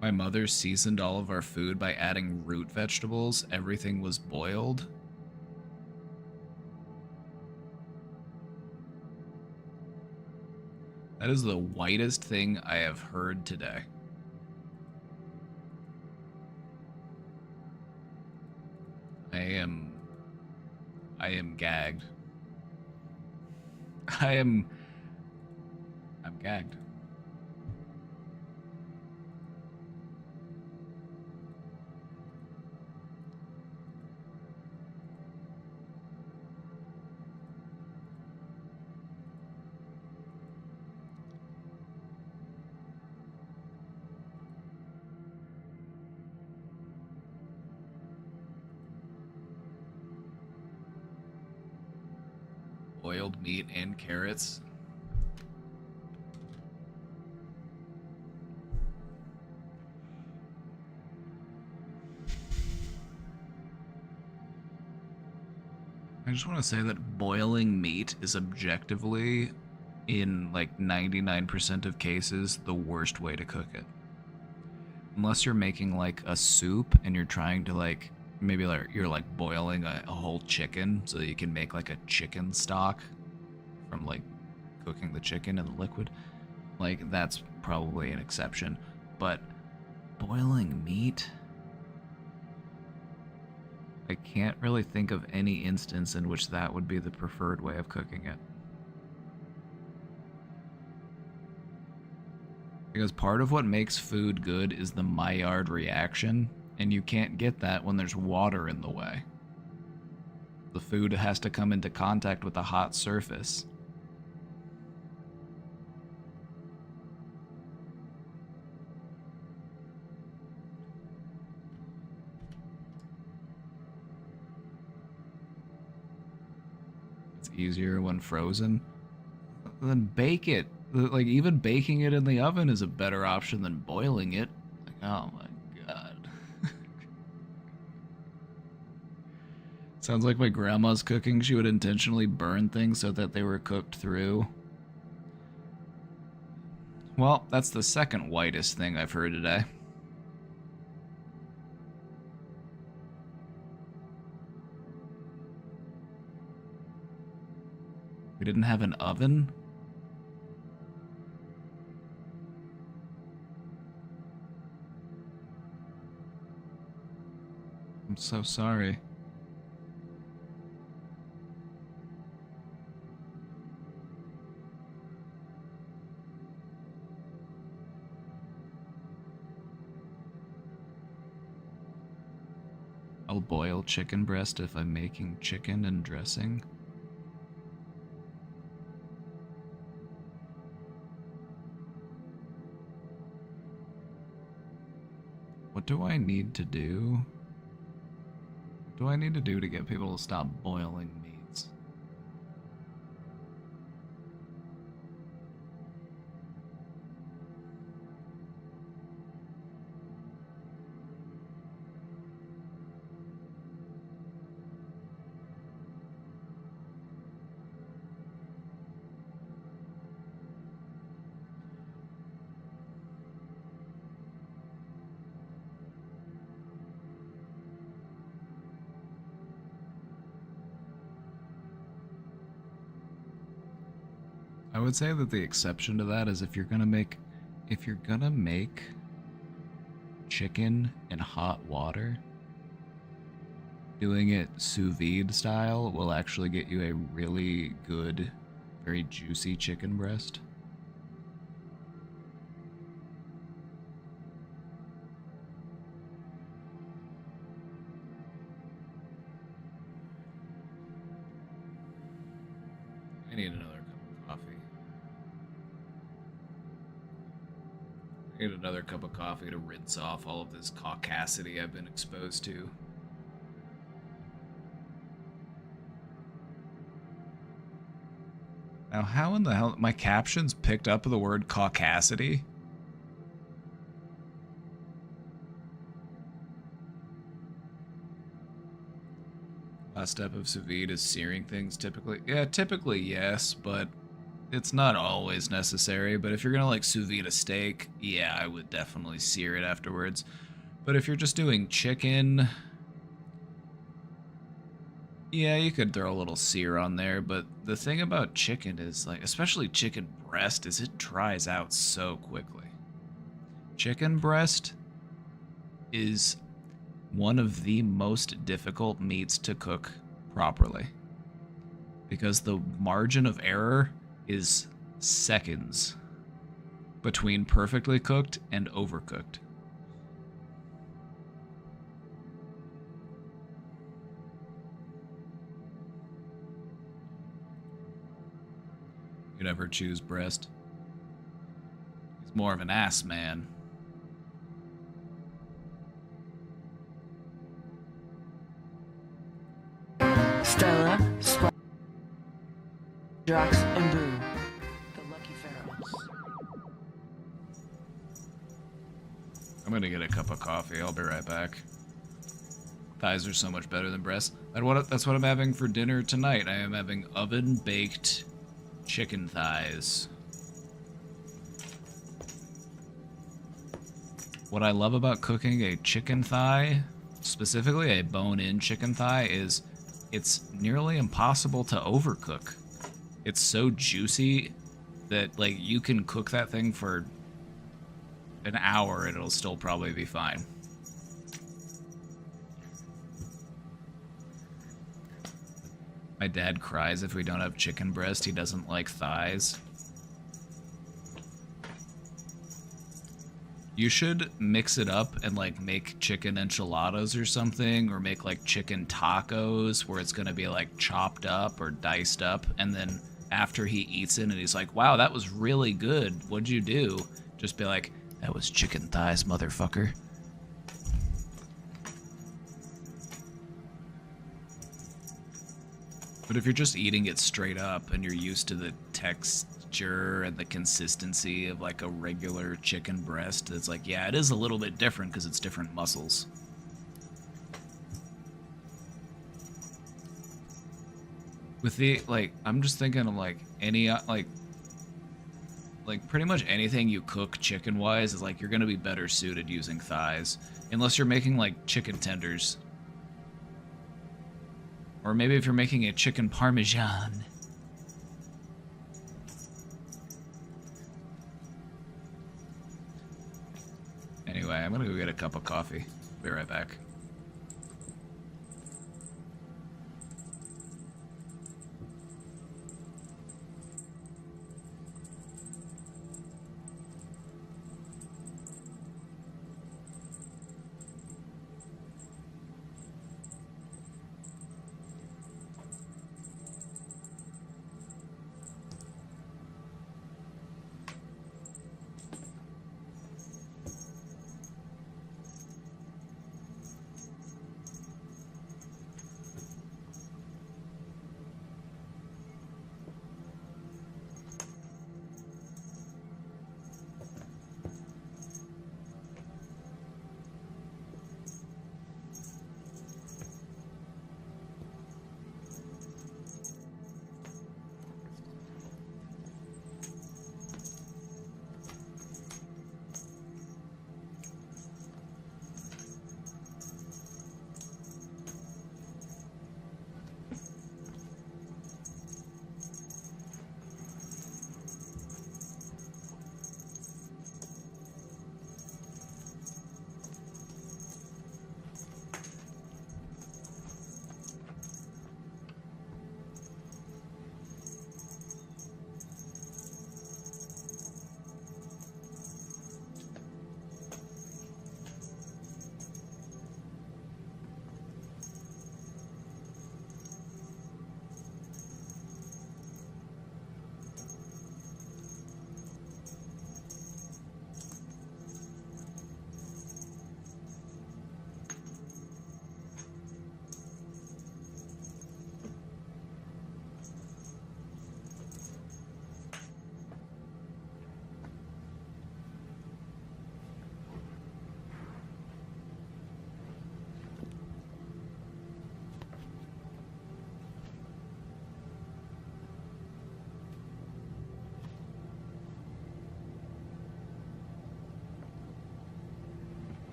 My mother seasoned all of our food by adding root vegetables. Everything was boiled. That is the whitest thing I have heard today. I am gagged. I'm gagged. Boiled meat and carrots. I just want to say that boiling meat is objectively, in like 99% of cases, the worst way to cook it. Unless you're making like a soup and you're trying to like, maybe like you're like boiling a whole chicken so that you can make like a chicken stock from like cooking the chicken in the liquid. Like that's probably an exception. But boiling meat, I can't really think of any instance in which that would be the preferred way of cooking it. Because part of what makes food good is the Maillard reaction, and you can't get that when there's water in the way. The food has to come into contact with a hot surface. It's easier when frozen. Then bake it. Like, even baking it in the oven is a better option than boiling it. Like, oh my god. Sounds like my grandma's cooking. She would intentionally burn things so that they were cooked through. Well, that's the second whitest thing I've heard today. We didn't have an oven? I'm so sorry. I'll boil chicken breast if I'm making chicken and dressing. What do I need to do? What do I need to do to get people to stop boiling meats? I would say that the exception to that is if you're gonna make chicken in hot water, doing it sous vide style will actually get you a really good, very juicy chicken breast. I need another cup of coffee. I need another cup of coffee to rinse off all of this caucasity I've been exposed to. Now, how in the hell... My captions picked up the word caucasity? Last step of sous vide is searing things typically. Yeah, typically yes, but it's not always necessary. But if you're gonna like sous vide a steak, yeah, I would definitely sear it afterwards. But if you're just doing chicken... Yeah, you could throw a little sear on there, but the thing about chicken is, like, especially chicken breast, is it dries out so quickly. Chicken breast is one of the most difficult meats to cook properly because the margin of error is seconds between perfectly cooked and overcooked. You'd ever choose breast? He's more of an ass man. Stella, Drax, and Boo, the Lucky Pharaohs. I'm gonna get a cup of coffee. I'll be right back. Thighs are so much better than breasts. That's what I'm having for dinner tonight. I am having oven-baked chicken thighs. What I love about cooking a chicken thigh, specifically a bone-in chicken thigh, is it's nearly impossible to overcook. It's so juicy that, like, you can cook that thing for an hour and it'll still probably be fine. My dad cries if we don't have chicken breast. He doesn't like thighs. You should mix it up and, like, make chicken enchiladas or something, or make, like, chicken tacos where it's gonna be, like, chopped up or diced up, and then after he eats it and he's like, wow, that was really good, what'd you do? Just be like, that was chicken thighs, motherfucker. But if you're just eating it straight up and you're used to the texture and the consistency of, like, a regular chicken breast, it's like, yeah, it is a little bit different because it's different muscles. With the, like, I'm just thinking of, like, any, like pretty much anything you cook chicken-wise is, like, you're gonna be better suited using thighs. Unless you're making, like, chicken tenders. Or maybe if you're making a chicken parmesan. Anyway, I'm gonna go get a cup of coffee. Be right back.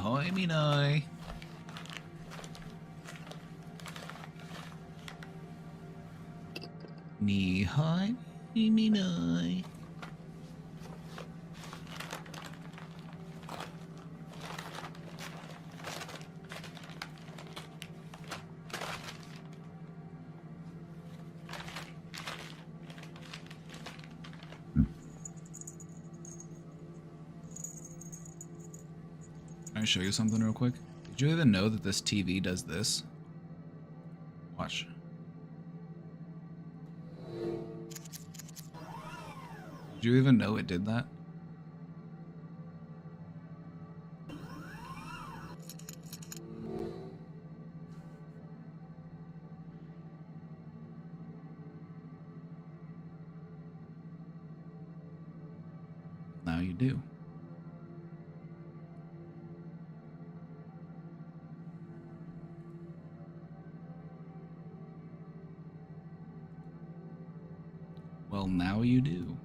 hoi, me noi. Ni hoi, me noi. Can I show you something real quick? Did you even know that this TV does this? Watch. Did you even know it did that? Now you do. Well, now you do.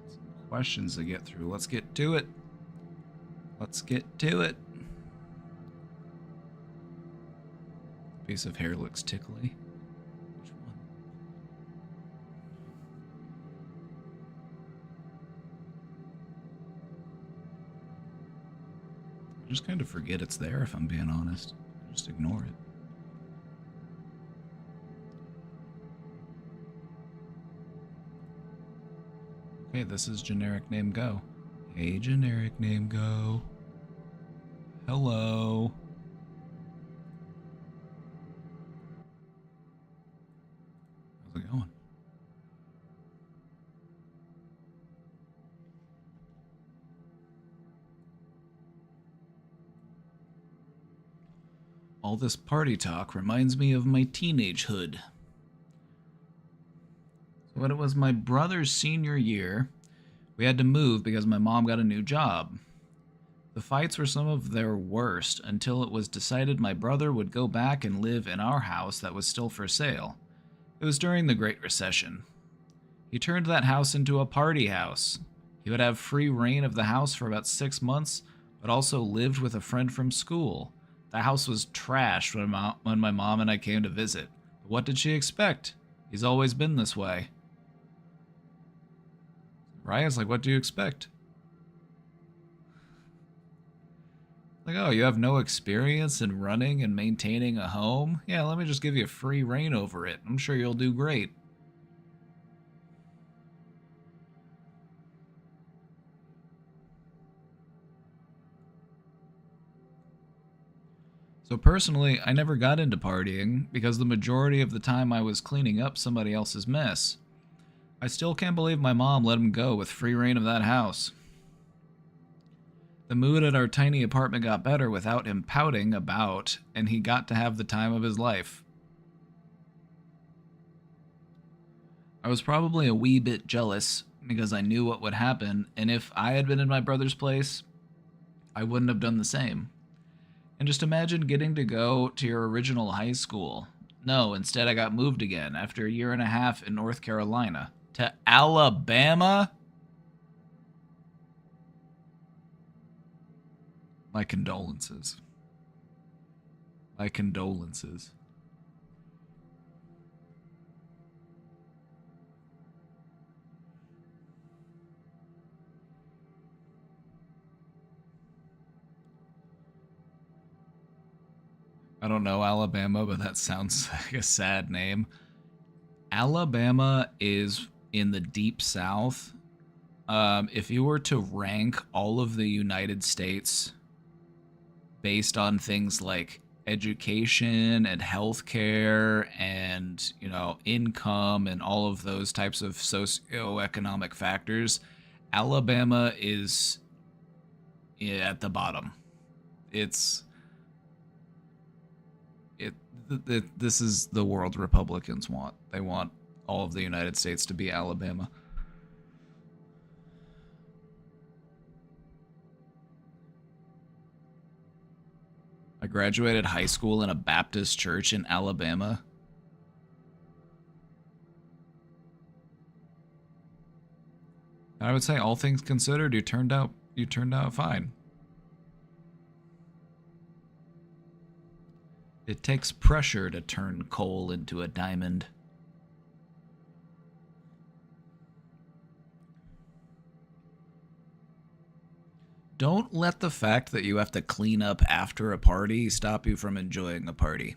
Some questions to get through. Let's get to it. Let's get to it. Piece of hair looks tickly. Which one? I just kind of forget it's there, if I'm being honest. I just ignore it. Okay, this is generic name go. Hey, generic name go. Hello. How's it going? All this party talk reminds me of my teenagehood. When it was my brother's senior year, we had to move because my mom got a new job. The fights were some of their worst until it was decided my brother would go back and live in our house that was still for sale. It was during the Great Recession. He turned that house into a party house. He would have free reign of the house for about 6 months, but also lived with a friend from school. The house was trashed when my mom and I came to visit. But what did she expect? He's always been this way. Raya's like, what do you expect? Like, oh, you have no experience in running and maintaining a home? Yeah, let me just give you free reign over it. I'm sure you'll do great. So personally, I never got into partying because the majority of the time I was cleaning up somebody else's mess. I still can't believe my mom let him go with free reign of that house. The mood at our tiny apartment got better without him pouting about, and he got to have the time of his life. I was probably a wee bit jealous because I knew what would happen, and if I had been in my brother's place, I wouldn't have done the same. And just imagine getting to go to your original high school. No, instead I got moved again after a year and a half in North Carolina. To Alabama? My condolences. My condolences. I don't know Alabama, but that sounds like a sad name. Alabama is in the deep south. If you were to rank all of the United States based on things like education and healthcare and, income and all of those types of socioeconomic factors, Alabama is at the bottom. This is the world Republicans want. They want all of the United States to be Alabama. I graduated high school in a Baptist church in Alabama. I would say, all things considered, you turned out fine. It takes pressure to turn coal into a diamond. Don't let the fact that you have to clean up after a party stop you from enjoying a party.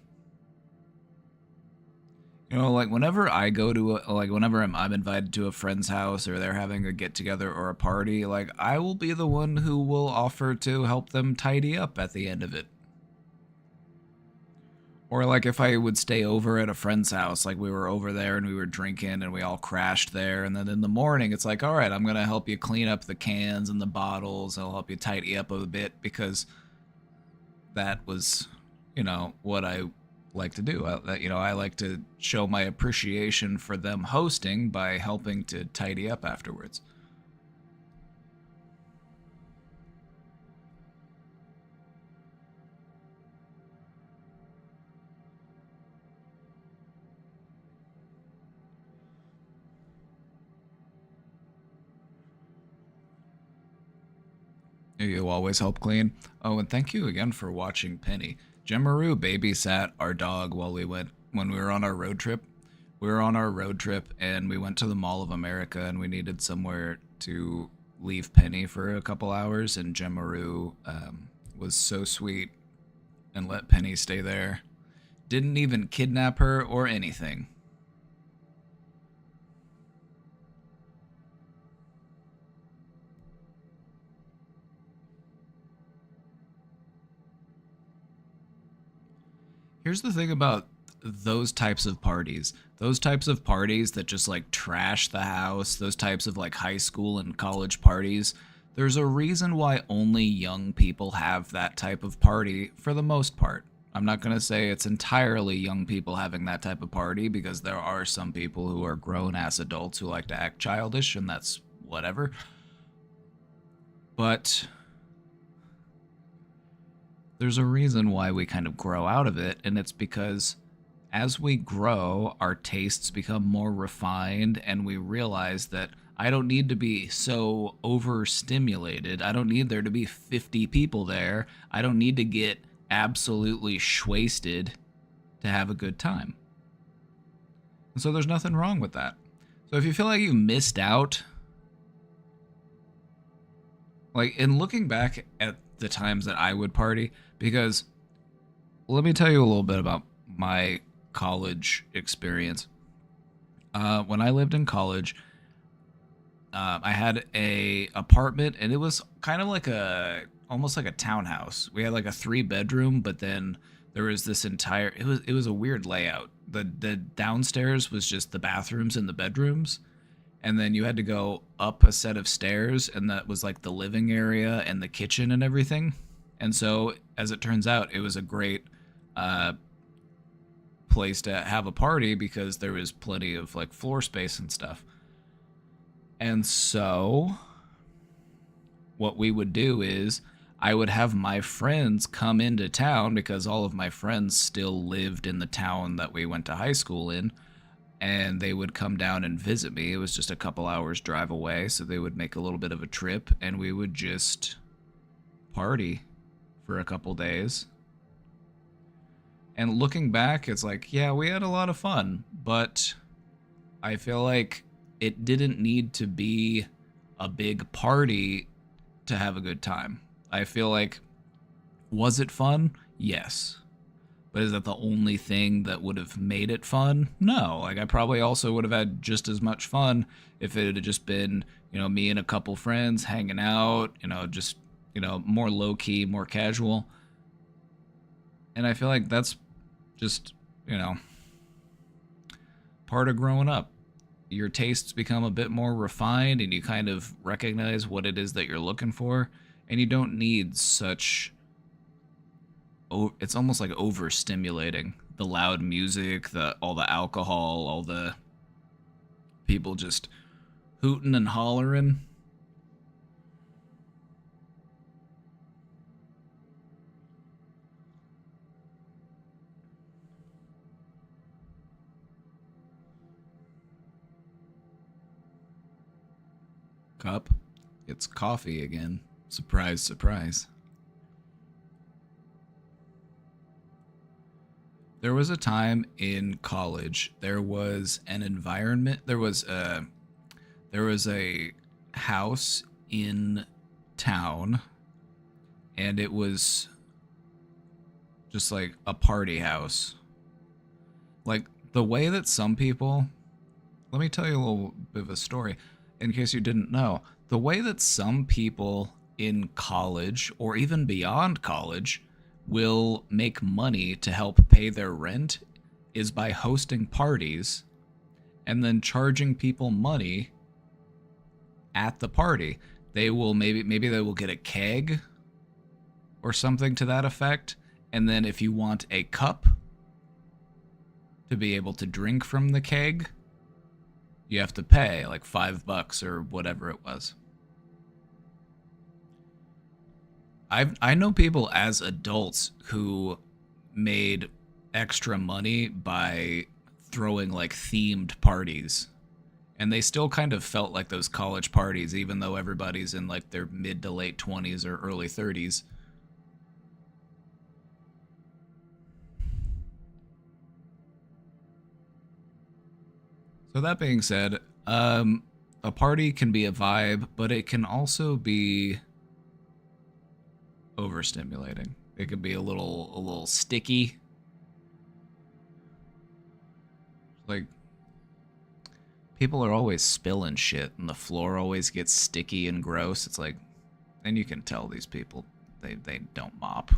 You know, like whenever I go to whenever I'm invited to a friend's house or they're having a get together or a party, like I will be the one who will offer to help them tidy up at the end of it. Or like if I would stay over at a friend's house, like we were over there and we were drinking and we all crashed there, and then in the morning it's like, all right, I'm gonna help you clean up the cans and the bottles. I'll help you tidy up a bit because that was, what I like to do. I like to show my appreciation for them hosting by helping to tidy up afterwards. You always help clean. Oh, and thank you again for watching Penny. Jemaru babysat our dog while when we were on our road trip. We were on our road trip and we went to the Mall of America and we needed somewhere to leave Penny for a couple hours, and Jemaru was so sweet and let Penny stay there. Didn't even kidnap her or anything. Here's the thing about those types of parties. Those types of parties that just like trash the house, those types of like high school and college parties, there's a reason why only young people have that type of party for the most part. I'm not going to say it's entirely young people having that type of party, because there are some people who are grown ass adults who like to act childish, and that's whatever. But there's a reason why we kind of grow out of it, and it's because as we grow, our tastes become more refined, and we realize that I don't need to be so overstimulated. I don't need there to be 50 people there. I don't need to get absolutely shwasted to have a good time. And so there's nothing wrong with that. So if you feel like you missed out, like in looking back at the times that I would party, because let me tell you a little bit about my college experience. When I lived in college, I had a apartment, and it was kind of like almost like a townhouse. We had like a 3-bedroom, but then there was this entire, it was a weird layout. The downstairs was just the bathrooms and the bedrooms, and then you had to go up a set of stairs, and that was like the living area and the kitchen and everything. And so, as it turns out, it was a great place to have a party because there was plenty of like floor space and stuff. And so, what we would do is I would have my friends come into town, because all of my friends still lived in the town that we went to high school in, and they would come down and visit me. It was just a couple hours drive away, so they would make a little bit of a trip, and we would just party for a couple days. And looking back, it's like, yeah, we had a lot of fun, but I feel like it didn't need to be a big party to have a good time. I feel like, was it fun? Yes. But is that the only thing that would have made it fun? No. Like, I probably also would have had just as much fun if it had just been, me and a couple friends hanging out, just, more low key, more casual. And I feel like that's just, part of growing up. Your tastes become a bit more refined, and you kind of recognize what it is that you're looking for, and you don't need such, it's almost like overstimulating. The loud music, all the alcohol, all the people just hooting and hollering. cup, it's coffee again. Surprise, surprise. There was a time in college, there was an environment, there was a house in town, and it was just like a party house. Like the way that some people, let me tell you a little bit of a story in case you didn't know. The way that some people in college or even beyond college will make money to help pay their rent is by hosting parties and then charging people money at the party. They will maybe they will get a keg or something to that effect, and then if you want a cup to be able to drink from the keg, you have to pay like $5 or whatever it was. I know people as adults who made extra money by throwing like themed parties, and they still kind of felt like those college parties even though everybody's in like their mid to late 20s or early 30s. So that being said, a party can be a vibe, but it can also be overstimulating. It can be a little sticky. Like, people are always spilling shit, and the floor always gets sticky and gross. It's like, and you can tell these people, they don't mop.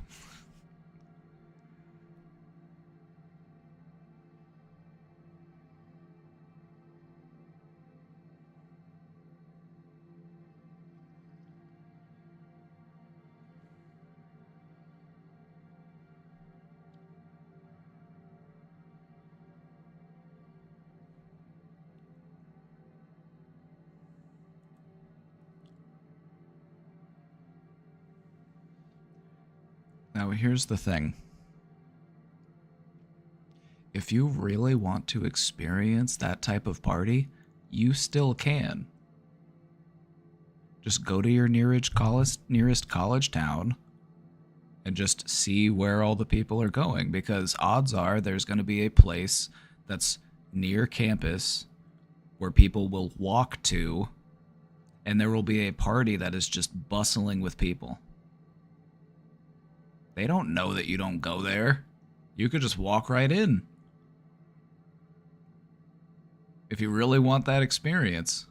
Now, here's the thing. If you really want to experience that type of party, you still can. Just go to your nearest college town and just see where all the people are going, because odds are there's going to be a place that's near campus where people will walk to, and there will be a party that is just bustling with people. They don't know that you don't go there. You could just walk right in. If you really want that experience.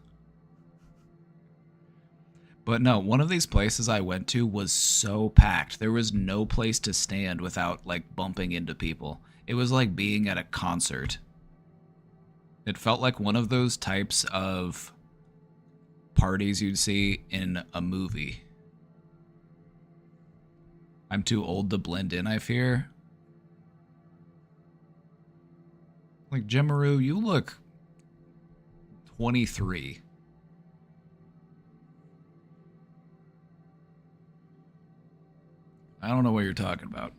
But no, one of these places I went to was so packed. There was no place to stand without like bumping into people. It was like being at a concert. It felt like one of those types of parties you'd see in a movie. I'm too old to blend in, I fear. Like, Jimmaru, you look 23. I don't know what you're talking about.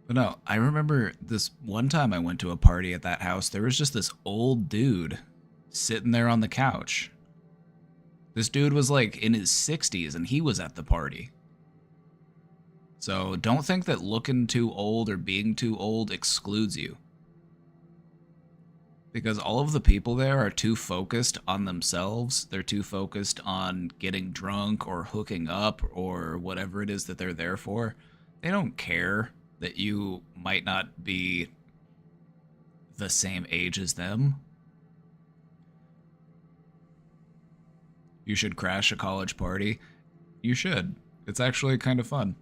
But no, I remember this one time I went to a party at that house. There was just this old dude sitting there on the couch. This dude was like in his 60s and he was at the party. So don't think that looking too old or being too old excludes you. Because all of the people there are too focused on themselves. They're too focused on getting drunk or hooking up or whatever it is that they're there for. They don't care that you might not be the same age as them. You should crash a college party. You should. It's actually kind of fun.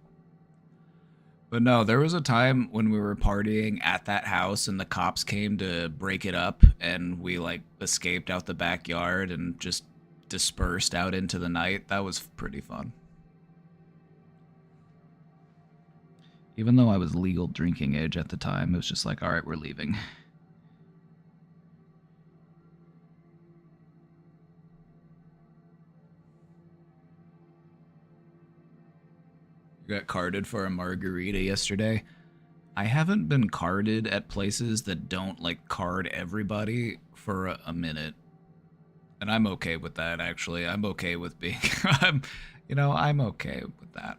But no, there was a time when we were partying at that house and the cops came to break it up and we like escaped out the backyard and just dispersed out into the night. That was pretty fun. Even though I was legal drinking age at the time, it was just like, all right, we're leaving. You got carded for a margarita yesterday. I haven't been carded at places that don't like card everybody for a minute. And I'm okay with that, actually. I'm okay with being, I'm okay with that.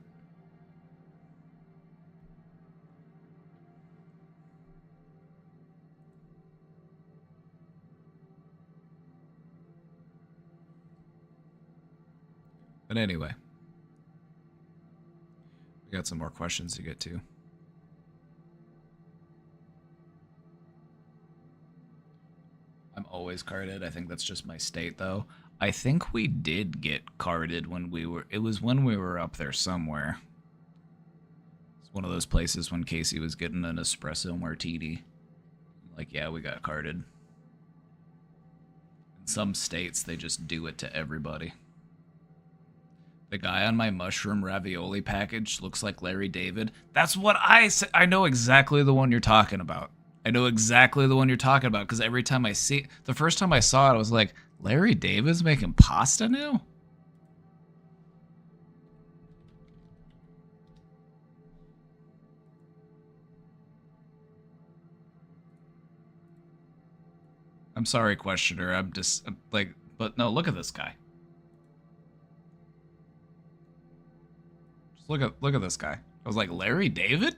But anyway, we got some more questions to get to. I'm always carded. I think that's just my state, though. I think we did get carded when it was when we were up there somewhere. It's one of those places when Casey was getting an espresso martini. Like, yeah, we got carded. In some states, they just do it to everybody. The guy on my mushroom ravioli package looks like Larry David. That's what I said. I know exactly the one you're talking about. I know exactly the one you're talking about because every time I see... The first time I saw it, I was like, Larry David's making pasta now? I'm sorry, questioner. I'm like... But no, look at this guy. Just look at this guy. I was like, Larry David?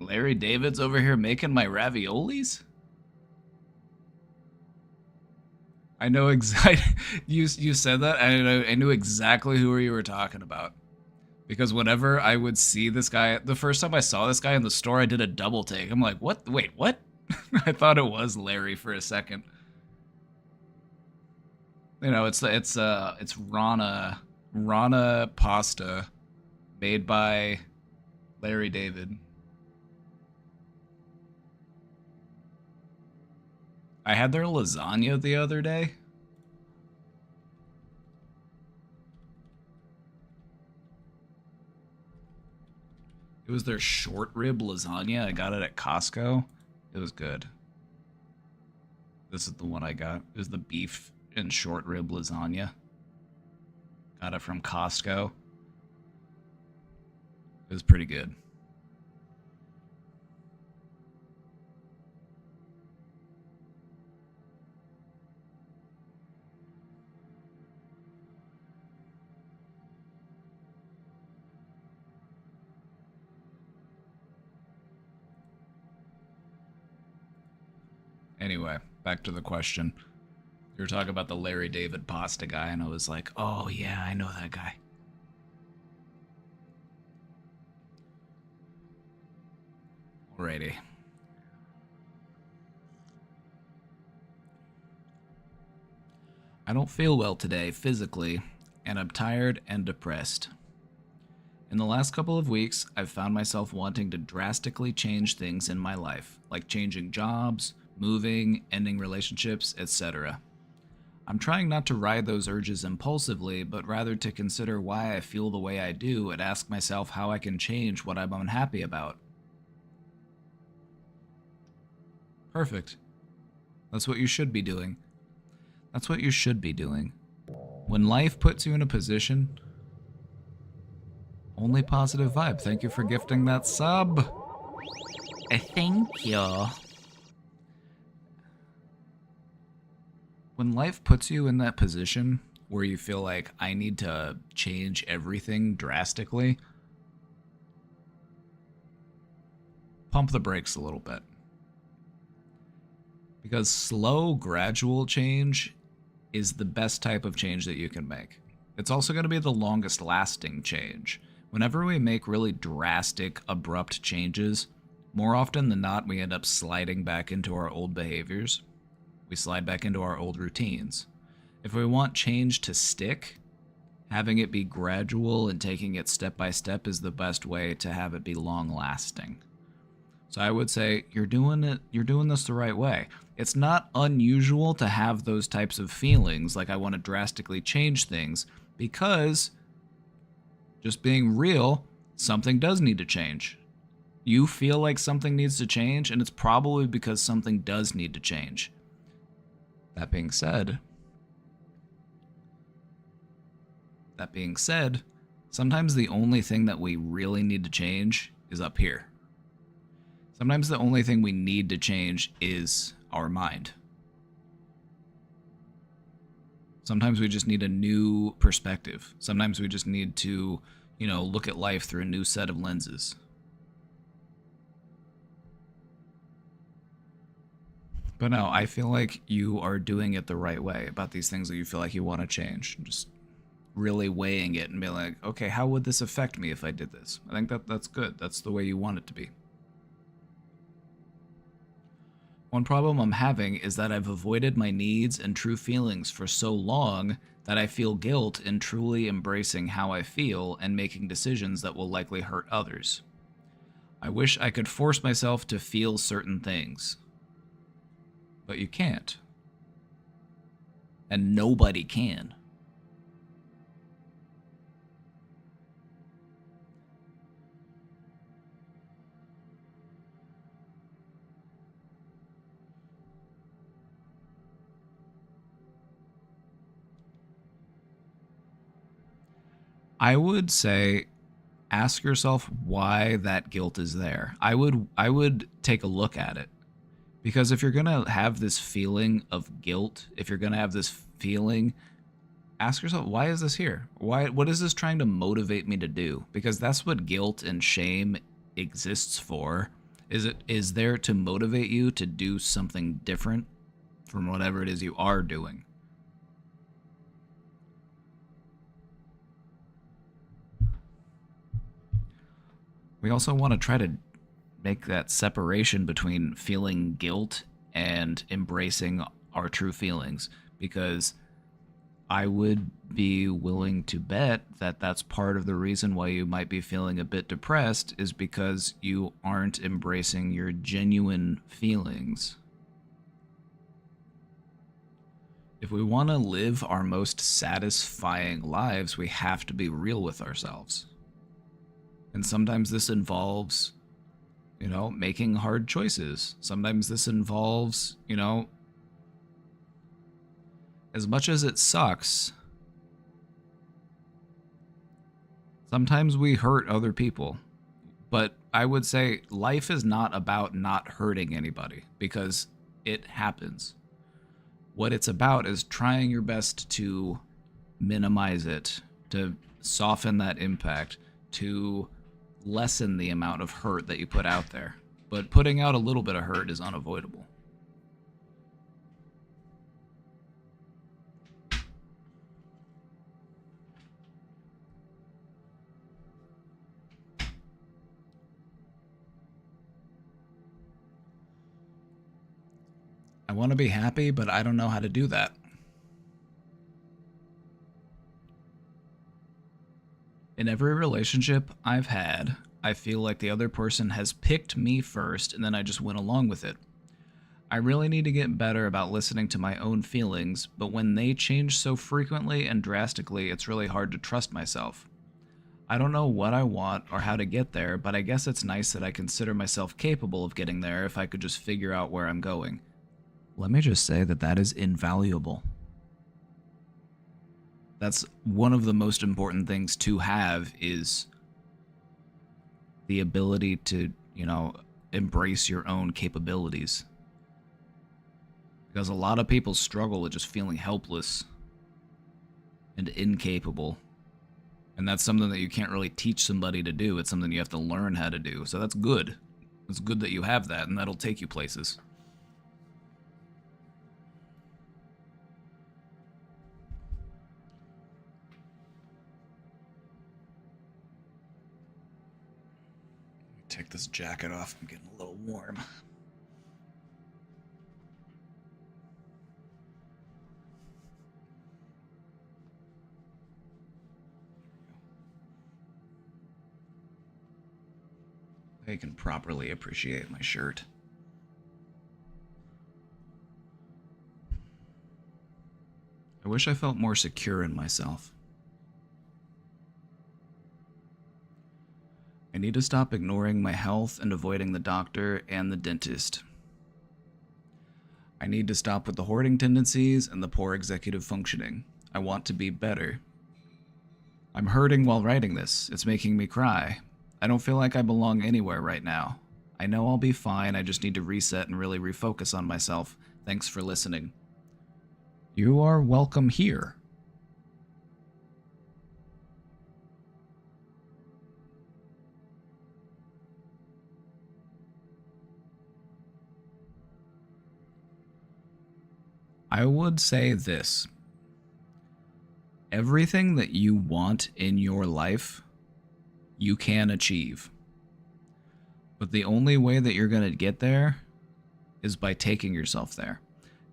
Larry David's over here making my raviolis? I know exactly. You said that, and I knew exactly who you were talking about. Because whenever I would see this guy, the first time I saw this guy in the store, I did a double take. I'm like, what? Wait, what? I thought it was Larry for a second. You know, it's Rana pasta made by Larry David. I had their lasagna the other day. It was their short rib lasagna. I got it at Costco. It was good. This is the one I got. It was the beef and short rib lasagna. Got it from Costco. It was pretty good. Anyway, back to the question. You were talking about the Larry David pasta guy, and I was like, oh yeah, I know that guy. Alrighty. I don't feel well today physically, and I'm tired and depressed. In the last couple of weeks, I've found myself wanting to drastically change things in my life, like changing jobs, moving, ending relationships, etc. I'm trying not to ride those urges impulsively, but rather to consider why I feel the way I do and ask myself how I can change what I'm unhappy about. Perfect. That's what you should be doing. That's what you should be doing. When life puts you in a position... Only positive vibe. Thank you for gifting that sub. Thank you. When life puts you in that position where you feel like I need to change everything drastically, pump the brakes a little bit. Because slow, gradual change is the best type of change that you can make. It's also going to be the longest lasting change. Whenever we make really drastic, abrupt changes, more often than not, we end up sliding back into our old behaviors. We slide back into our old routines. If we want change to stick, having it be gradual and taking it step by step is the best way to have it be long lasting. So I would say you're doing this the right way. It's not unusual to have those types of feelings like I want to drastically change things because, just being real, something does need to change. You feel like something needs to change, and it's probably because something does need to change. That being said, Sometimes the only thing that we really need to change is up here. Sometimes the only thing we need to change is our mind. Sometimes we just need a new perspective. Sometimes we just need to, look at life through a new set of lenses. But no, I feel like you are doing it the right way about these things that you feel like you want to change. Just really weighing it and being like, okay, how would this affect me if I did this? I think that's good. That's the way you want it to be. One problem I'm having is that I've avoided my needs and true feelings for so long that I feel guilt in truly embracing how I feel and making decisions that will likely hurt others. I wish I could force myself to feel certain things. But you can't. And nobody can. I would say ask yourself why that guilt is there. I would take a look at it. Because if you're going to have this feeling of guilt, if you're going to have this feeling, ask yourself, why is this here? What is this trying to motivate me to do? Because that's what guilt and shame exists for. Is there to motivate you to do something different from whatever it is you are doing. We also want to try to make that separation between feeling guilt and embracing our true feelings, because I would be willing to bet that that's part of the reason why you might be feeling a bit depressed, is because you aren't embracing your genuine feelings. If we want to live our most satisfying lives, we have to be real with ourselves. And sometimes this involves, making hard choices. Sometimes this involves, as much as it sucks, sometimes we hurt other people. But I would say life is not about not hurting anybody, because it happens. What it's about is trying your best to minimize it, to soften that impact, to lessen the amount of hurt that you put out there. But putting out a little bit of hurt is unavoidable. I want to be happy, but I don't know how to do that. In every relationship I've had, I feel like the other person has picked me first, and then I just went along with it. I really need to get better about listening to my own feelings, but when they change so frequently and drastically, it's really hard to trust myself. I don't know what I want or how to get there, but I guess it's nice that I consider myself capable of getting there if I could just figure out where I'm going. Let me just say that is invaluable. That's one of the most important things to have, is the ability to, embrace your own capabilities. Because a lot of people struggle with just feeling helpless and incapable. And that's something that you can't really teach somebody to do. It's something you have to learn how to do. So that's good. It's good that you have that, and that'll take you places. Take this jacket off. I'm getting a little warm. I can properly appreciate my shirt. I wish I felt more secure in myself. I need to stop ignoring my health and avoiding the doctor and the dentist. I need to stop with the hoarding tendencies and the poor executive functioning. I want to be better. I'm hurting while writing this. It's making me cry. I don't feel like I belong anywhere right now. I know I'll be fine. I just need to reset and really refocus on myself. Thanks for listening. You are welcome here. I would say this. Everything that you want in your life, you can achieve. But the only way that you're going to get there is by taking yourself there.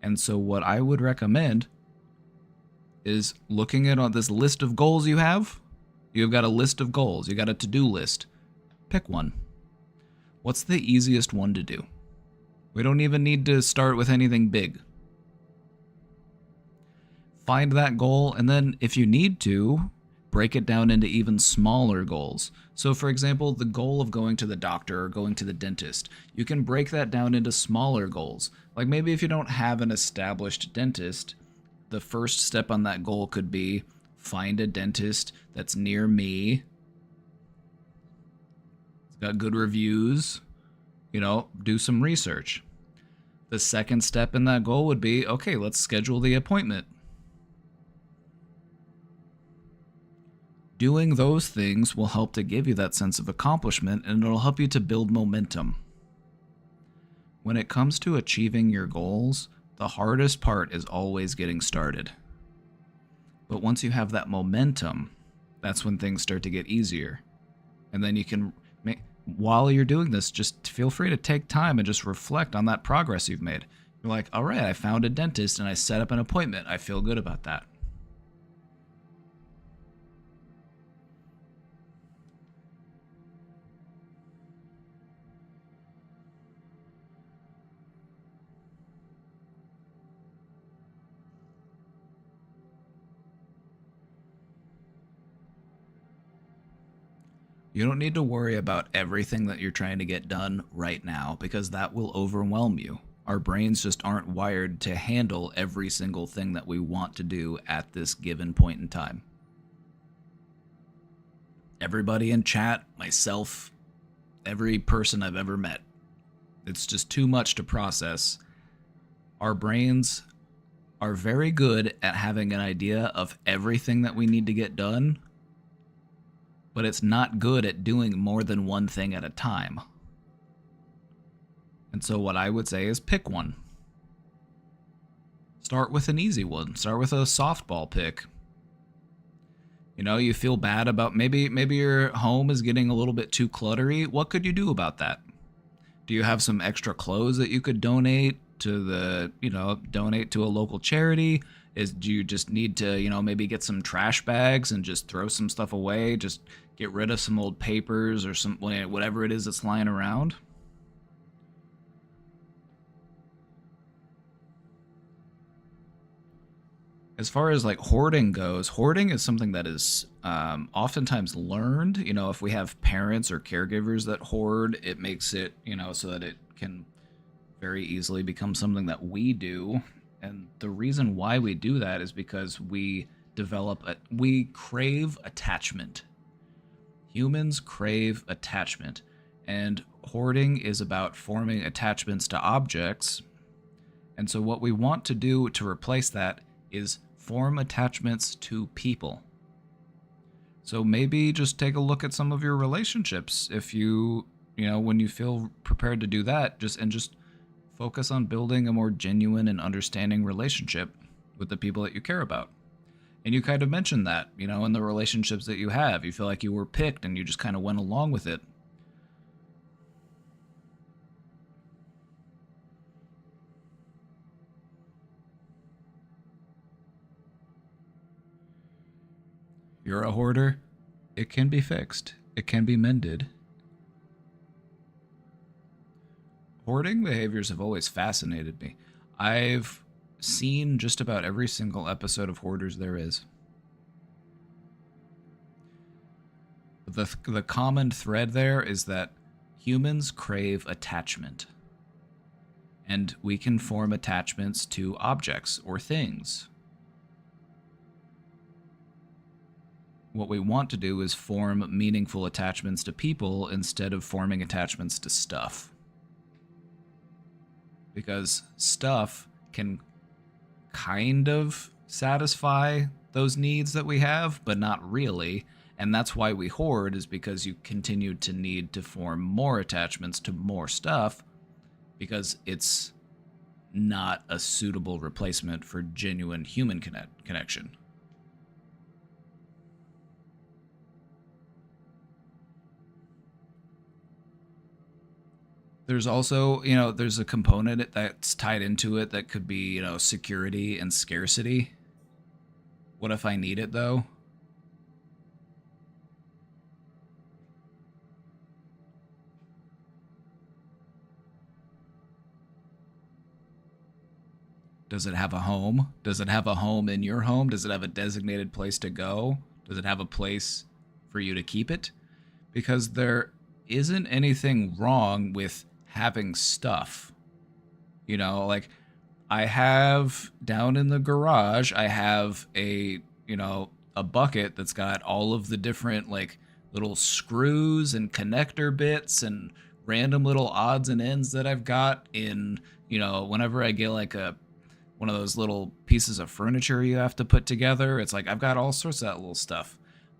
And so what I would recommend is looking at this list of goals you have. You've got a list of goals. You got a to-do list. Pick one. What's the easiest one to do? We don't even need to start with anything big. Find that goal, and then if you need to, break it down into even smaller goals. So for example, the goal of going to the doctor or going to the dentist, you can break that down into smaller goals. Like maybe if you don't have an established dentist, the first step on that goal could be find a dentist that's near me. It's got good reviews, do some research. The second step in that goal would be, okay, let's schedule the appointment. Doing those things will help to give you that sense of accomplishment, and it'll help you to build momentum. When it comes to achieving your goals, the hardest part is always getting started. But once you have that momentum, that's when things start to get easier. And then you can, while you're doing this, just feel free to take time and just reflect on that progress you've made. You're like, all right, I found a dentist and I set up an appointment. I feel good about that. You don't need to worry about everything that you're trying to get done right now, because that will overwhelm you. Our brains just aren't wired to handle every single thing that we want to do at this given point in time. Everybody in chat, myself, every person I've ever met, it's just too much to process. Our brains are very good at having an idea of everything that we need to get done, but it's not good at doing more than one thing at a time. And so what I would say is pick one. Start with an easy one. Start with a softball pick. You feel bad about maybe your home is getting a little bit too cluttery. What could you do about that? Do you have some extra clothes that you could donate to donate to a local charity? Do you just need to, maybe get some trash bags and just throw some stuff away? Just get rid of some old papers or some whatever it is that's lying around. As far as like hoarding goes, hoarding is something that is oftentimes learned. If we have parents or caregivers that hoard, it makes it, so that it can very easily become something that we do. And the reason why we do that is because we crave attachment. Humans crave attachment, and hoarding is about forming attachments to objects. And so what we want to do to replace that is form attachments to people. So maybe just take a look at some of your relationships. If when you feel prepared to do that, just focus on building a more genuine and understanding relationship with the people that you care about. And you kind of mentioned that, in the relationships that you have, you feel like you were picked and you just kind of went along with it. You're a hoarder. It can be fixed. It can be mended. Hoarding behaviors have always fascinated me. I've seen just about every single episode of Hoarders there is. The common thread there is that humans crave attachment. And we can form attachments to objects or things. What we want to do is form meaningful attachments to people instead of forming attachments to stuff. Because stuff can kind of satisfy those needs that we have, but not really. And that's why we hoard, is because you continue to need to form more attachments to more stuff, because it's not a suitable replacement for genuine human connection. There's also, there's a component that's tied into it that could be, security and scarcity. What if I need it, though? Does it have a home? Does it have a home in your home? Does it have a designated place to go? Does it have a place for you to keep it? Because there isn't anything wrong with having stuff. Like I have down in the garage, I have a bucket that's got all of the different like little screws and connector bits and random little odds and ends that I've got in, whenever I get like one of those little pieces of furniture you have to put together. It's like I've got all sorts of that little stuff,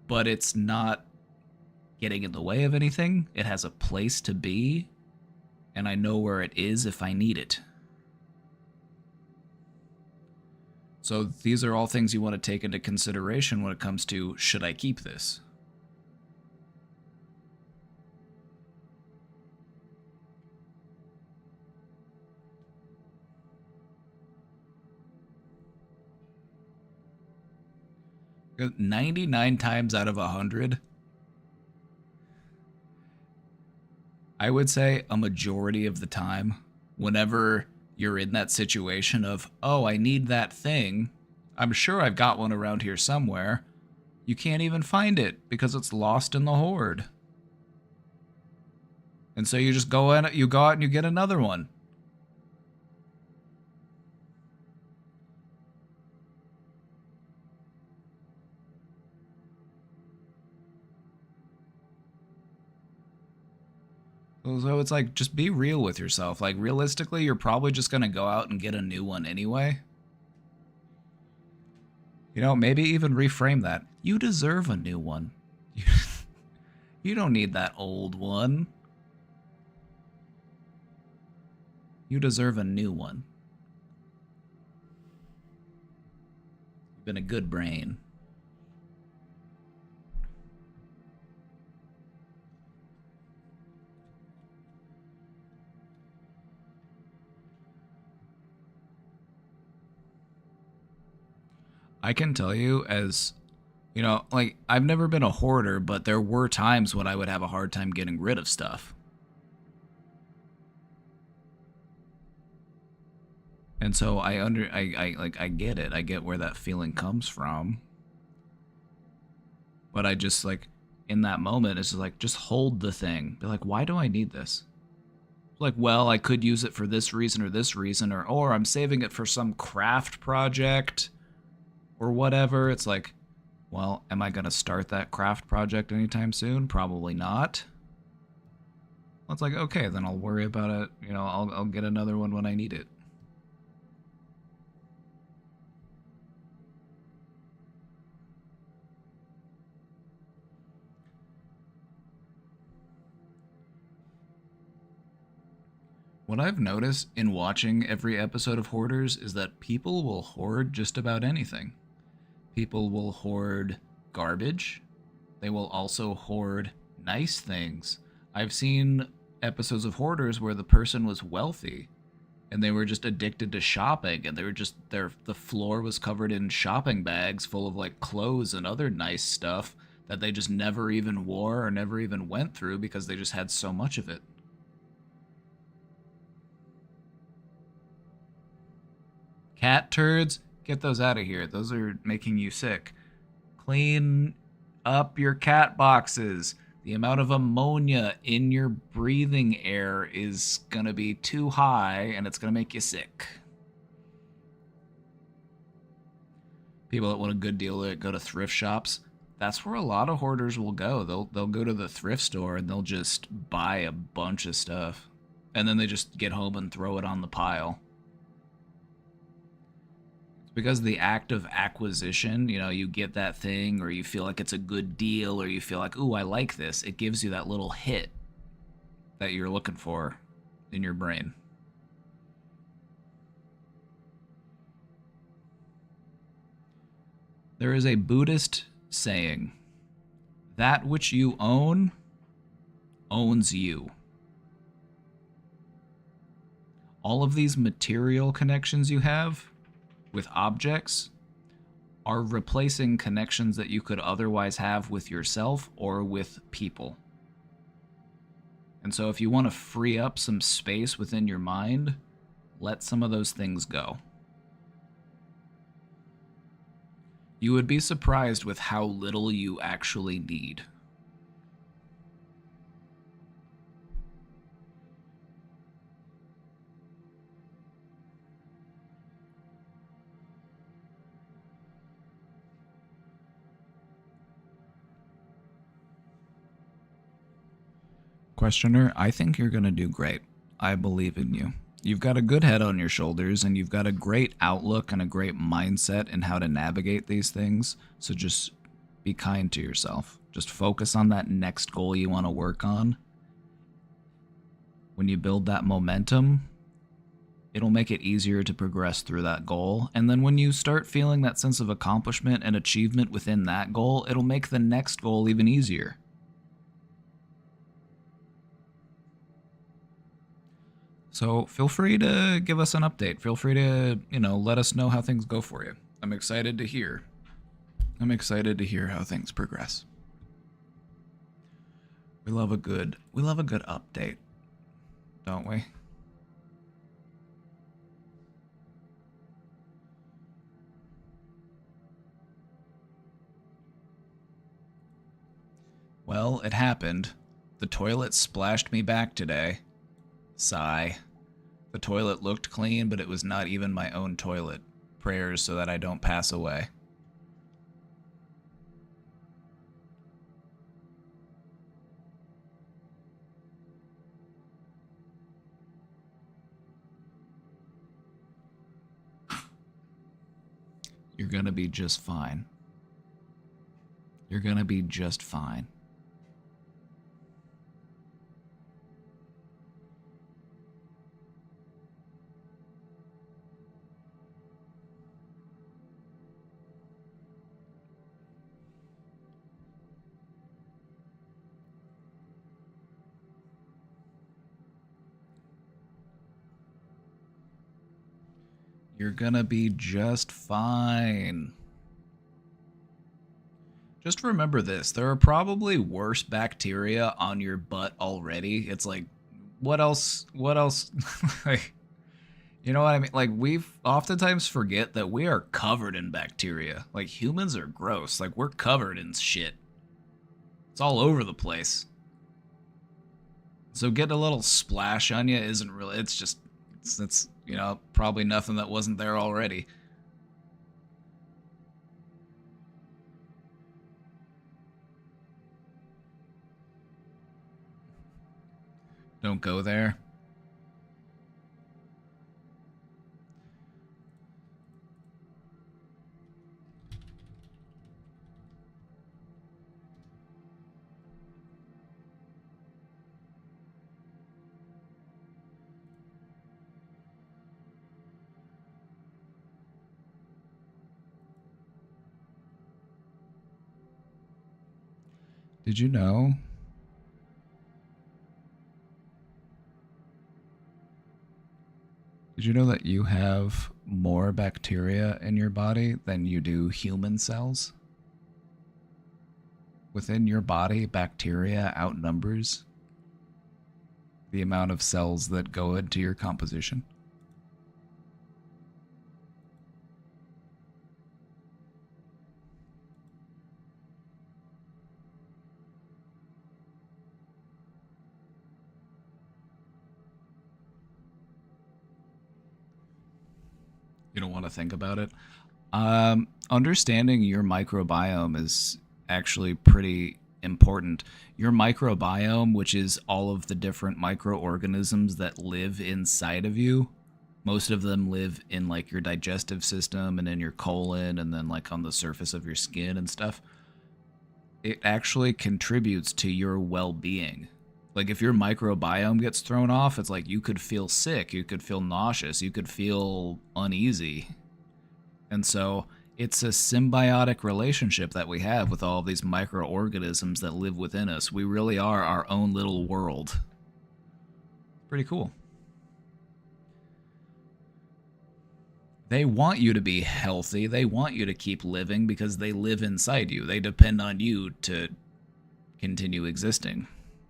but it's not getting in the way of anything. It has a place to be, and I know where it is if I need it. So these are all things you want to take into consideration when it comes to, should I keep this? Because 99 times out of 100, I would say a majority of the time, whenever you're in that situation of, oh, I need that thing, I'm sure I've got one around here somewhere, you can't even find it because it's lost in the hoard. And so you just go out and you get another one. So it's like, just be real with yourself. Like, realistically, you're probably just going to go out and get a new one anyway. Maybe even reframe that. You deserve a new one. You don't need that old one. You deserve a new one. You've been a good brain. I can tell you, as like, I've never been a hoarder, but there were times when I would have a hard time getting rid of stuff. And so I get it. I get where that feeling comes from. But I just, like, in that moment, it's just like, just hold the thing. Be like, why do I need this? Like, well, I could use it for this reason, or I'm saving it for some craft project or whatever. It's like, well, am I going to start that craft project anytime soon? Probably not. Well, it's like, okay, then I'll worry about it. I'll get another one when I need it. What I've noticed in watching every episode of Hoarders is that people will hoard just about anything. People will hoard garbage. They will also hoard nice things. I've seen episodes of Hoarders where the person was wealthy and they were just addicted to shopping, and they were just the floor was covered in shopping bags full of like clothes and other nice stuff that they just never even wore or never even went through because they just had so much of it. Cat turds, get those out of here. Those are making you sick. Clean up your cat boxes. The amount of ammonia in your breathing air is gonna be too high, and it's gonna make you sick. People that want a good deal go to thrift shops. That's where a lot of hoarders will go. They'll go to the thrift store and they'll just buy a bunch of stuff. And then they just get home and throw it on the pile. It's because the act of acquisition, you know, you get that thing or you feel like it's a good deal or you feel like, ooh, I like this. It gives you that little hit that you're looking for in your brain. There is a Buddhist saying, that which you own owns you. All of these material connections you have with objects are replacing connections that you could otherwise have with yourself or with people. And so if you want to free up some space within your mind, let some of those things go. You would be surprised with how little you actually need. Questioner, I think you're going to do great. I believe in you. You've got a good head on your shoulders, and you've got a great outlook and a great mindset in how to navigate these things. So just be kind to yourself. Just focus on that next goal you want to work on. When you build that momentum, it'll make it easier to progress through that goal. And then when you start feeling that sense of accomplishment and achievement within that goal, it'll make the next goal even easier. So feel free to give us an update. Feel free to, let us know how things go for you. I'm excited to hear. I'm excited to hear how things progress. We love a good update, don't we? Well, it happened. The toilet splashed me back today. Sigh. The toilet looked clean, but it was not even my own toilet. Prayers so that I don't pass away. You're gonna be just fine. You're gonna be just fine. You're gonna be just fine. Just remember this, there are probably worse bacteria on your butt already. It's like, what else, like, you know what I mean? Like, we oftentimes forget that we are covered in bacteria. Like, humans are gross. Like, we're covered in shit. It's all over the place. So getting a little splash on you isn't really, it's probably nothing that wasn't there already. Don't go there. Did you know? Did you know that you have more bacteria in your body than you do human cells? Within your body, bacteria outnumbers the amount of cells that go into your composition. You don't want to think about it. Understanding your microbiome actually pretty important. Your microbiome, which is all of the different microorganisms that live inside of you, most of them live in like your digestive system and in your colon and then like on the surface of your skin and stuff. It actually contributes to your well-being. Like if your microbiome gets thrown off, it's like you could feel sick, you could feel nauseous, you could feel uneasy. And so it's a symbiotic relationship that we have with all of these microorganisms that live within us. We really are our own little world. Pretty cool. They want you to be healthy. They want you to keep living because they live inside you. They depend on you to continue existing.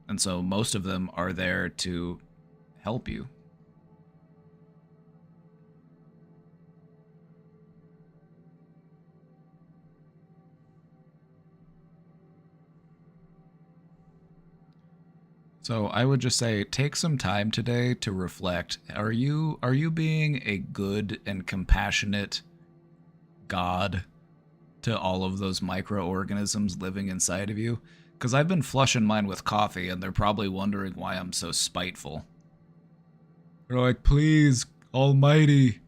And so most of them are there to help you. So I would just say take some time today to reflect. Are you being a good and compassionate God to all of those microorganisms living inside of you? Because I've been flushing mine with coffee and they're probably wondering why I'm so spiteful. They're like, please, Almighty,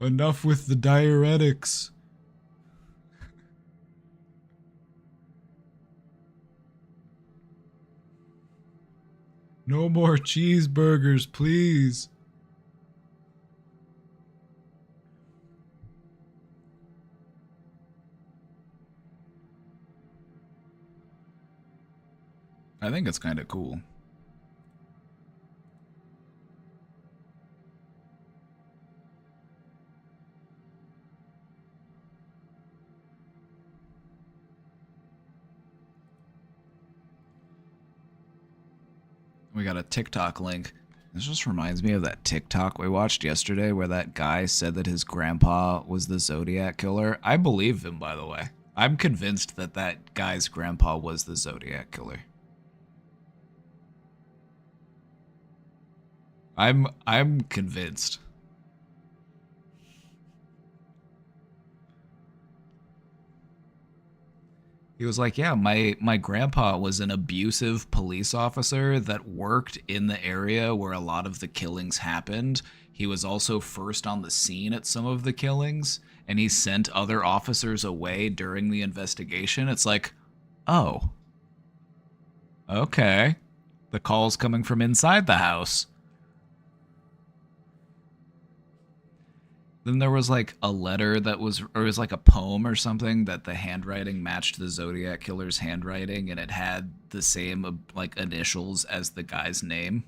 enough with the diuretics. No more cheeseburgers, please. I think it's kind of cool. We got a TikTok link. This just reminds me of that TikTok we watched yesterday where that guy said that his grandpa was the Zodiac killer. I believe him, by the way. I'm convinced that that guy's grandpa was the Zodiac killer. I'm convinced. He was like, yeah, my grandpa was an abusive police officer that worked in the area where a lot of the killings happened. He was also first on the scene at some of the killings, and he sent other officers away during the investigation. It's like, oh, okay. The call's coming from inside the house. Then there was like a letter that was, or it was like a poem or something that the handwriting matched the Zodiac killer's handwriting and it had the same like initials as the guy's name.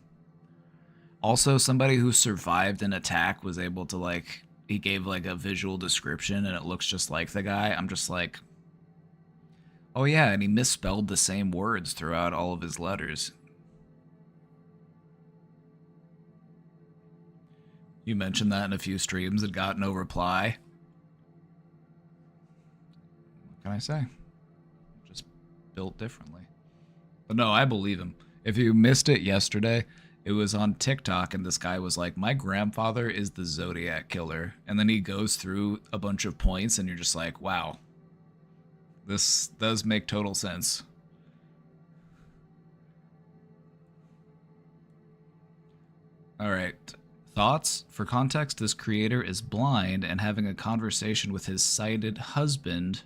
Also, somebody who survived an attack was able to like, he gave like a visual description and it looks just like the guy. I'm just like, oh yeah, and he misspelled the same words throughout all of his letters. You mentioned that in a few streams and got no reply. What can I say? Just built differently. But no, I believe him. If you missed it yesterday, it was on TikTok and this guy was like, my grandfather is the Zodiac killer. And then he goes through a bunch of points and you're just like, wow, this does make total sense. All right. Thoughts? For context, this creator is blind and having a conversation with his sighted husband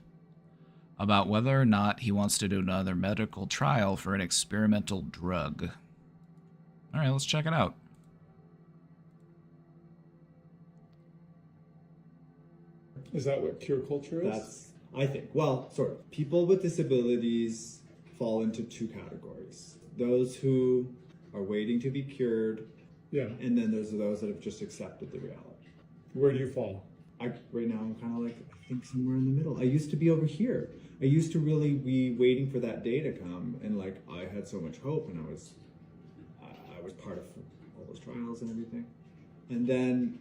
about whether or not he wants to do another medical trial for an experimental drug. All right, let's check it out. Is that what cure culture is? That's, I think, well, sort of. People with disabilities fall into two categories. Those who are waiting to be cured, Yeah. and then there's those that have just accepted the reality. Where do you fall? Right now I'm kind of like, I think somewhere in the middle. I used to be over here. I used to really be waiting for that day to come, and like I had so much hope, and I was part of all those trials and everything. And then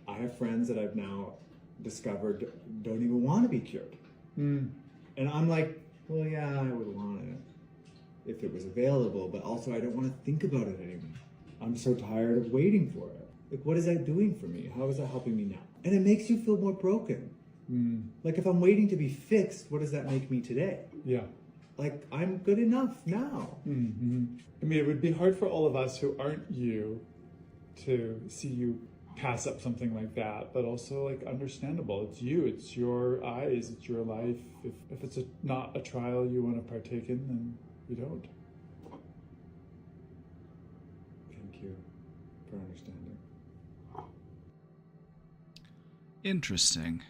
I have friends that I've now discovered don't even want to be cured. And I'm like, well, yeah, I would want it if it was available, but also I don't want to think about it anymore. I'm so tired of waiting for it. Like, what is that doing for me? How is that helping me now? And it makes you feel more broken Like, if I'm waiting to be fixed, what does that make me today? Yeah. Like, I'm good enough now. I mean, it would be hard for all of us who aren't you to see you pass up something like that, but also like understandable. It's you, it's your eyes, it's your life. If it's not a trial you want to partake in, then you don't. Thank you for understanding. Interesting.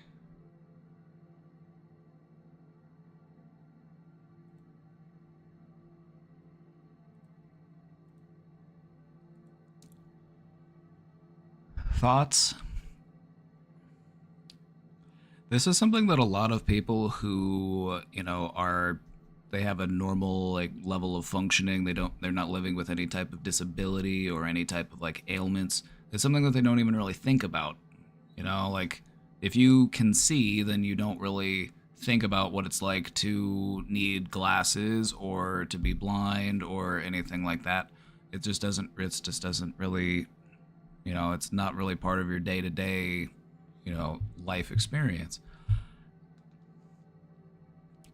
Thoughts? This is something that a lot of people who, they have a normal like level of functioning, they're not living with any type of disability or any type of like ailments. It's something that they don't even really think about. Like if you can see, then you don't really think about what it's like to need glasses or to be blind or anything like that. It just doesn't really, it's not really part of your day-to-day, life experience.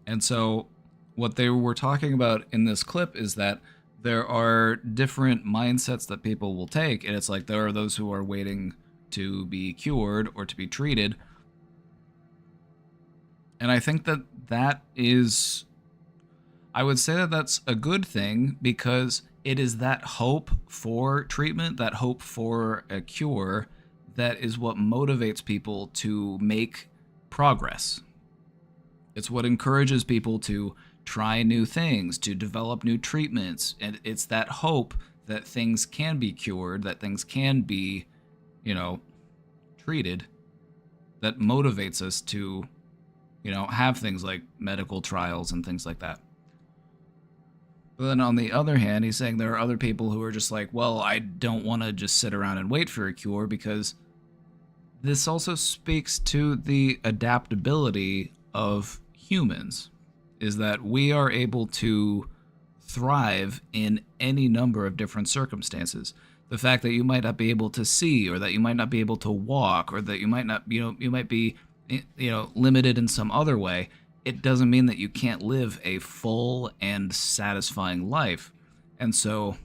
And so what they were talking about in this clip is that there are different mindsets that people will take, and it's like there are those who are waiting to be cured or to be treated. And I think that is, I would say that that's a good thing, because it is that hope for treatment, that hope for a cure, that is what motivates people to make progress. It's what encourages people to try new things, to develop new treatments. And it's that hope that things can be cured, that things can be, treated, that motivates us to, have things like medical trials and things like that. But then on the other hand, he's saying there are other people who are just like, well, I don't want to just sit around and wait for a cure, because this also speaks to the adaptability of humans, is that we are able to thrive in any number of different circumstances. The fact that you might not be able to see, or that you might not be able to walk, or that you might not, you might be, limited in some other way, it doesn't mean that you can't live a full and satisfying life. And so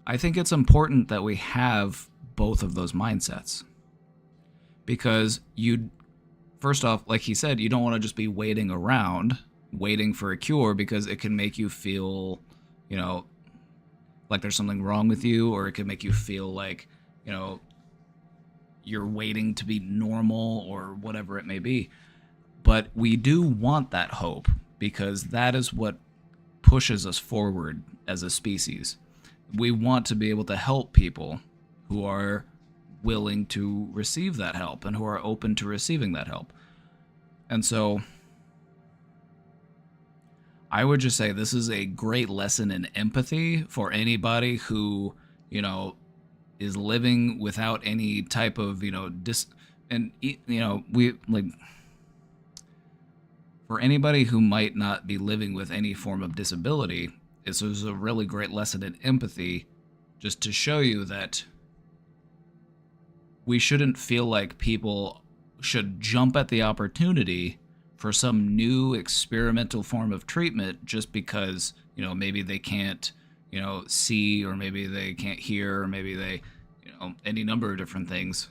I think it's important that we have both of those mindsets, because first off, like he said, you don't want to just be waiting around, waiting for a cure, because it can make you feel, like there's something wrong with you, or it can make you feel like, you're waiting to be normal or whatever it may be. But we do want that hope, because that is what pushes us forward as a species. We want to be able to help people who are willing to receive that help and who are open to receiving that help. And so I would just say this is a great lesson in empathy for anybody who, is living without any type of, for anybody who might not be living with any form of disability, this is a really great lesson in empathy, just to show you that we shouldn't feel like people should jump at the opportunity for some new experimental form of treatment just because, maybe they can't, see, or maybe they can't hear, or maybe they, any number of different things.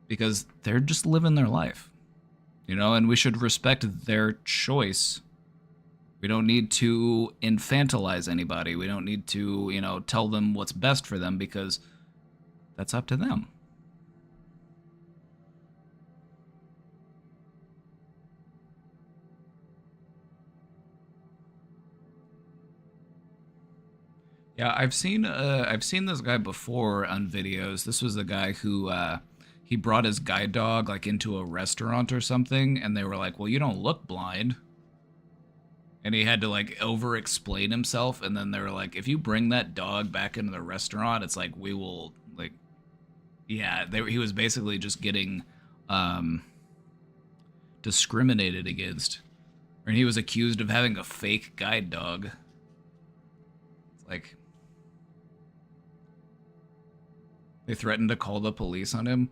Because they're just living their life, and we should respect their choice. We don't need to infantilize anybody. We don't need to, tell them what's best for them, because that's up to them. Yeah, I've seen this guy before on videos. This was the guy who he brought his guide dog like into a restaurant or something, and they were like, "Well, you don't look blind." And he had to like over explain himself, and then they were like, "If you bring that dog back into the restaurant, it's like we will like." Yeah, he was basically just getting discriminated against, and he was accused of having a fake guide dog. It's like, they threatened to call the police on him.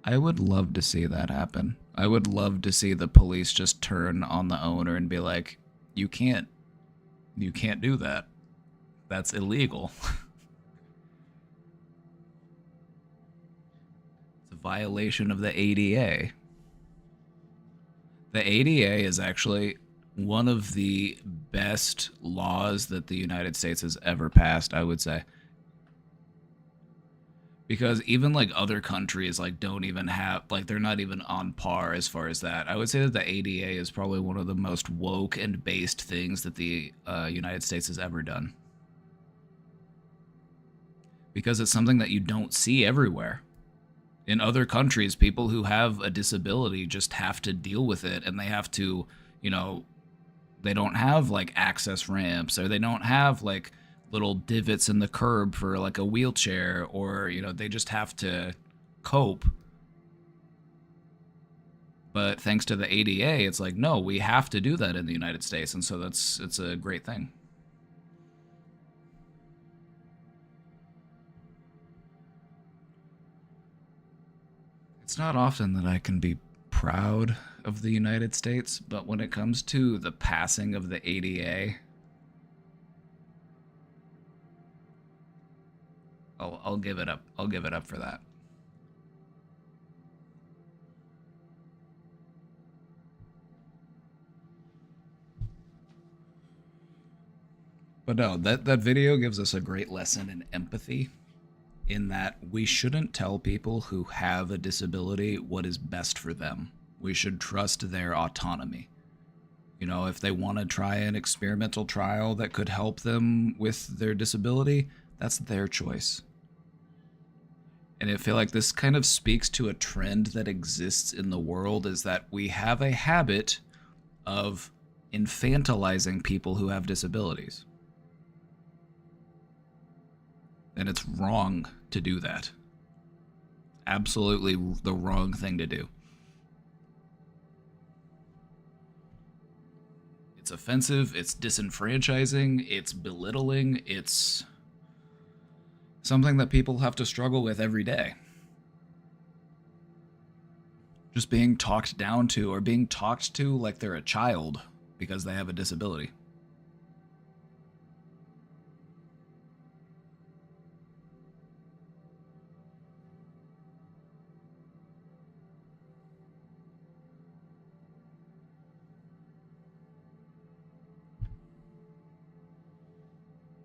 I would love to see that happen. I would love to see the police just turn on the owner and be like, you can't do that. That's illegal. It's a violation of the ADA. The ADA is actually one of the best laws that the United States has ever passed, I would say. Because even like other countries like don't even have, like, they're not even on par as far as that. I would say that the ADA is probably one of the most woke and based things that the United States has ever done. Because it's something that you don't see everywhere. In other countries, people who have a disability just have to deal with it, and they have to, you know, they don't have like access ramps, or they don't have like little divots in the curb for like a wheelchair, or, you know, they just have to cope. But thanks to the ADA, it's like, no, we have to do that in the United States, and so it's a great thing. It's not often that I can be proud of the United States, but when it comes to the passing of the ADA, I'll give it up. I'll give it up for that. But no, that video gives us a great lesson in empathy, in that we shouldn't tell people who have a disability what is best for them. We should trust their autonomy. You know, if they want to try an experimental trial that could help them with their disability, that's their choice. And I feel like this kind of speaks to a trend that exists in the world, is that we have a habit of infantilizing people who have disabilities. And it's wrong to do that. Absolutely the wrong thing to do. It's offensive, it's disenfranchising, it's belittling, it's something that people have to struggle with every day. Just being talked down to, or being talked to like they're a child because they have a disability.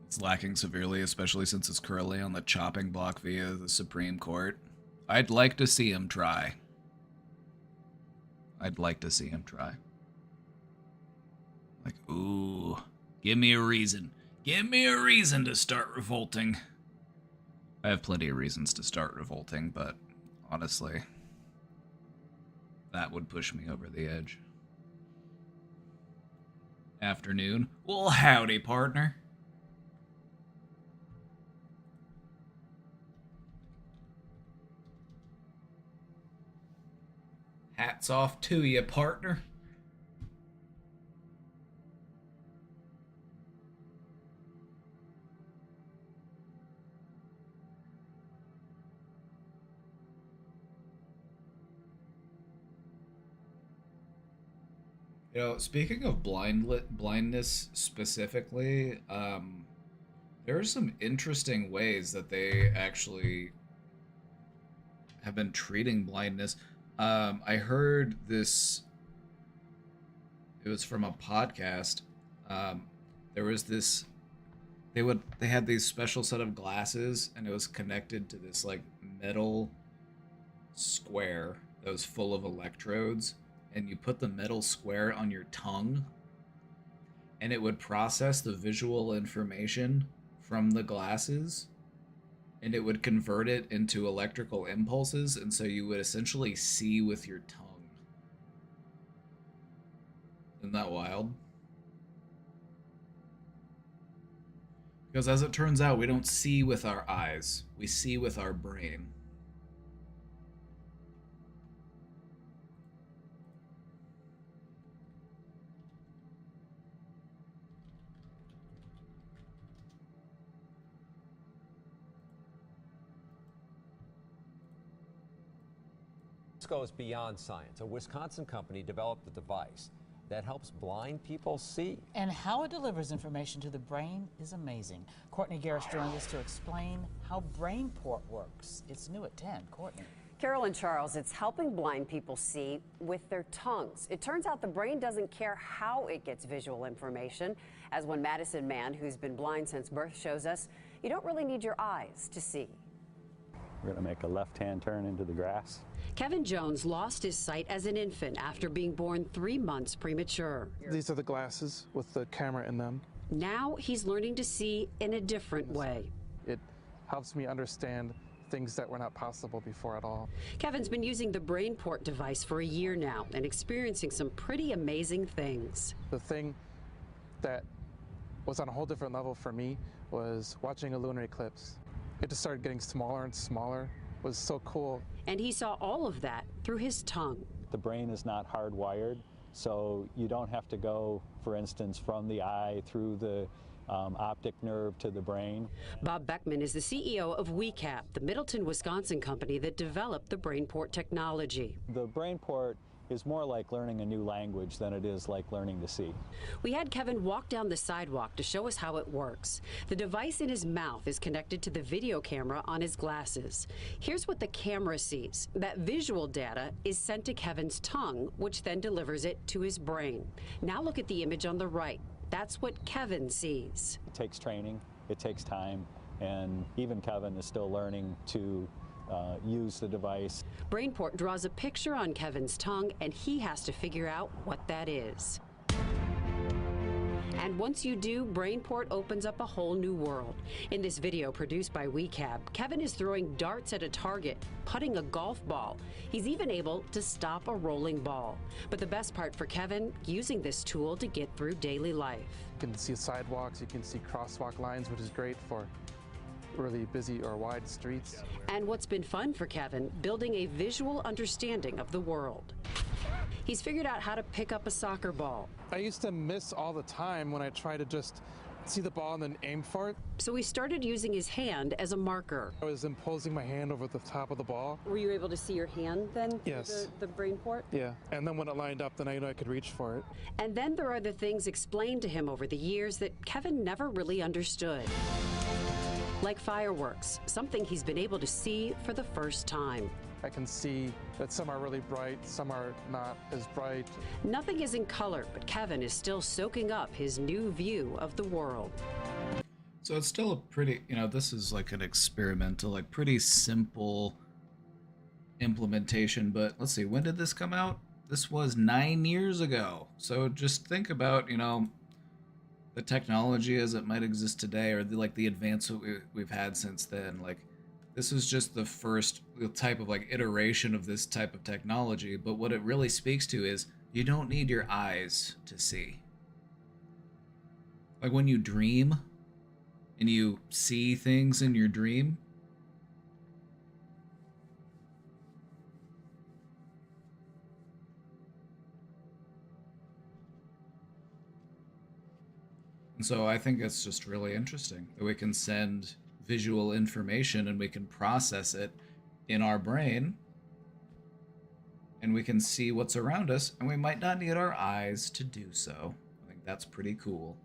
It's lacking severely, especially since it's currently on the chopping block via the Supreme Court. I'd like to see him try. I'd like to see him try. Like, ooh, give me a reason. Give me a reason to start revolting. I have plenty of reasons to start revolting, but honestly, that would push me over the edge. Afternoon. Well, howdy, partner. Hats off to you, partner. You know, speaking of blindness specifically, there are some interesting ways that they actually have been treating blindness. I heard this, it was from a podcast. There was this, they had these special set of glasses, and it was connected to this like metal square that was full of electrodes, and you put the metal square on your tongue, and it would process the visual information from the glasses, and it would convert it into electrical impulses, and so you would essentially see with your tongue. Isn't that wild? Because as it turns out, we don't see with our eyes, we see with our brain. This goes beyond science. A Wisconsin company developed a device that helps blind people see. And how it delivers information to the brain is amazing. Courtney Garris joins us to explain how BrainPort works. It's new at 10. Courtney. Carolyn Charles, it's helping blind people see with their tongues. It turns out the brain doesn't care how it gets visual information. As one Madison man who's been blind since birth shows us, you don't really need your eyes to see. We're going to make a left-hand turn into the grass. Kevin Jones lost his sight as an infant after being born 3 months premature. These are the glasses with the camera in them. Now he's learning to see in a different way. It helps me understand things that were not possible before at all. Kevin's been using the BrainPort device for a year now and experiencing some pretty amazing things. The thing that was on a whole different level for me was watching a lunar eclipse. It just started getting smaller and smaller. It was so cool. And he saw all of that through his tongue. The brain is not hardwired, so you don't have to go, for instance, from the eye through the optic nerve to the brain. Bob Beckman is the CEO of WeCap, the Middleton, Wisconsin company that developed the BrainPort technology. The BrainPort is more like learning a new language than it is like learning to see. We had Kevin walk down the sidewalk to show us how it works. The device in his mouth is connected to the video camera on his glasses. Here's what the camera sees. That visual data is sent to Kevin's tongue, which then delivers it to his brain. Now look at the image on the right. That's what Kevin sees. It takes training, it takes time, and even Kevin is still learning to use the device. BrainPort draws a picture on Kevin's tongue, and he has to figure out what that is. And once you do, BrainPort opens up a whole new world. In this video produced by WeCab, Kevin is throwing darts at a target, putting a golf ball. He's even able to stop a rolling ball. But the best part for Kevin, using this tool to get through daily life. You can see sidewalks, you can see crosswalk lines, which is great for really busy or wide streets. And what's been fun for Kevin, building a visual understanding of the world. He's figured out how to pick up a soccer ball. I used to miss all the time when I tried to just see the ball and then aim for it. So he started using his hand as a marker. I was imposing my hand over the top of the ball. Were you able to see your hand then? Yes. The BrainPort? Yeah, and then when it lined up, then I knew I could reach for it. And then there are the things explained to him over the years that Kevin never really understood. Like fireworks, something he's been able to see for the first time. I can see that some are really bright, some are not as bright. Nothing is in color, but Kevin is still soaking up his new view of the world. So it's still a pretty, this is like an experimental, like pretty simple implementation, but let's see, when did this come out? This was 9 years ago. So just think about, the technology as it might exist today, or the advancement we've had since then. Like, this is just the first type of iteration of this type of technology, but what it really speaks to is you don't need your eyes to see. Like when you dream and you see things in your dream, and so I think it's just really interesting that we can send visual information and we can process it in our brain and we can see what's around us, and we might not need our eyes to do so. I think that's pretty cool.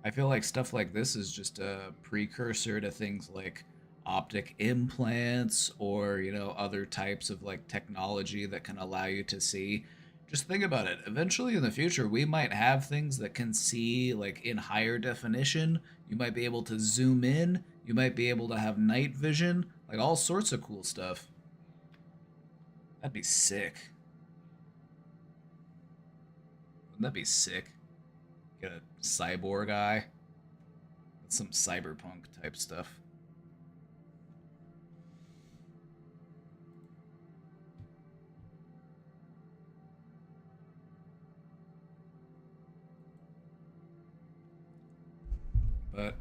I feel like stuff like this is just a precursor to things like optic implants or, other types of technology that can allow you to see. Just think about it. Eventually in the future, we might have things that can see in higher definition. You might be able to zoom in. You might be able to have night vision, all sorts of cool stuff. That'd be sick. Wouldn't that be sick? Get a cyborg eye. That's some cyberpunk type stuff. But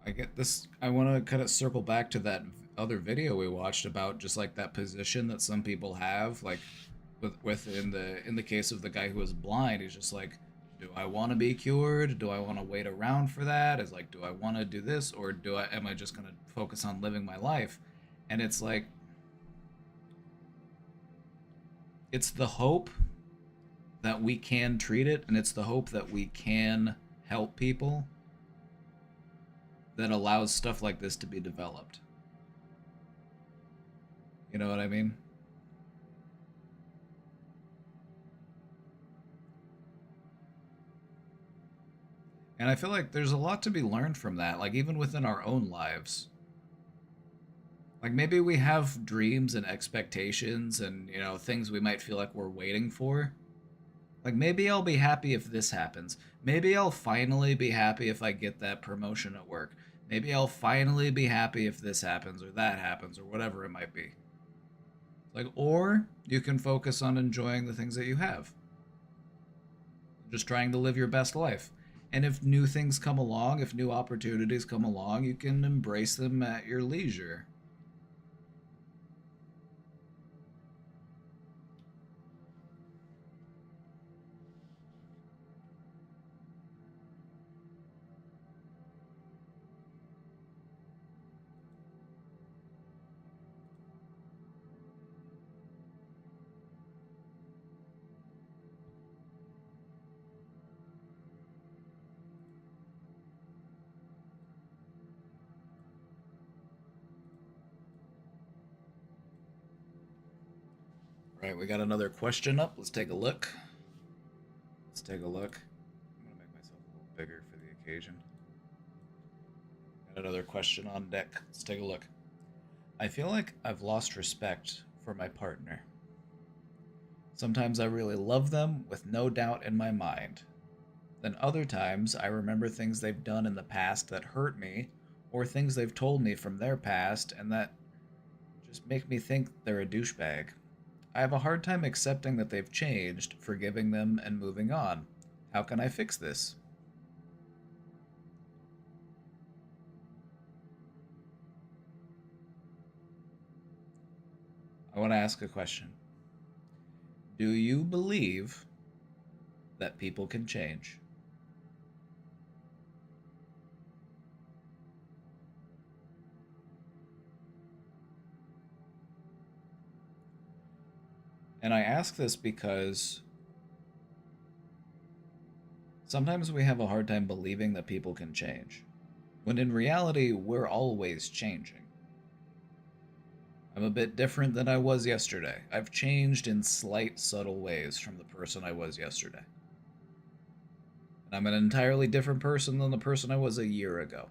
I get this. I want to kind of circle back to that other video we watched about just that position that some people have, in the case of the guy who was blind. He's just do I want to be cured? Do I want to wait around for that? Is do I want to do this, or am I just gonna focus on living my life? And it's it's the hope that we can treat it, and it's the hope that we can help people that allows stuff like this to be developed. You know what I mean? And I feel like there's a lot to be learned from that, like even within our own lives. Like maybe we have dreams and expectations and, you know, things we might feel like we're waiting for. Like maybe I'll be happy if this happens. Maybe I'll finally be happy if I get that promotion at work. Maybe I'll finally be happy if this happens or that happens or whatever it might be. Like, or you can focus on enjoying the things that you have. Just trying to live your best life. And if new things come along, if new opportunities come along, you can embrace them at your leisure. Right, we got another question up. Let's take a look. Let's take a look. I'm gonna make myself a little bigger for the occasion. Got another question on deck. Let's take a look. I feel like I've lost respect for my partner. Sometimes I really love them with no doubt in my mind. Then other times I remember things they've done in the past that hurt me, or things they've told me from their past and that just make me think they're a douchebag. I have a hard time accepting that they've changed, forgiving them, and moving on. How can I fix this? I want to ask a question. Do you believe that people can change? And I ask this because sometimes we have a hard time believing that people can change, when in reality, we're always changing. I'm a bit different than I was yesterday. I've changed in slight, subtle ways from the person I was yesterday. And I'm an entirely different person than the person I was a year ago.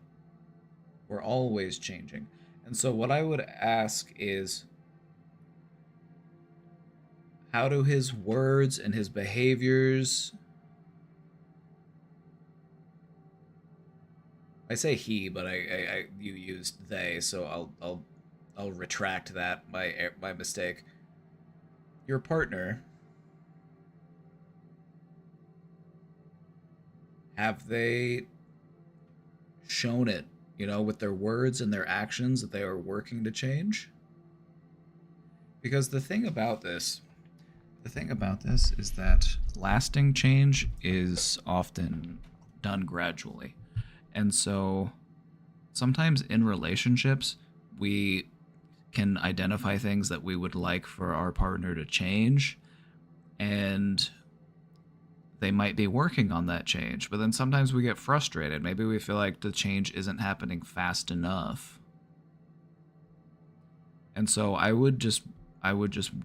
We're always changing. And so what I would ask is, how do his words and his behaviors... I say he, but you used they, so I'll retract that, my mistake. Your partner, have they shown it, you know, with their words and their actions that they are working to change? Because the thing about this is that lasting change is often done gradually. And so sometimes in relationships, we can identify things that we would like for our partner to change, and they might be working on that change. But then sometimes we get frustrated. Maybe we feel like the change isn't happening fast enough. And so I would just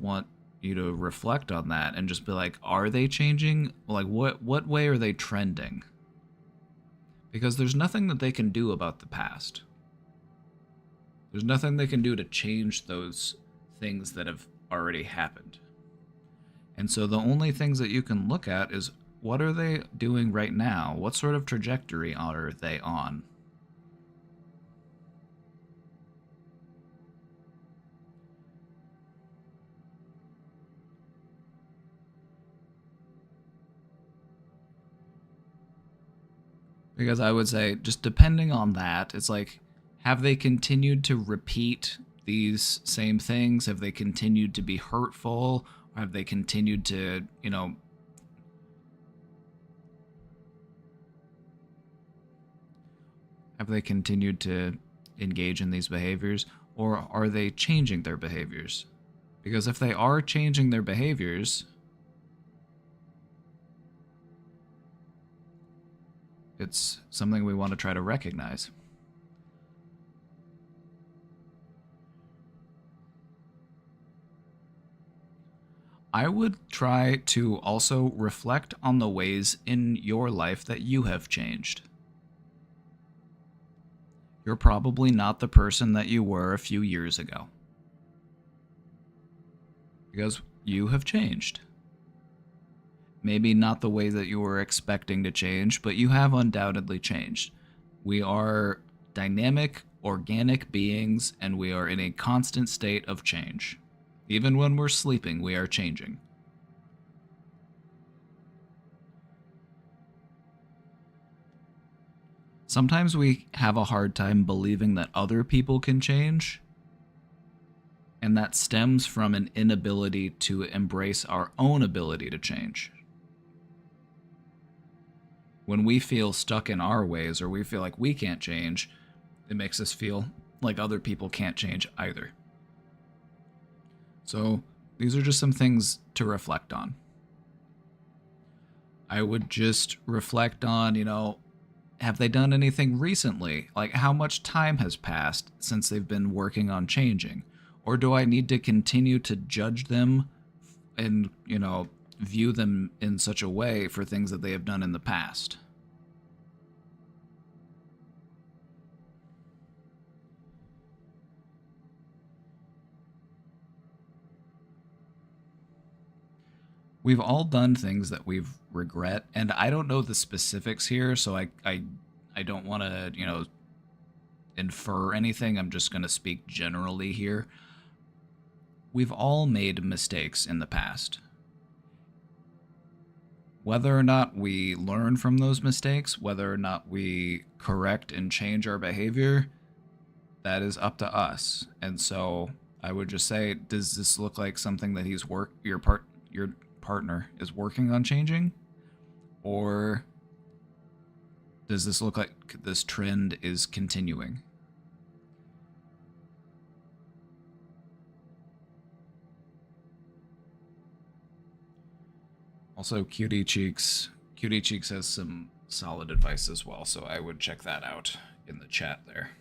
want you to reflect on that and just be like, are they changing? Like, what way are they trending? Because there's nothing that they can do about the past. There's nothing they can do to change those things that have already happened. And so the only things that you can look at is, what are they doing right now? What sort of trajectory are they on? Because I would say, just depending on that, it's like, have they continued to repeat these same things? Have they continued to be hurtful? Or have they continued to, you know, have they continued to engage in these behaviors? Or are they changing their behaviors? Because if they are changing their behaviors, it's something we want to try to recognize. I would try to also reflect on the ways in your life that you have changed. You're probably not the person that you were a few years ago. Because you have changed. Maybe not the way that you were expecting to change, but you have undoubtedly changed. We are dynamic, organic beings, and we are in a constant state of change. Even when we're sleeping, we are changing. Sometimes we have a hard time believing that other people can change, and that stems from an inability to embrace our own ability to change. When we feel stuck in our ways, or we feel like we can't change, it makes us feel like other people can't change either. So these are just some things to reflect on. I would just reflect on, have they done anything recently? Like, how much time has passed since they've been working on changing? Or do I need to continue to judge them and, view them in such a way for things that they have done in the past? We've all done things that we've regret, and I don't know the specifics here, so I don't want to, infer anything. I'm just going to speak generally here. We've all made mistakes in the past. Whether or not we learn from those mistakes, whether or not we correct and change our behavior, that is up to us. And so I would just say, does this look like something that your partner is working on changing? Or does this look like this trend is continuing? Also, Cutie Cheeks has some solid advice as well, so I would check that out in the chat there.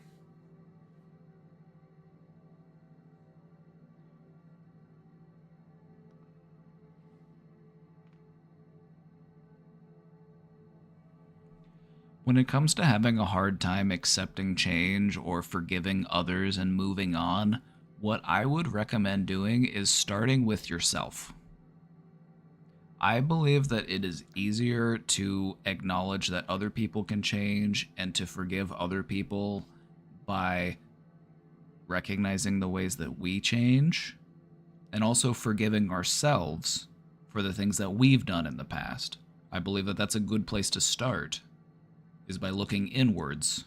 When it comes to having a hard time accepting change or forgiving others and moving on, what I would recommend doing is starting with yourself. I believe that it is easier to acknowledge that other people can change and to forgive other people by recognizing the ways that we change and also forgiving ourselves for the things that we've done in the past. I believe that that's a good place to start, is by looking inwards.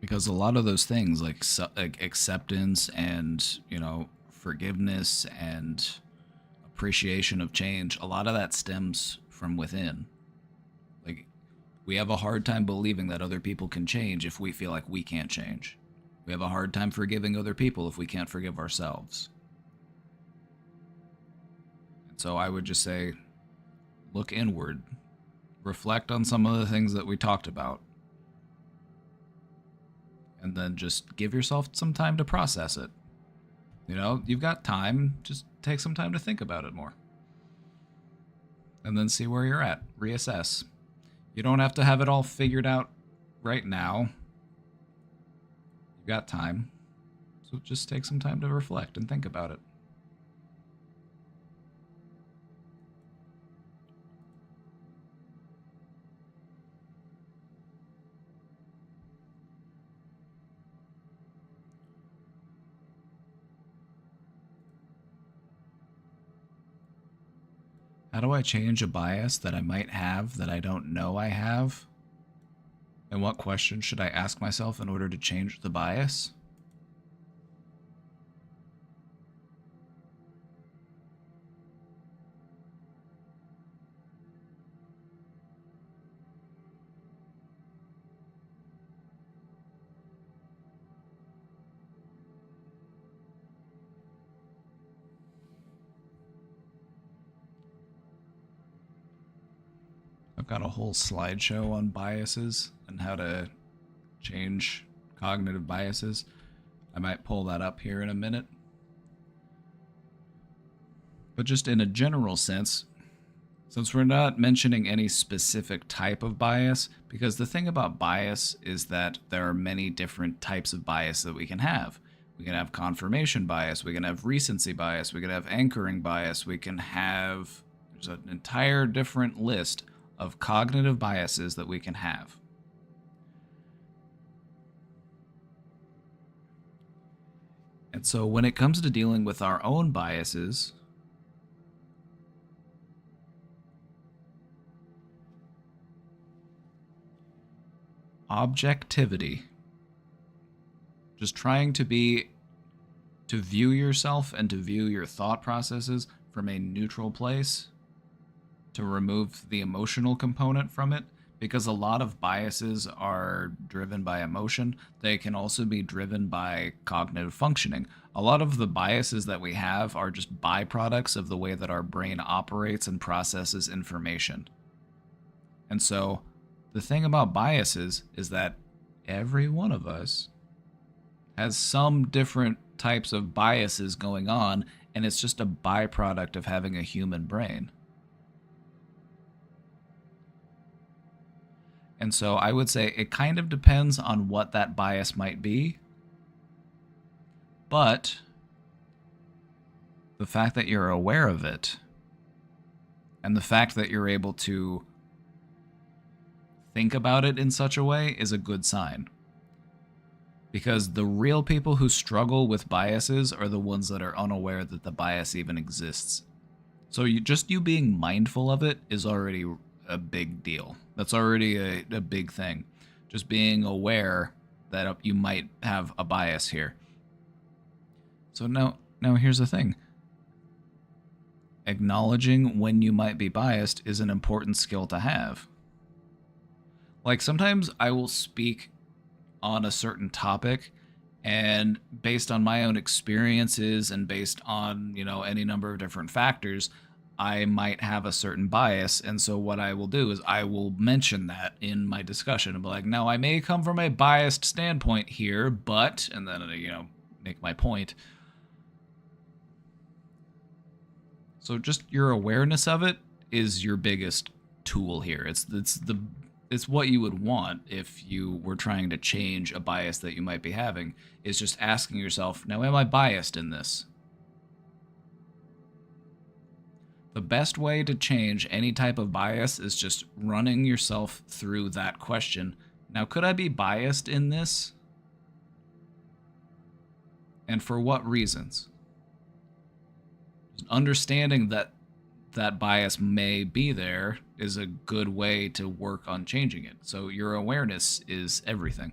Because a lot of those things, like acceptance and, forgiveness and appreciation of change, a lot of that stems from within. Like, we have a hard time believing that other people can change if we feel like we can't change. We have a hard time forgiving other people if we can't forgive ourselves. And so I would just say, look inward. Reflect on some of the things that we talked about. And then just give yourself some time to process it. You've got time, just take some time to think about it more. And then see where you're at. Reassess. You don't have to have it all figured out right now. You've got time. So just take some time to reflect and think about it. How do I change a bias that I might have that I don't know I have? And what questions should I ask myself in order to change the bias? I've got a whole slideshow on biases and how to change cognitive biases. I might pull that up here in a minute. But just in a general sense, since we're not mentioning any specific type of bias, because the thing about bias is that there are many different types of bias that we can have. We can have confirmation bias, we can have recency bias, we can have anchoring bias, we can have, there's an entire different list of cognitive biases that we can have. And so when it comes to dealing with our own biases, objectivity, just trying to view yourself and to view your thought processes from a neutral place, to remove the emotional component from it, because a lot of biases are driven by emotion. They can also be driven by cognitive functioning. A lot of the biases that we have are just byproducts of the way that our brain operates and processes information. And so the thing about biases is that every one of us has some different types of biases going on, and it's just a byproduct of having a human brain. And so I would say it kind of depends on what that bias might be. But the fact that you're aware of it, and the fact that you're able to think about it in such a way, is a good sign. Because the real people who struggle with biases are the ones that are unaware that the bias even exists. So you being mindful of it is already a big deal. That's already a big thing. Just being aware that you might have a bias here. So now here's the thing. Acknowledging when you might be biased is an important skill to have. Like, sometimes I will speak on a certain topic, and based on my own experiences and based on, any number of different factors, I might have a certain bias. And so what I will do is I will mention that in my discussion and be like, now I may come from a biased standpoint here, but, and then, make my point. So just your awareness of it is your biggest tool here. It's what you would want if you were trying to change a bias that you might be having, is just asking yourself, now am I biased in this? The best way to change any type of bias is just running yourself through that question. Now, could I be biased in this? And for what reasons? Just understanding that that bias may be there is a good way to work on changing it. So your awareness is everything.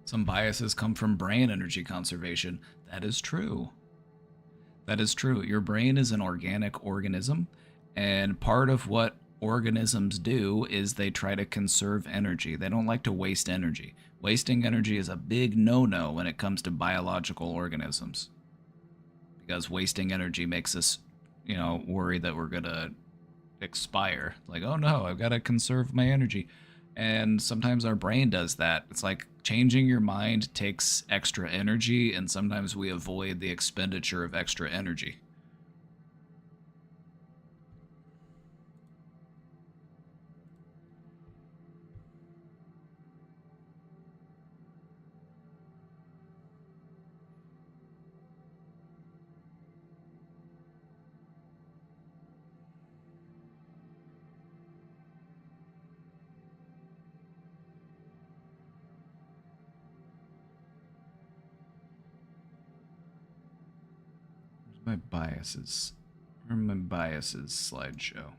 Some biases come from brain energy conservation. That is true. That is true. Your brain is an organic organism, and part of what organisms do is they try to conserve energy. They don't like to waste energy. Wasting energy is a big no-no when it comes to biological organisms, because wasting energy makes us, worry that we're gonna expire. Like, oh no, I've got to conserve my energy. And sometimes our brain does that. It's like changing your mind takes extra energy, and sometimes we avoid the expenditure of extra energy. My biases. Where are my biases slideshow?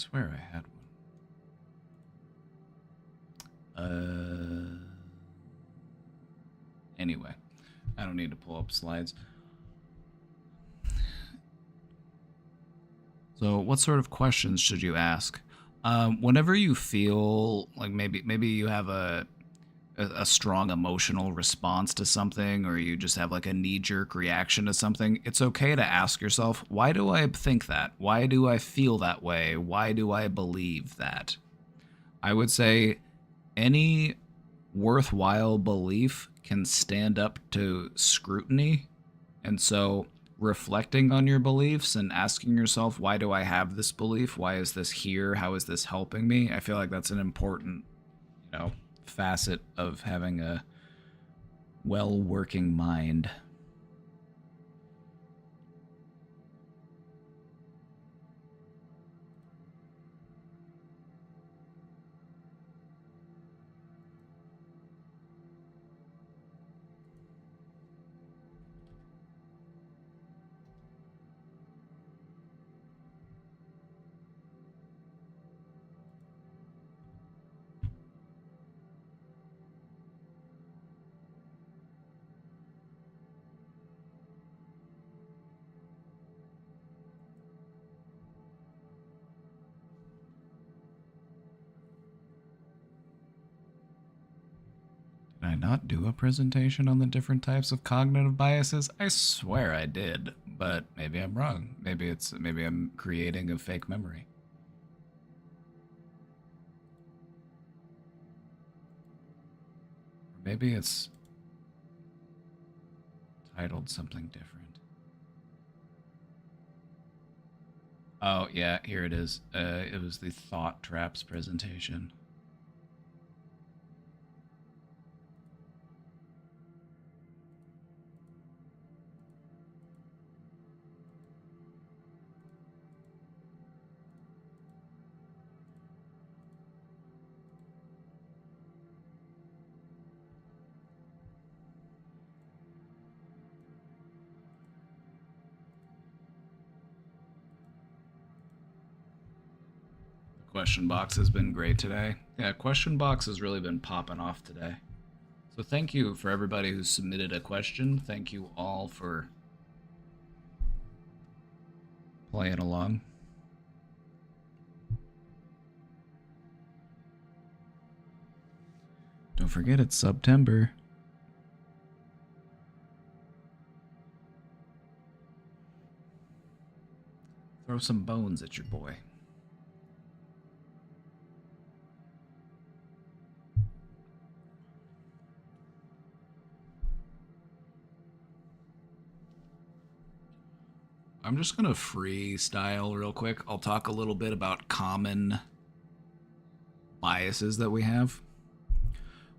swear I had one. Anyway, I don't need to pull up slides. So, what sort of questions should you ask? Whenever you feel like maybe you have a strong emotional response to something, or you just have like a knee-jerk reaction to something, it's okay to ask yourself, why do I think that? Why do I feel that way? Why do I believe that? I would say any worthwhile belief can stand up to scrutiny, and so reflecting on your beliefs and asking yourself, why do I have this belief? Why is this here? How is this helping me? I feel like that's an important, facet of having a well-working mind. Did I not do a presentation on the different types of cognitive biases? I swear I did, but maybe I'm wrong. Maybe I'm creating a fake memory. Or maybe it's titled something different. Oh, yeah, here it is. It was the Thought Traps presentation. Question box has been great today. Yeah, question box has really been popping off today. So thank you for everybody who submitted a question. Thank you all for playing along. Don't forget it's September. Throw some bones at your boy. I'm just going to freestyle real quick. I'll talk a little bit about common biases that we have.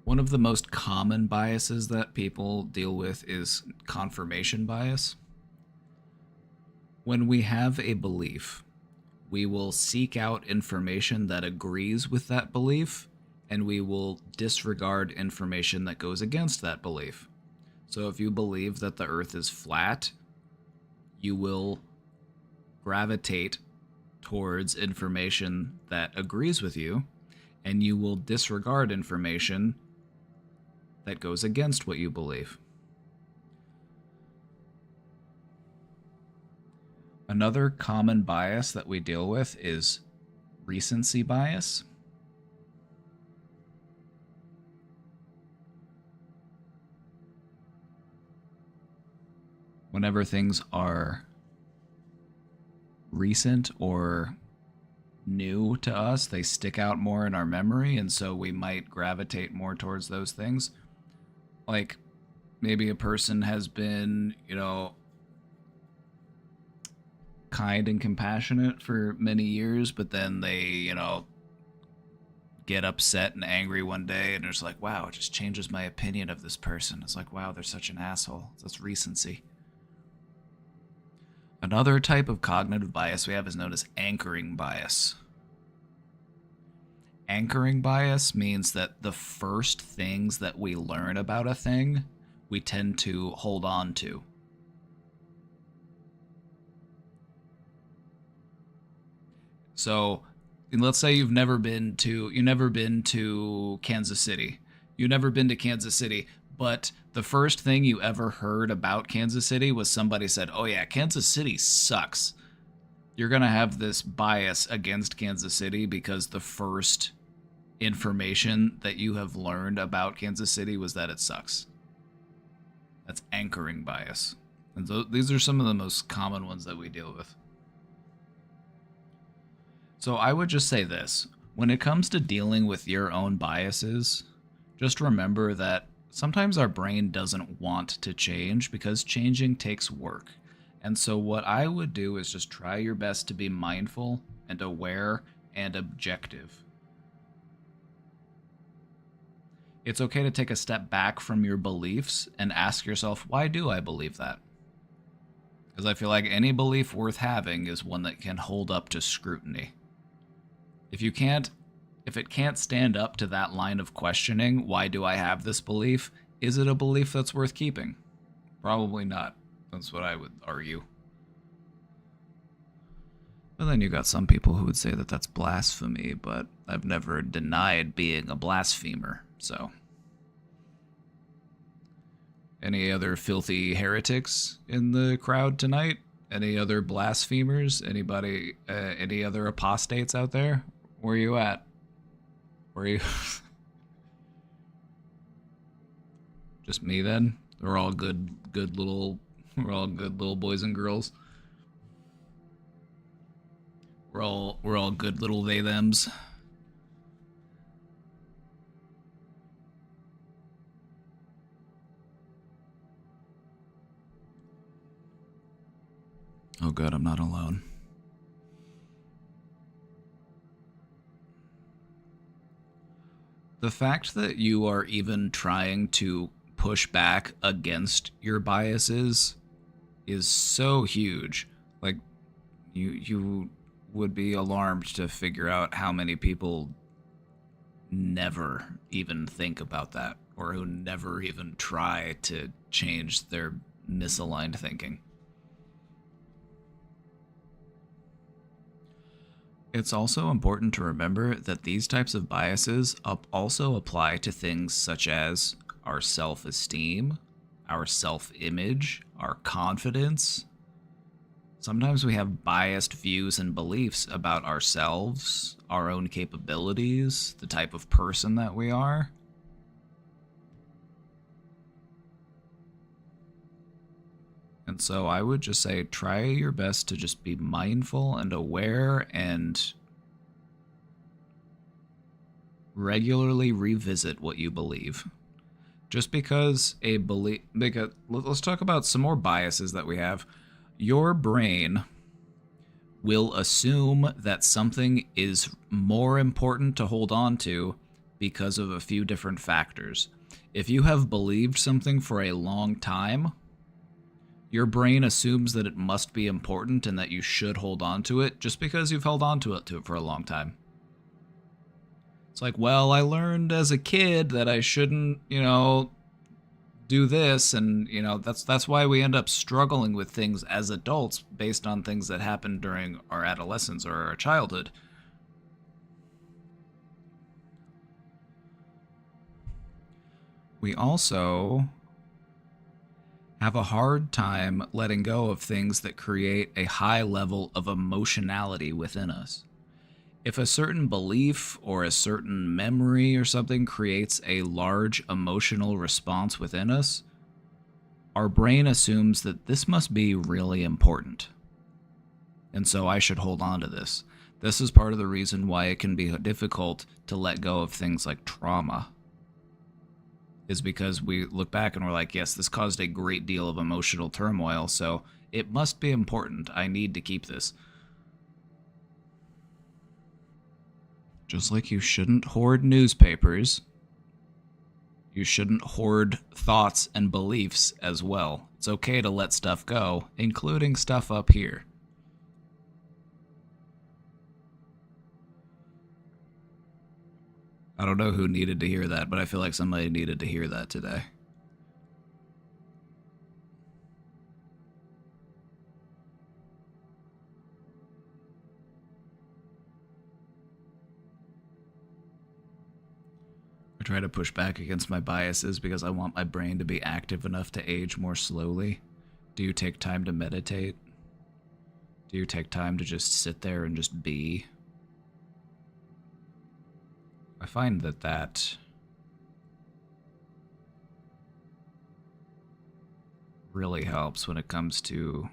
One of the most common biases that people deal with is confirmation bias. When we have a belief, we will seek out information that agrees with that belief, and we will disregard information that goes against that belief. So if you believe that the Earth is flat, you will gravitate towards information that agrees with you, and you will disregard information that goes against what you believe. Another common bias that we deal with is recency bias. Whenever things are recent or new to us, they stick out more in our memory, and so we might gravitate more towards those things. Like, maybe a person has been, kind and compassionate for many years, but then they, get upset and angry one day, and it's like, wow, it just changes my opinion of this person. It's like, wow, they're such an asshole. That's recency. Another type of cognitive bias we have is known as anchoring bias. Anchoring bias means that the first things that we learn about a thing, we tend to hold on to. So let's say you've never been to Kansas City. You've never been to Kansas City, but the first thing you ever heard about Kansas City was somebody said, "Oh yeah, Kansas City sucks." You're going to have this bias against Kansas City because the first information that you have learned about Kansas City was that it sucks. That's anchoring bias. And so these are some of the most common ones that we deal with. So I would just say this. When it comes to dealing with your own biases, just remember that sometimes our brain doesn't want to change because changing takes work. And so what I would do is just try your best to be mindful and aware and objective. It's okay to take a step back from your beliefs and ask yourself, why do I believe that? Because I feel like any belief worth having is one that can hold up to scrutiny. If it can't stand up to that line of questioning, why do I have this belief? Is it a belief that's worth keeping? Probably not. That's what I would argue. But then you got some people who would say that that's blasphemy, but I've never denied being a blasphemer, so. Any other filthy heretics in the crowd tonight? Any other blasphemers? Anybody, any other apostates out there? Where are you at? Where are you? Just me then? We're all good little boys and girls. We're all good little they thems. Oh good, I'm not alone. The fact that you are even trying to push back against your biases is so huge. Like, you would be alarmed to figure out how many people never even think about that, or who never even try to change their misaligned thinking. It's also important to remember that these types of biases also apply to things such as our self-esteem, our self-image, our confidence. Sometimes we have biased views and beliefs about ourselves, our own capabilities, the type of person that we are. And so I would just say try your best to just be mindful and aware and regularly revisit what you believe. Just because let's talk about some more biases that we have. Your brain will assume that something is more important to hold on to because of a few different factors. If you have believed something for a long time, your brain assumes that it must be important and that you should hold on to it just because you've held on to it for a long time. It's like, well, I learned as a kid that I shouldn't, do this, and that's why we end up struggling with things as adults based on things that happened during our adolescence or our childhood. We also have a hard time letting go of things that create a high level of emotionality within us. If a certain belief or a certain memory or something creates a large emotional response within us, our brain assumes that this must be really important. And so I should hold on to this. This is part of the reason why it can be difficult to let go of things like trauma. Is because we look back and we're like, yes, this caused a great deal of emotional turmoil, so it must be important. I need to keep this. Just like you shouldn't hoard newspapers, you shouldn't hoard thoughts and beliefs as well. It's okay to let stuff go, including stuff up here. I don't know who needed to hear that, but I feel like somebody needed to hear that today. try to push back against my biases because I want my brain to be active enough to age more slowly. Do you take time to meditate? Do you take time to just sit there and just be? I find that really helps when it comes to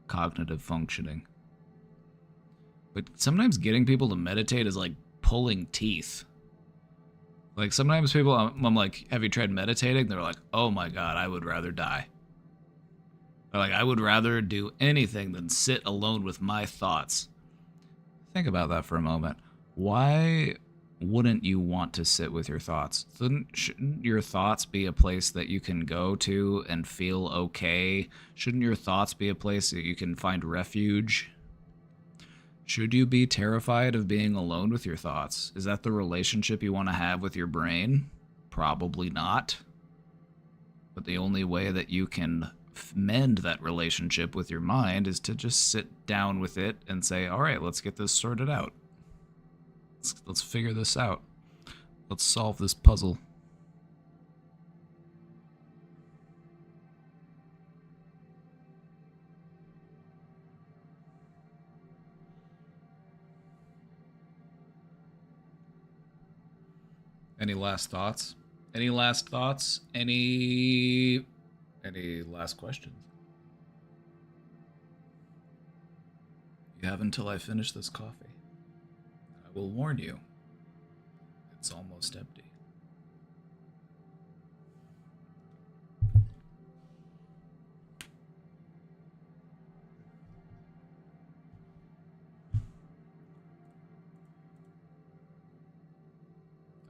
cognitive functioning. But sometimes getting people to meditate is like pulling teeth. Like sometimes people, I'm like, have you tried meditating? They're like, oh my God, I would rather die. They're like, I would rather do anything than sit alone with my thoughts. Think about that for a moment. Why wouldn't you want to sit with your thoughts? Shouldn't your thoughts be a place that you can go to and feel okay? Shouldn't your thoughts be a place that you can find refuge? Should you be terrified of being alone with your thoughts? Is that the relationship you want to have with your brain? Probably not. But the only way that you can mend that relationship with your mind is to just sit down with it and say, all right, let's get this sorted out. Let's figure this out. Let's solve this puzzle. Any last thoughts? Any last thoughts? Any last questions? You have until I finish this coffee. I will warn you, it's almost empty.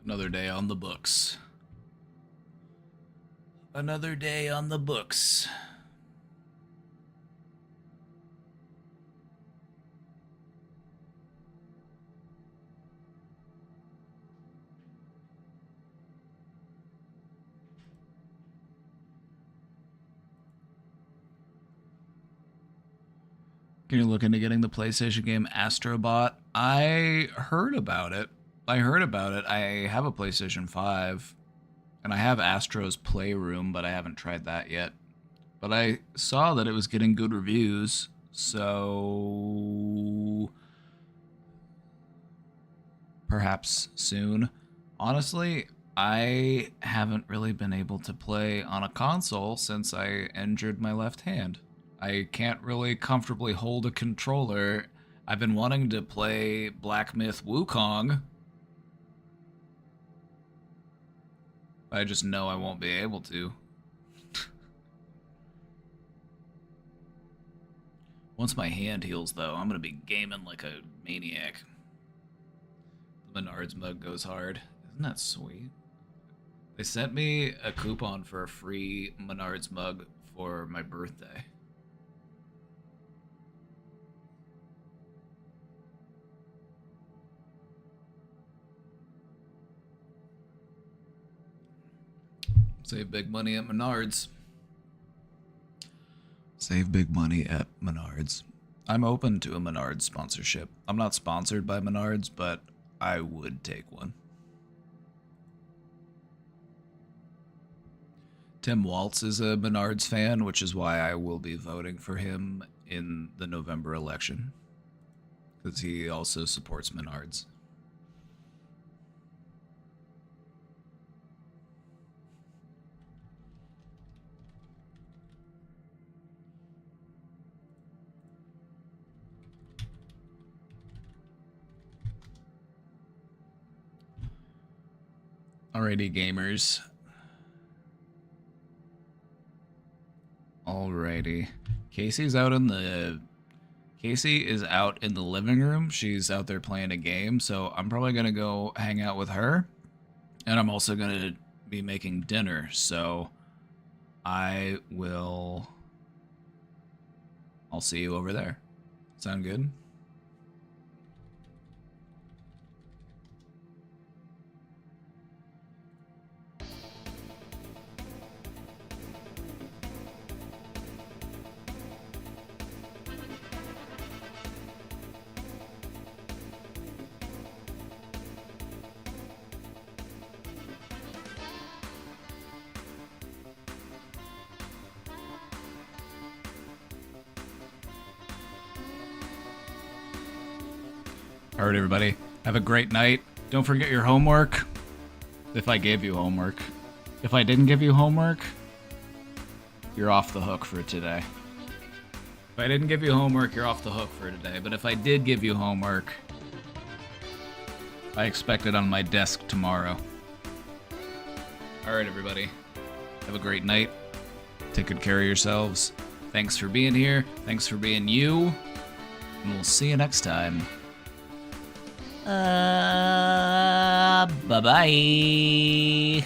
Another day on the books. Another day on the books. You're looking at getting the PlayStation game Astrobot? I heard about it. I have a PlayStation 5, and I have Astro's Playroom, but I haven't tried that yet. But I saw that it was getting good reviews, so perhaps soon. Honestly, I haven't really been able to play on a console since I injured my left hand. I can't really comfortably hold a controller. I've been wanting to play Black Myth Wukong. I just know I won't be able to. Once my hand heals, though, I'm gonna be gaming like a maniac. The Menards mug goes hard. Isn't that sweet? They sent me a coupon for a free Menards mug for my birthday. Save big money at Menards. Save big money at Menards. I'm open to a Menards sponsorship. I'm not sponsored by Menards, but I would take one. Tim Waltz is a Menards fan, which is why I will be voting for him in the November election. Because he also supports Menards. Alrighty, gamers. Alrighty. Casey is out in the living room. She's out there playing a game, so I'm probably gonna go hang out with her. And I'm also gonna be making dinner, so I'll see you over there. Sound good? All right, everybody. Have a great night. Don't forget your homework. If I gave you homework. If I didn't give you homework, you're off the hook for today. If I didn't give you homework, you're off the hook for today. But if I did give you homework, I expect it on my desk tomorrow. All right, everybody. Have a great night. Take good care of yourselves. Thanks for being here. Thanks for being you. And we'll see you next time. Bye-bye.